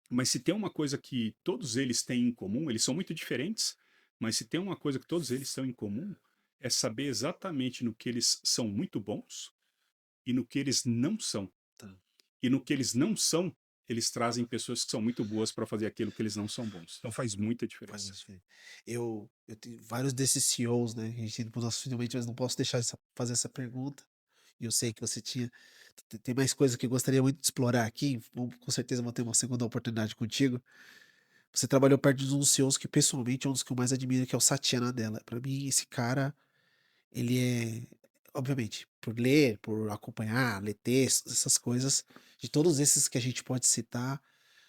Mas se tem uma coisa que todos eles têm em comum, eles são muito diferentes, mas se tem uma coisa que todos eles têm em comum, é saber exatamente no que eles são muito bons e no que eles não são. Tá. E no que eles não são, eles trazem pessoas que são muito boas para fazer aquilo que eles não são bons. Então faz muita Faz diferença. mais diferença. Eu tenho vários desses CEOs, né? A gente indo para o nosso finalmente, mas não posso deixar de fazer essa pergunta. E eu sei que você tinha. Tem mais coisas que eu gostaria muito de explorar aqui. Com certeza vou ter uma segunda oportunidade contigo. Você trabalhou perto de uns CEOs que, pessoalmente, é um dos que eu mais admiro, que é o Satya Nadella. Para mim, esse cara, ele é. Obviamente, por ler, por acompanhar, ler textos, essas coisas, de todos esses que a gente pode citar.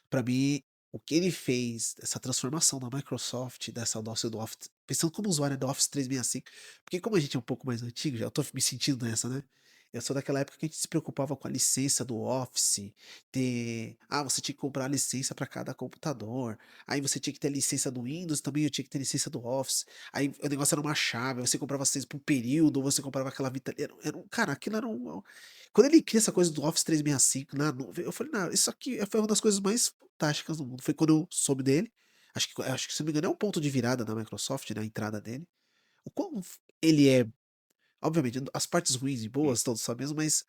Para mim, o que ele fez, essa transformação da Microsoft, dessa do Office, pensando como usuário do Office 365, porque como a gente é um pouco mais antigo, já eu tô me sentindo nessa, né? Eu sou daquela época que a gente se preocupava com a licença do Office, você tinha que comprar a licença para cada computador, aí você tinha que ter a licença do Windows, também eu tinha que ter licença do Office, aí o negócio era uma chave, você comprava a licença por um período, ou você comprava aquela Vita, cara, aquilo era quando ele cria essa coisa do Office 365 na nuvem, eu falei: "Não, isso aqui foi uma das coisas mais fantásticas do mundo". Foi quando eu soube dele, acho que se não me engano é um ponto de virada da Microsoft, né, a entrada dele. O quão ele é obviamente as partes ruins e Hum. boas todos sabemos, mas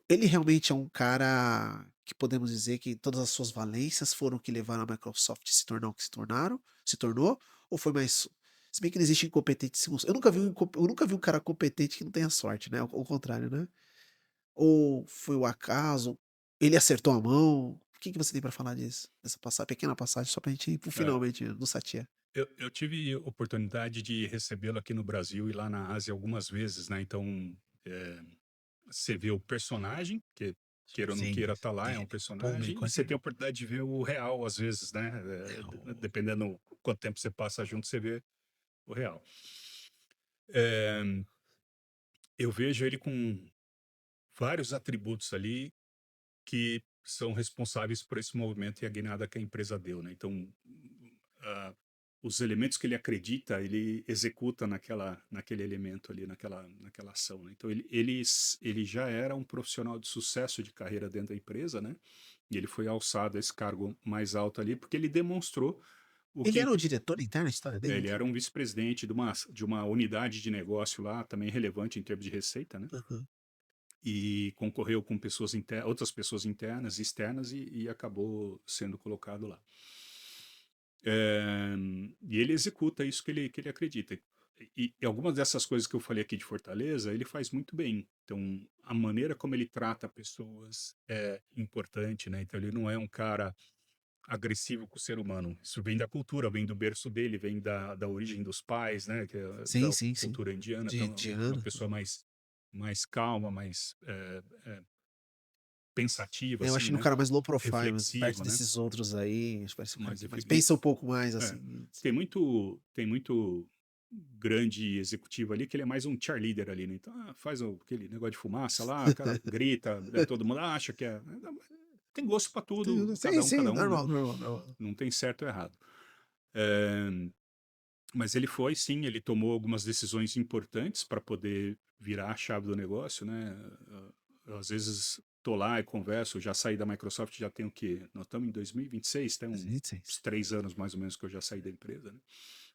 ele realmente é um cara que podemos dizer que todas as suas valências foram o que levaram a Microsoft a se tornar o que se tornou, ou foi mais se bem que não existe incompetente, eu nunca vi um cara competente que não tenha sorte, né, ao contrário, né. Ou foi o acaso? Ele acertou a mão? O que que você tem pra falar disso? Dessa pequena passagem, só pra gente ir para o É, finalmente do Satya. eu tive oportunidade de recebê-lo aqui no Brasil e lá na Ásia algumas vezes, né? Então, é, você vê o personagem, que queira ou não Sim, queira tá lá, é um tem personagem, público e você ali. tem a oportunidade de ver o real às vezes, né? É o Dependendo quanto tempo você passa junto, você vê o real. Eh, eu vejo ele com vários atributos ali que são responsáveis por esse movimento e a guinada que a empresa deu, né? Então, ah, os elementos que ele acredita, ele executa naquele elemento ali, naquela ação, né? Então, ele já era um profissional de sucesso de carreira dentro da empresa, né? E ele foi alçado a esse cargo mais alto ali porque ele demonstrou o Ele que era o diretor interno, a história dele, ele então? era um vice-presidente de uma unidade de negócio lá, também relevante em termos de receita, né? Aham. E concorreu com outras pessoas internas e externas e acabou sendo colocado lá. E ele executa isso que ele acredita. E algumas dessas coisas que eu falei aqui de Fortaleza, ele faz muito bem. Então, a maneira como ele trata pessoas é importante, né? Então, ele não é um cara agressivo com o ser humano. Isso vem da cultura, vem do berço dele, vem da origem dos pais, né? Que é Sim, da sim, sim. cultura indiana. De Então, é uma Diana. pessoa mais calma, mais pensativa, Eu assim, acho ele um né? cara mais low profile, mas perto Reflexivo, né? desses outros aí, acho que parece um cara Mais que mais reflexivo. pensa um pouco mais, É, assim. tem muito grande executivo ali que ele é mais um cheerleader ali, né? Então, faz aquele negócio de fumaça lá, cara grita, né? Todo mundo acha que é. Tem gosto para tudo, Sim, sim, cada um, né? normal, normal, normal. Não tem certo ou errado. É, mas ele foi, sim, ele tomou algumas decisões importantes para poder virar a chave do negócio, né? Eu, às vezes tô lá e converso, já saí da Microsoft, já tem o quê? Nós estamos em 2026, tem uns 26. 3 anos mais ou menos que eu já saí da empresa, né?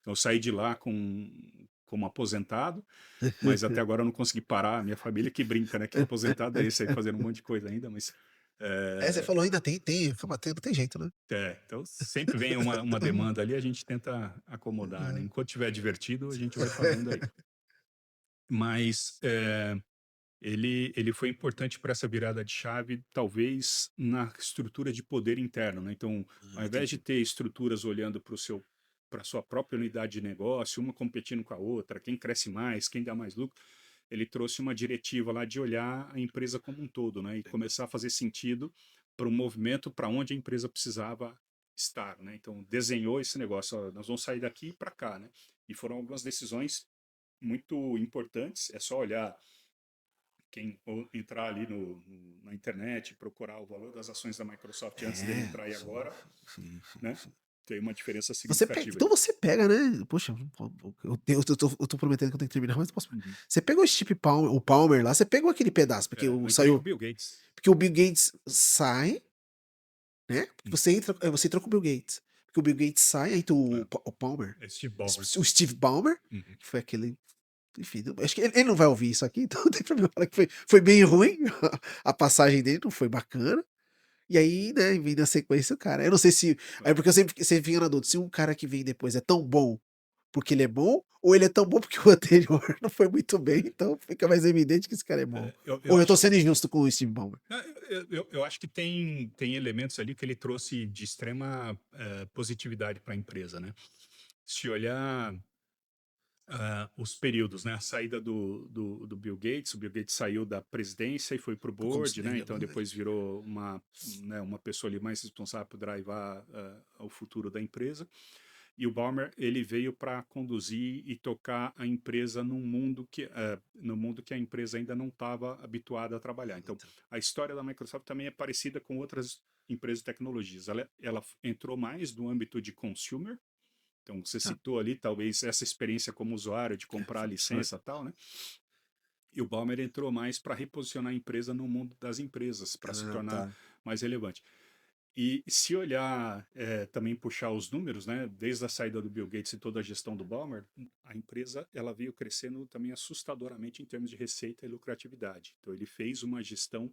Então, eu saí de lá como aposentado, mas até agora eu não consegui parar. Minha família que brinca, né? Que aposentado é esse aí fazendo um monte de coisa ainda, mas É, você é, falou ainda acaba tendo, tem jeito, né? então sempre vem uma demanda ali, a gente tenta acomodar, né? É. Enquanto tiver divertido, a gente vai fazendo aí. Mas ele foi importante para essa virada de chave, talvez na estrutura de poder interno, né? Então, ao invés de Entendi. ter estruturas olhando para sua própria unidade de negócio, uma competindo com a outra, quem cresce mais, quem dá mais lucro, ele trouxe uma diretiva lá de olhar a empresa como um todo, né? E começar a fazer sentido para o movimento para onde a empresa precisava estar, né? Então, desenhou esse negócio, ó, nós vamos sair daqui para cá, né? E foram algumas decisões muito importantes. É só olhar quem entrar ali na internet, procurar o valor das ações da Microsoft antes dele É, entrar e sim, agora, sim, sim, né? sim. Tem uma diferença Você pega, significativa então ali. você pega, né? Poxa, eu tô prometendo que eu tenho que terminar, mas não posso. Uhum. Você pegou o Steve Palmer, o Palmer lá, você pegou aquele pedaço, porque Eu entrei com o saiu. Bill Gates. Porque o Bill Gates sai, né? Hum, Você entra com o Bill Gates. Porque o Bill Gates sai, aí entra é, o Palmer, é Steve Ballmer. o Steve Ballmer, Uhum. que foi aquele. Enfim, acho que ele não vai ouvir isso aqui, então não tem problema falar que foi bem ruim. A passagem dele não foi bacana. E aí, né, vem na sequência o cara. Eu não sei se. É É, porque eu sempre fico na dúvida se um cara que vem depois é tão bom porque ele é bom, ou ele é tão bom porque o anterior não foi muito bem, então fica mais evidente que esse cara é bom. eu Ou eu tô acho, sendo injusto com o Steve Ballmer. eu acho que tem elementos ali que ele trouxe de extrema positividade para a empresa, né? Se olhar os períodos, né? A saída do Bill Gates, o Bill Gates saiu da presidência e foi para o Pro board, né? conselho, Então né? depois virou uma pessoa ali mais responsável por drivar o futuro da empresa. E o Ballmer, ele veio para conduzir e tocar a empresa no mundo que a empresa ainda não estava habituada a trabalhar. Então, Então, a história da Microsoft também é parecida com outras empresas de tecnologias. Ela entrou mais no âmbito de consumer. Então, você tá. citou ali, talvez, essa experiência como usuário de comprar a Foi. licença e tal, né? E o Balmer entrou mais para reposicionar a empresa no mundo das empresas, para se Ah, tornar tá. mais relevante. E se olhar, também puxar os números, né? Desde a saída do Bill Gates e toda a gestão do Balmer, a empresa ela veio crescendo também assustadoramente em termos de receita e lucratividade. Então, ele fez uma gestão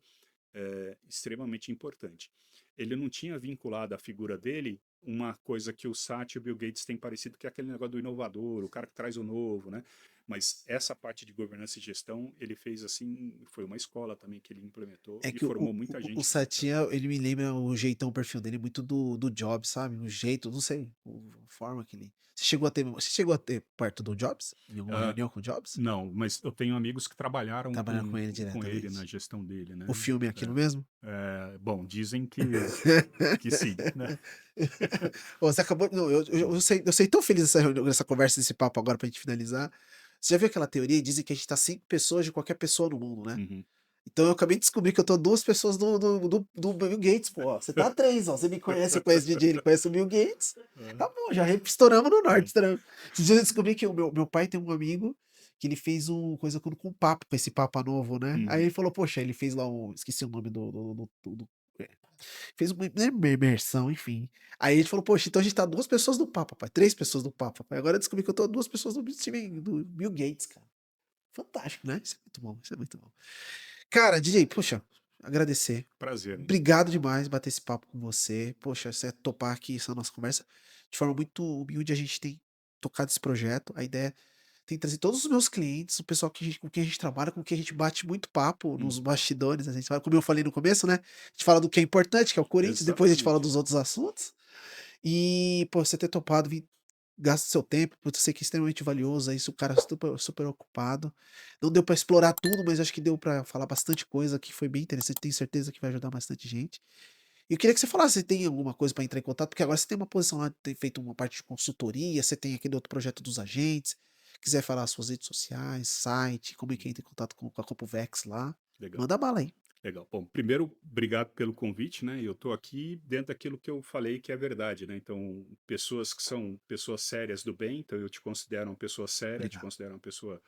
extremamente importante. Ele não tinha vinculado à figura dele uma coisa que o Satya e o Bill Gates têm parecido, que é aquele negócio do inovador, o cara que traz o novo, né? Mas essa parte de governança e gestão, ele fez assim, foi uma escola também que ele implementou É e que o, formou o, muita o gente que saiu dali. Satya, ele me lembra o jeitão, o perfil dele muito do Jobs, sabe? O jeito, não sei, a forma que ele. Você chegou a ter perto do Jobs? Em alguma Ah, reunião com o Jobs? não, mas eu tenho amigos que trabalharam Trabalhar com com, ele com ele na diretamente. gestão dele, O né? filme é aquilo É, mesmo? bom, dizem que sim, né? Ô, você acabou. Não, eu sei tão feliz nessa conversa, nesse papo agora pra gente finalizar. Você já viu aquela teoria? Dizem que a gente tá 5 pessoas de qualquer pessoa no mundo, né? Uhum. Então eu acabei de descobrir que eu tô 2 pessoas do Bill Gates, pô. Você tá 3, ó. Você me conhece, eu conheço o DJ, ele conhece o Bill Gates. É, Tá bom, já estouramos no norte. é. Estouramos. Esses dias eu descobri que o meu pai tem um amigo que ele fez um coisa com Papa, com esse Papa novo, né? Aí Uhum. ele falou, poxa, ele fez lá um. Esqueci o nome é, fez uma imersão, enfim. Aí ele falou, poxa, então a gente tá 2 pessoas do Papa, pai. 3 pessoas do Papa, pai. Agora eu descobri que eu tô 2 pessoas do Bill Gates, cara. Fantástico, né? Isso é muito bom, isso é muito bom. Cara, DJ, poxa, agradecer. Prazer, hein? Obrigado demais bater esse papo com você. Poxa, você topar aqui essa nossa conversa. De forma muito humilde, a gente tem tocado esse projeto. A ideia tem trazer todos os meus clientes, o pessoal com quem a gente trabalha, com quem a gente bate muito papo nos Uhum. bastidores. A gente fala, como eu falei no começo, né? A gente fala do que é importante, que é o Corinthians, depois a gente fala Exatamente. dos outros assuntos. E, pô, você ter topado vir gasta seu tempo, por eu sei que é extremamente valioso, aí o cara super, super ocupado. Não deu pra explorar tudo, mas acho que deu pra falar bastante coisa que foi bem interessante. Tenho certeza que vai ajudar bastante gente. E eu queria que você falasse se tem alguma coisa pra entrar em contato, porque agora você tem uma posição lá, tem feito uma parte de consultoria, você tem aquele outro projeto dos agentes. Quiser falar suas redes sociais, site, como é que entra em contato com a Compuvex lá, Legal. manda bala aí. Legal. Bom, primeiro, obrigado pelo convite, né? Eu estou aqui dentro daquilo que eu falei que é verdade, né? Então, pessoas que são pessoas sérias do bem, então eu te considero uma pessoa séria, te Legal. considero uma pessoa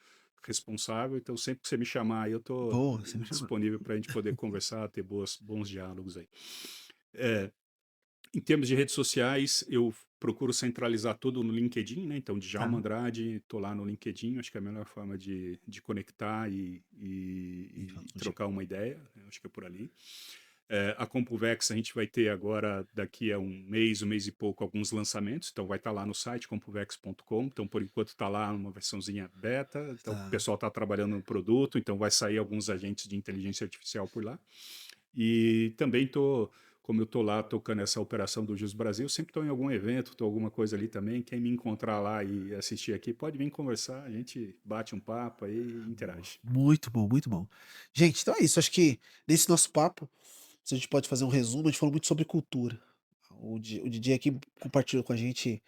responsável, então sempre que você me chamar, eu estou Boa, você me chama. disponível para a gente poder conversar, ter bons diálogos aí. É, em termos de redes sociais, eu procuro centralizar tudo no LinkedIn, né? Então, Djalma Tá. Andrade, estou lá no LinkedIn, acho que é a melhor forma de conectar E fala e contigo. trocar uma ideia, né? Acho que é por ali. A Compuvex a gente vai ter agora, daqui a um mês e pouco, alguns lançamentos, então vai estar lá no site compuvex.com, então por enquanto está lá uma versãozinha beta, então o Tá. pessoal está trabalhando no produto, então vai sair alguns agentes de inteligência artificial por lá. E também como eu estou lá tocando essa operação do Jus Brasil, sempre estou em algum evento, estou alguma coisa ali também, quem me encontrar lá e assistir aqui, pode vir conversar, a gente bate um papo aí e Boa. interage. Muito bom, muito bom. Gente, então é isso. Acho que nesse nosso papo, se a gente pode fazer um resumo, a gente falou muito sobre cultura. O DJ aqui compartilhou com a gente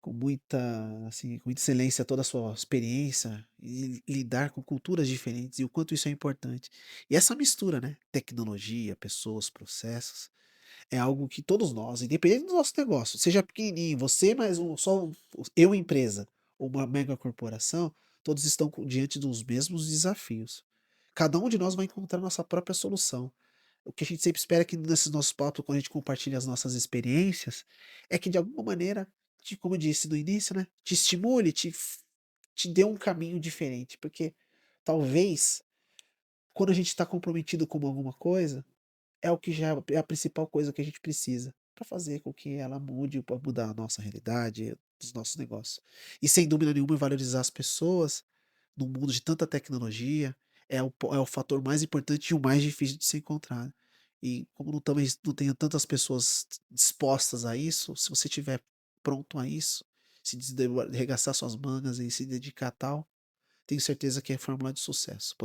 com muita, assim, com muita excelência toda a sua experiência e lidar com culturas diferentes e o quanto isso é importante. E essa mistura, né? Tecnologia, pessoas, processos, é algo que todos nós, independente do nosso negócio, seja pequenininho, você mais eu empresa, ou uma mega corporação, todos estão diante dos mesmos desafios. Cada um de nós vai encontrar nossa própria solução. O que a gente sempre espera é que nesses nossos papos, quando a gente compartilha as nossas experiências, é que de alguma maneira, como eu disse no início, né, te estimule, te dê um caminho diferente, porque talvez quando a gente está comprometido com alguma coisa, é o que já é a principal coisa que a gente precisa para fazer com que ela mude, para mudar a nossa realidade, os nossos negócios. E sem dúvida nenhuma, valorizar as pessoas num mundo de tanta tecnologia é o fator mais importante e o mais difícil de se encontrar. E como não tenho tantas pessoas dispostas a isso, se você estiver pronto a isso, arregaçar suas mangas e se dedicar a tal, tenho certeza que é fórmula de sucesso.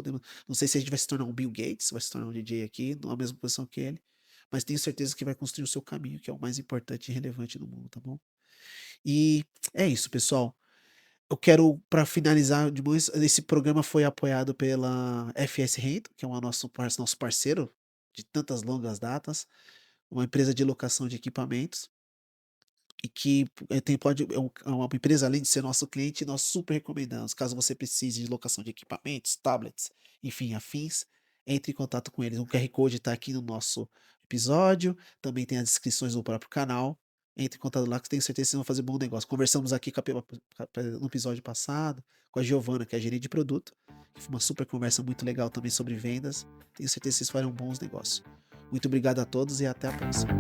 Não sei se a gente vai se tornar um Bill Gates, vai se tornar um DJ aqui, na mesma posição que ele, mas tenho certeza que vai construir o seu caminho, que é o mais importante e relevante no mundo, tá bom? E é isso, pessoal. Eu quero, para finalizar, esse programa foi apoiado pela FS Rento, que é nosso parceiro de tantas longas datas, uma empresa de locação de equipamentos. E que é uma empresa, além de ser nosso cliente, nós super recomendamos. Caso você precise de locação de equipamentos, tablets, enfim, afins, entre em contato com eles. O QR Code está aqui no nosso episódio, também tem as descrições do próprio canal. Entre em contato lá que tenho certeza que vocês vão fazer bom negócio. Conversamos aqui no episódio passado com a Giovana, que é a gerente de produto, que foi uma super conversa muito legal também sobre vendas. Tenho certeza que vocês farão bons negócios. Muito obrigado a todos e até a próxima.